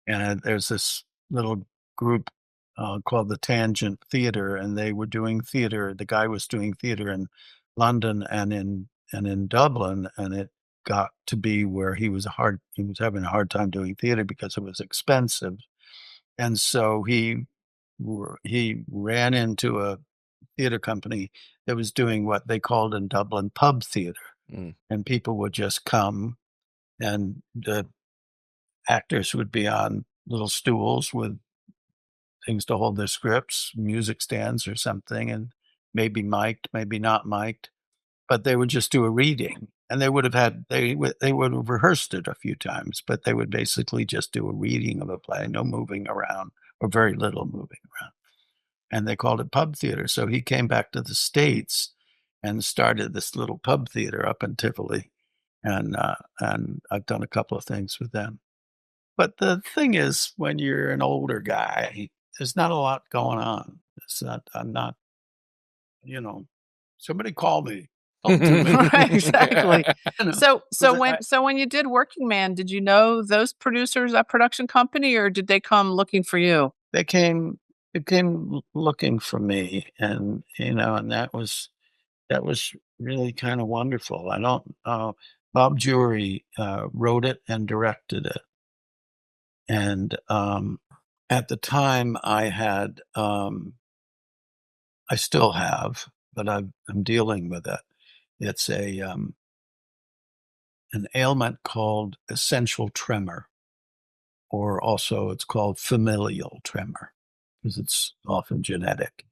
C: And there's this little group called the Tangent Theater, and they were doing theater. The guy was doing theater in London and in Dublin, and it got to be where he was having a hard time doing theater because it was expensive, and so he ran into a theater company that was doing what they called in Dublin pub theater,
A: Mm.
C: and people would just come, and the actors would be on little stools with things to hold their scripts, music stands or something, and maybe mic'd, maybe not mic'd, but they would just do a reading. And they would have rehearsed it a few times, but they would basically just do a reading of a play, no moving around or very little moving around. And they called it pub theater. So he came back to the States and started this little pub theater up in Tivoli. And I've done a couple of things with them. But the thing is, when you're an older guy, there's not a lot going on. I'm not, you know, somebody call me, talk to me.
B: Right, exactly.
C: You know,
B: So
C: 'cause
B: so when you did Working Man, did you know those producers, that production company, or did they come looking for you?
C: they came. it came looking for me, and and that was really kind of wonderful. I don't. Bob Jury wrote it and directed it, and at the time I still have, but I'm dealing with it. It's an ailment called essential tremor, or also it's called familial tremor, because it's often genetic,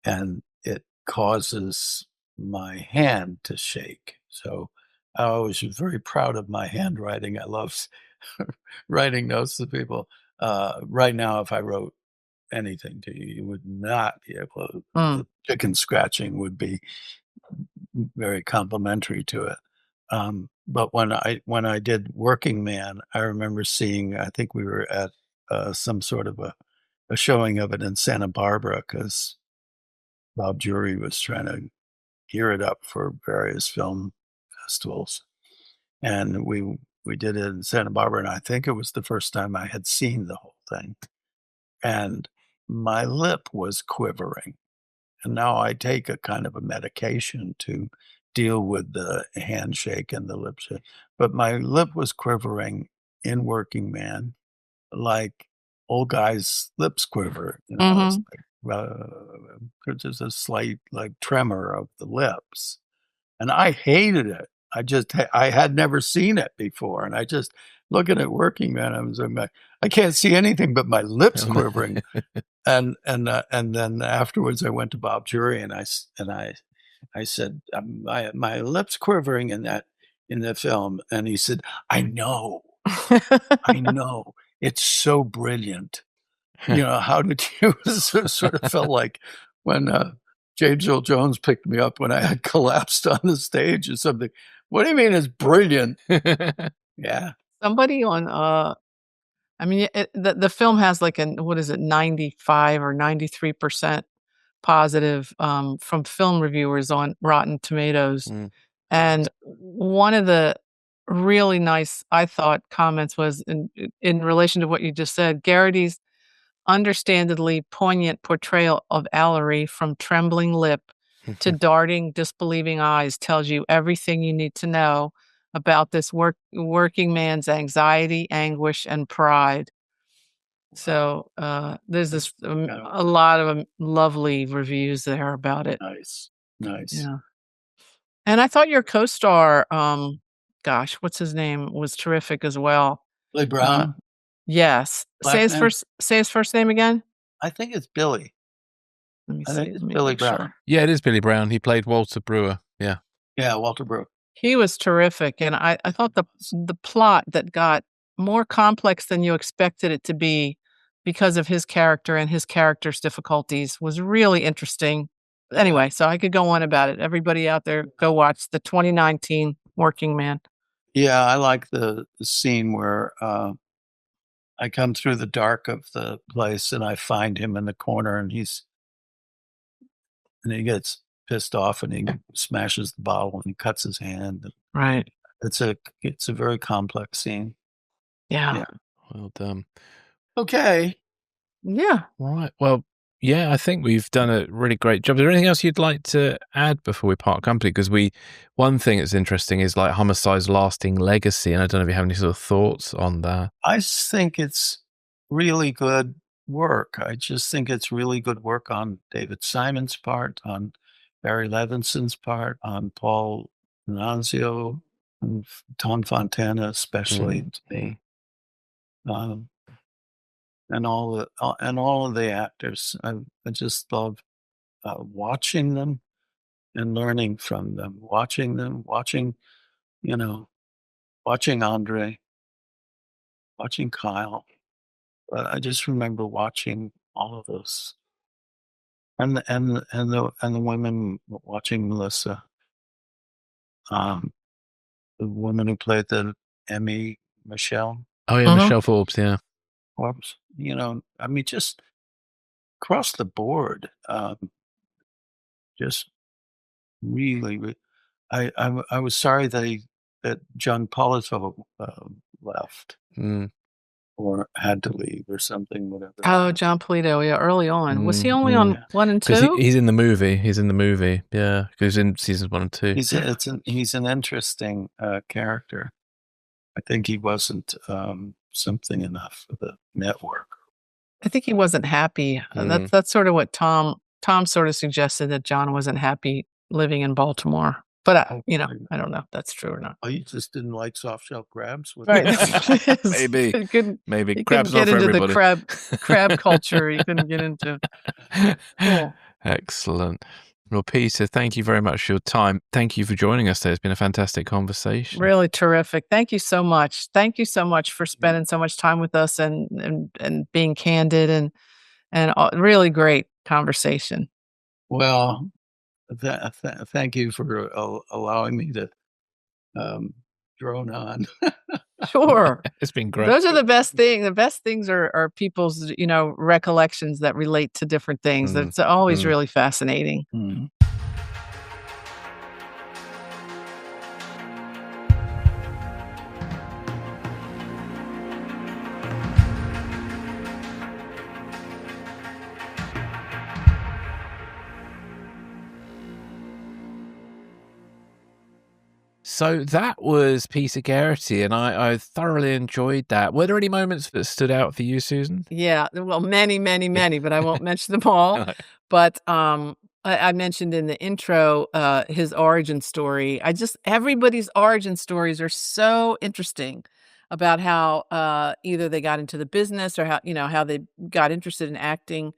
C: and it causes my hand to shake. So I always was very proud of my handwriting. I love writing notes to people. Right now, if I wrote anything to you, you would not be able to.
B: Mm.
C: The chicken scratching would be very complimentary to it. But when I did Working Man, I remember seeing. I think we were at some sort of a showing of it in Santa Barbara, because Bob Jury was trying to gear it up for various film festivals, and we did it in Santa Barbara, and I think it was the first time I had seen the whole thing, and my lip was quivering. And now I take a kind of a medication to deal with the handshake and the lip shake, but my lip was quivering in Working Man like old guys' lips quiver, it's
B: Mhm.
C: like, there's just a slight, like, tremor of the lips, and I hated it. I had never seen it before, and I just looking at Working Man, I was like, I can't see anything but my lips
A: Oh, no.
C: quivering. And then afterwards, I went to Bob Jury, and I said, my lips quivering in the film," and he said, I know, it's so brilliant." How did you sort of felt like when, James Earl Jones picked me up when I had collapsed on the stage or something. "What do you mean it's brilliant?" Yeah.
B: Somebody on, I mean, the film has like an what is it, 95 or 93% positive, from film reviewers on Rotten Tomatoes,
A: Mm.
B: and one of the really nice, I thought, comments was in relation to what you just said. Garrity's understandably poignant portrayal of Allery, from trembling lip to darting, disbelieving eyes, tells you everything you need to know about this working man's anxiety, anguish, and pride.
C: Wow.
B: So, there's this,
C: Kind of
B: a lot of, lovely reviews there about it.
C: nice. Nice.
B: Yeah. And I thought your co-star, gosh, what's his name, was terrific as well.
C: Billy
B: Uh,
C: Brown,
B: yes.
C: black man?
B: Say his first name again?
C: I think it's Billy.
B: Let me
C: I think
B: see, let
C: it's
B: me
C: Billy
B: make
C: Brown.
B: sure.
A: Yeah, it is Billy Brown. He played Walter Brewer. Yeah.
C: Yeah, Walter Brooke.
B: He was terrific, and I thought the plot that got more complex than you expected it to be because of his character and his character's difficulties was really interesting.
C: Yeah.
B: Anyway, so I could go on about it. Everybody out there, go watch the 2019 Working Man.
C: Yeah, I like the scene where, I come through the dark of the place, and I find him in the corner, and he gets pissed off, and he smashes the bottle, and he cuts his hand.
B: Right.
C: It's a very complex scene.
B: Yeah.
C: Yeah.
A: Well done.
C: Okay.
B: Yeah.
A: All right. Well, yeah, I think we've done a really great job. Is there anything else you'd like to add before we part company? Because one thing that's interesting is like Homicide's lasting legacy, and I don't know if you have any sort of thoughts on that.
C: I think it's really good work. I just think it's really good work on David Simon's part, on Barry Levinson's part, on Paul Nunzio, and Tom Fontana, especially to
A: Mm.
C: me, um, and all of the actors. I just love watching them and learning from them. Watching, you know, watching Andre, watching Kyle. But I just remember watching all of those, and the women, watching Melissa, um, the woman who played the Emmy, Michelle
A: Oh yeah,
B: Mhm.
A: Michelle Forbes. Yeah.
C: Forbes. I mean, just across the board, just really, I was sorry that John Polito left.
A: Mm.
C: or had to leave or something, whatever.
B: Oh, John Polito, yeah, early on. Was he only
A: Mm-hmm.
B: on 1 and
A: Because
B: 2?
A: he's in the movie. He's in the movie. Yeah, he's in seasons 1 and 2.
C: He's an interesting character. I think he wasn't something enough for the network.
B: I think he wasn't happy. That's sort of what Tom sort of suggested, that John wasn't happy living in Baltimore. But I don't know if that's true or not.
C: Oh, you just didn't like soft shell crabs?
B: Right. That's what it is.
A: Maybe.
B: He couldn't
A: Crab's
B: get
A: not for
B: into
A: everybody.
B: the crab culture. He couldn't get into. Cool.
A: Excellent. Well, Peter, thank you very much for your time. Thank you for joining us today. It's been a fantastic conversation.
B: Really terrific. Thank you so much. Thank you so much for spending so much time with us and being candid and really great conversation.
C: Well, thank you for allowing me to drone on.
B: Sure.
A: It's been great.
B: Those are the best thing. The best things are people's, recollections that relate to different things. That's always really fascinating.
C: Mm.
A: So that was Peter Gerety, and I thoroughly enjoyed that. Were there any moments that stood out for you, Susan?
B: Yeah, well, many, many, many, but I won't mention them all.
A: No.
B: But I mentioned in the intro his origin story. Everybody's origin stories are so interesting, about how either they got into the business or how they got interested in acting.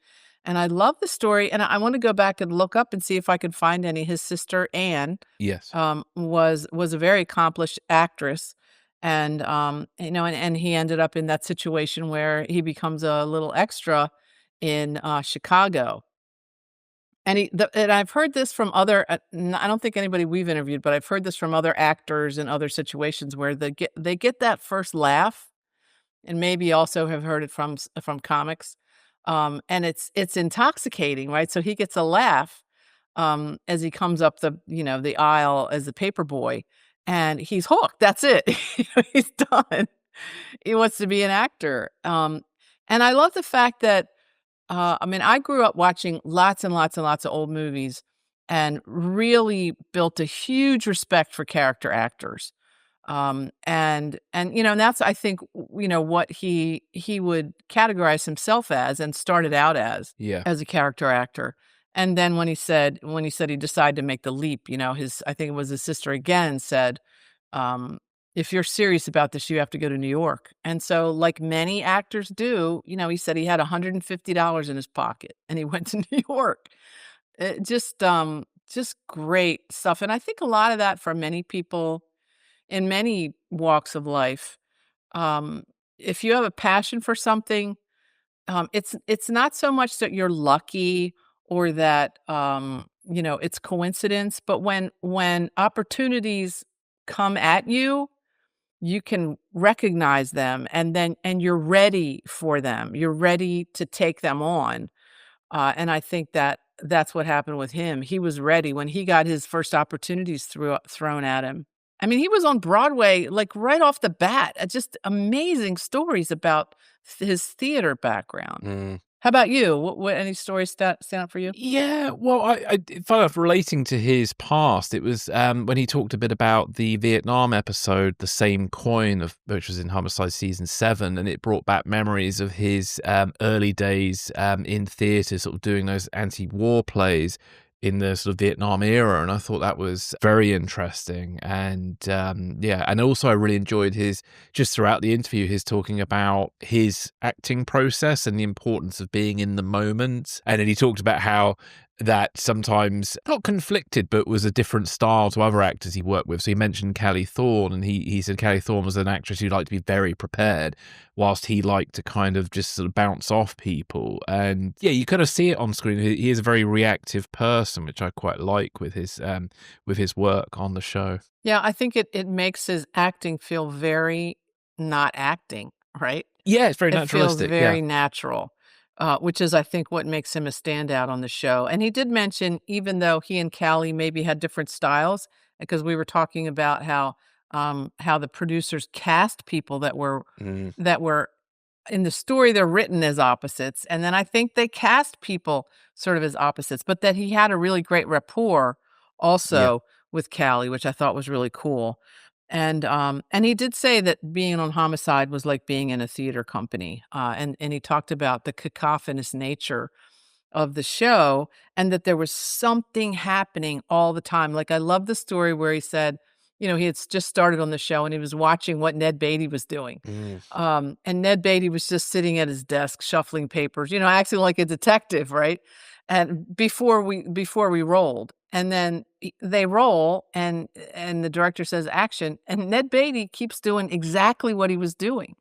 B: And I love the story, and I want to go back and look up and see if I could find any. His sister Anne
A: Yes.
B: was a very accomplished actress, and and he ended up in that situation where he becomes a little extra in Chicago. And I've heard this from other. I don't think anybody we've interviewed, but I've heard this from other actors in other situations where they get that first laugh, and maybe also have heard it from comics. And it's intoxicating, right? So he gets a laugh as he comes up the aisle as the paper boy, and he's hooked. That's it. He's done. He wants to be an actor. And I love the fact that I grew up watching lots and lots and lots of old movies, and really built a huge respect for character actors. And that's, I think, what he would categorize himself as, and started out as a character actor. And then when he said he decided to make the leap, I think it was his sister again said, if you're serious about this, you have to go to New York. And so, like many actors do, he said he had $150 in his pocket and he went to New York. Just great stuff. And I think a lot of that, for many people in many walks of life, if you have a passion for something, it's not so much that you're lucky, or that it's coincidence, but when opportunities come at you, you can recognize them, and you're ready for them. You're ready to take them on. And I think that's what happened with him. He was ready when he got his first opportunities thrown at him. I mean, he was on Broadway, like, right off the bat. Just amazing stories about his theater background. How about you? What any stories stand out for you?
A: Yeah, well, I fun enough, relating to his past, it was when he talked a bit about the Vietnam episode, The Same Coin, which was in Homicide season 7, and it brought back memories of his early days in theatre, sort of doing those anti-war plays in the sort of Vietnam era, and I thought that was very interesting. And and also I really enjoyed just throughout the interview, his talking about his acting process and the importance of being in the moment. And then he talked about how that sometimes not conflicted, but was a different style to other actors he worked with. So he mentioned Kelly Thorne, and he said Kelly Thorne was an actress who liked to be very prepared, whilst he liked to kind of just sort of bounce off people. And yeah, you kind of see it on screen. He is a very reactive person, which I quite like with his work on the show.
B: Yeah, I think it makes his acting feel very not acting, right?
A: Yeah, it's very
B: It
A: naturalistic.
B: feels very natural. Which is, I think, what makes him a standout on the show. And he did mention, even though he and Callie maybe had different styles, because we were talking about how the producers cast people that were in the story, they're written as opposites. And then I think they cast people sort of as opposites, but that he had a really great rapport
A: Yeah.
B: also with Callie, which I thought was really cool. And he did say that being on Homicide was like being in a theater company. And he talked about the cacophonous nature of the show and that there was something happening all the time. Like, I love the story where he said, he had just started on the show and he was watching what Ned Beatty was doing.
A: Mm.
B: And Ned Beatty was just sitting at his desk shuffling papers, acting like a detective, right? And before we rolled, and then they roll, and the director says action, and Ned Beatty keeps doing exactly what he was doing.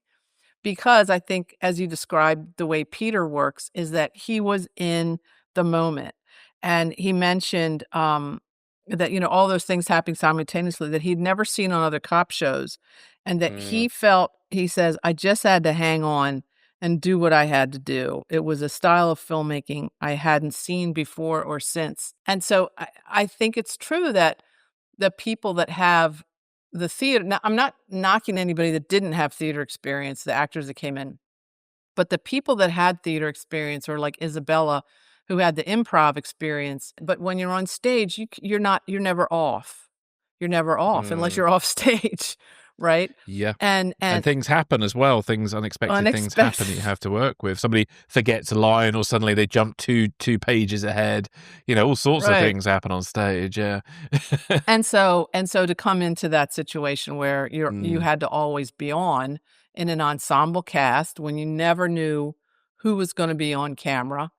B: Because I think, as you described, the way Peter works is that he was in the moment. And he mentioned that, all those things happening simultaneously that he'd never seen on other cop shows. And that
A: Mm.
B: he felt, he says, I just had to hang on and do what I had to do. It was a style of filmmaking I hadn't seen before or since. And so I think it's true that the people that have the theater, now, I'm not knocking anybody that didn't have theater experience, the actors that came in, but the people that had theater experience, or like Isabella, who had the improv experience, but when you're on stage, you're never off. You're never off unless
A: Mm.
B: you're off stage, right?
A: Yeah.
B: And
A: And things happen as well. Unexpected things happen that you have to work with. Somebody forgets a line, or suddenly they jump two pages ahead. All sorts of
B: right.
A: things happen on stage. Yeah.
B: And so to come into that situation where you
A: Mm.
B: had to always be on in an ensemble cast when you never knew who was going to be on camera,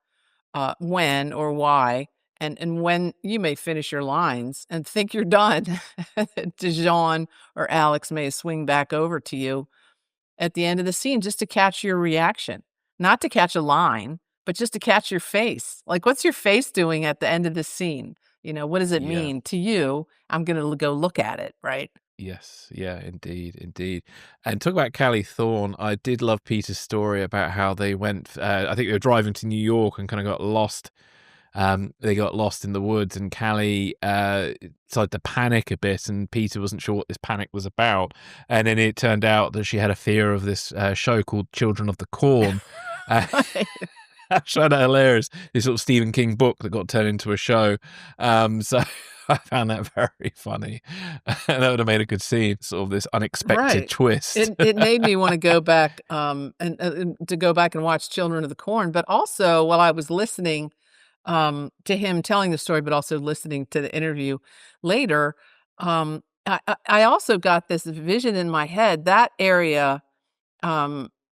B: when or why, and when you may finish your lines and think you're done, Dijon or Alex may swing back over to you at the end of the scene just to catch your reaction, not to catch a line, but just to catch your face. Like, what's your face doing at the end of the scene? What does it
A: Yeah.
B: mean to you? I'm going to go look at it, right?
A: Yes, yeah, indeed, indeed. And talk about Callie Thorne. I did love Peter's story about how they went. I think they were driving to New York and kind of got lost. They got lost in the woods, and Callie started to panic a bit, and Peter wasn't sure what this panic was about. And then it turned out that she had a fear of this show called Children of the Corn.
B: Right.
A: I found that hilarious. This sort of Stephen King book that got turned into a show. So I found that very funny. That would have made a good scene. Sort of this unexpected
B: Right.
A: twist.
B: It made me want to go back and to go back and watch Children of the Corn, but also while I was listening to him telling the story, but also listening to the interview later, I also got this vision in my head, that area,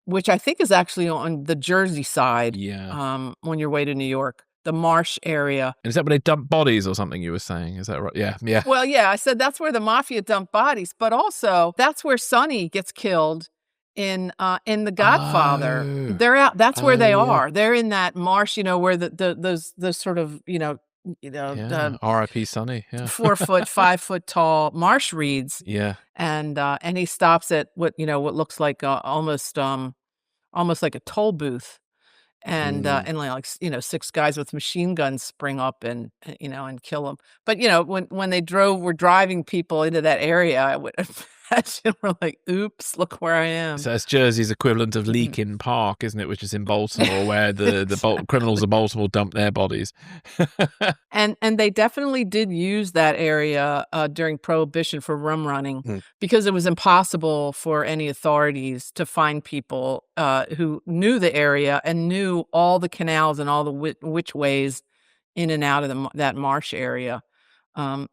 B: which I think is actually on the Jersey side,
A: Yeah.
B: on your way to New York, the marsh area.
A: And is that where they dump bodies or something you were saying? Is that right? Yeah, yeah.
B: Well, yeah, I said that's where the mafia dump bodies, but also that's where Sonny gets killed in The Godfather.
A: Oh.
B: They're out. That's where they
A: yeah.
B: are. They're in that marsh, where those sort of,
A: Yeah. R.I.P. Sonny. Yeah.
B: 4 foot, 5 foot tall marsh reeds,
A: Yeah.
B: and he stops at what looks like almost like a toll booth, and like 6 guys with machine guns spring up and kill him. But when they were driving people into that area, I would imagine we're like, oops, look where I am.
A: So it's Jersey's equivalent of Leakin Park, isn't it? Which is in Baltimore, where the criminals of Baltimore dump their bodies.
B: And they definitely did use that area during Prohibition for rum running,
A: Mm.
B: because it was impossible for any authorities to find people who knew the area and knew all the canals and all the which ways in and out of that marsh area.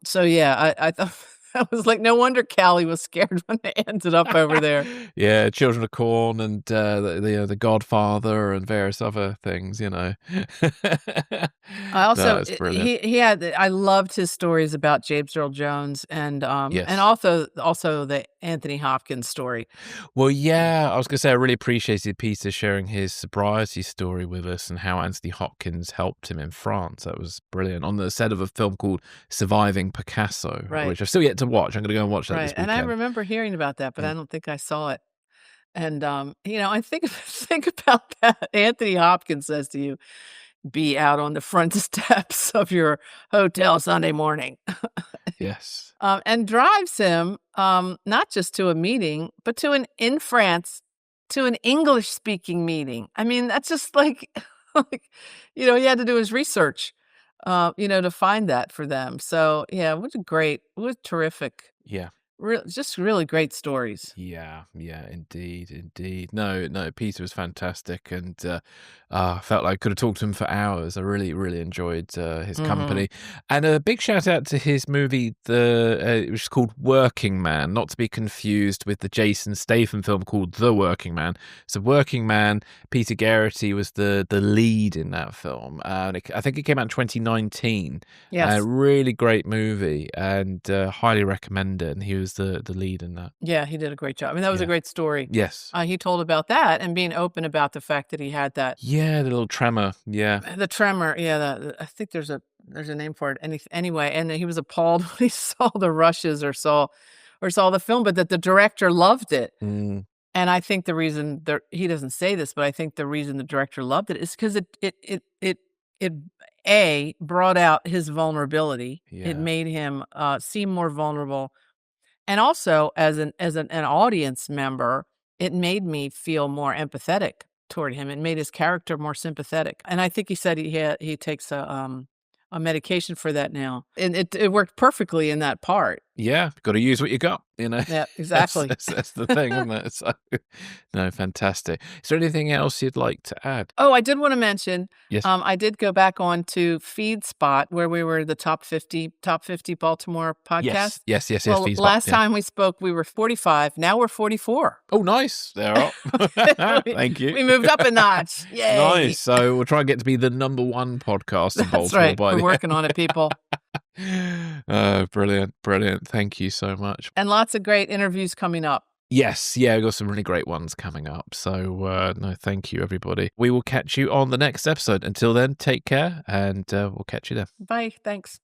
B: So yeah, I thought I was like, no wonder Callie was scared when they ended up over there.
A: Yeah, Children of Corn and the Godfather and various other things.
B: I also
A: That's brilliant.
B: he had I loved his stories about James Earl Jones and
A: Yes.
B: also the Anthony Hopkins story.
A: Well, yeah, I was going to say I really appreciated Peter sharing his sobriety story with us and how Anthony Hopkins helped him in France. That was brilliant. On the set of a film called Surviving Picasso,
B: Right.
A: which I've still yet to watch. I'm going to go and watch that this
B: Right, and I
A: weekend.
B: remember hearing about that, but I
A: Mm.
B: don't think I saw it. And I think think about that. Anthony Hopkins says to you, "Be out on the front steps of your hotel Sunday morning,"
A: Yes.
B: and drives him not just to a meeting, but to an in France to an English-speaking meeting. I mean, that's just like, like, he had to do his research, to find that for them. So, yeah, what terrific,
A: Yeah.
B: just really great stories.
A: Yeah, indeed. No, Peter was fantastic, and I felt like I could have talked to him for hours. I really enjoyed his company, and a big shout out to his movie, which is called Working Man, not to be confused with the Jason Statham film called The Working Man. So, Working Man, Peter Gerety was the lead in that film, and I think it came out in 2019.
B: Yes.
A: Really great movie, and highly recommend it. And he was the lead in that.
B: Yeah, he did a great job. I mean, that was a great story.
A: Yes.
B: He told about that and being open about the fact that he had that.
A: Yeah, the little tremor. Yeah.
B: The tremor. Yeah, I think there's a name for it. Anyway, and he was appalled when he saw the rushes or saw the film, but that the director loved it.
A: Mm.
B: And I think the reason he doesn't say this, but I think the reason the director loved it is because it brought out his vulnerability.
A: Yeah.
B: It made him seem more vulnerable. And also, as an audience member, it made me feel more empathetic toward him. It made his character more sympathetic. And I think he said he takes a medication for that now, and it worked perfectly in that part.
A: Yeah, got to use what you got,
B: Yeah, exactly.
A: That's the thing, isn't it? So, no, fantastic. Is there anything else you'd like to add?
B: Oh, I did want to mention.
A: Yes.
B: I did go back on to FeedSpot, where we were the top 50 Baltimore podcast.
A: Yes.
B: Well,
A: FeedSpot,
B: last time we spoke, we were 45. Now we're 44.
A: Oh, nice. They're up. Thank you.
B: We moved up a notch. Yay.
A: Nice. So we'll try and get to be the #1 podcast in Baltimore.
B: That's right.
A: By
B: We're working on it, people.
A: Brilliant. Thank you so much.
B: And lots of great interviews coming up.
A: Yes, yeah, we've got some really great ones coming up. So, no, thank you, everybody. We will catch you on the next episode. Until then, take care, and we'll catch you then.
B: Bye. Thanks.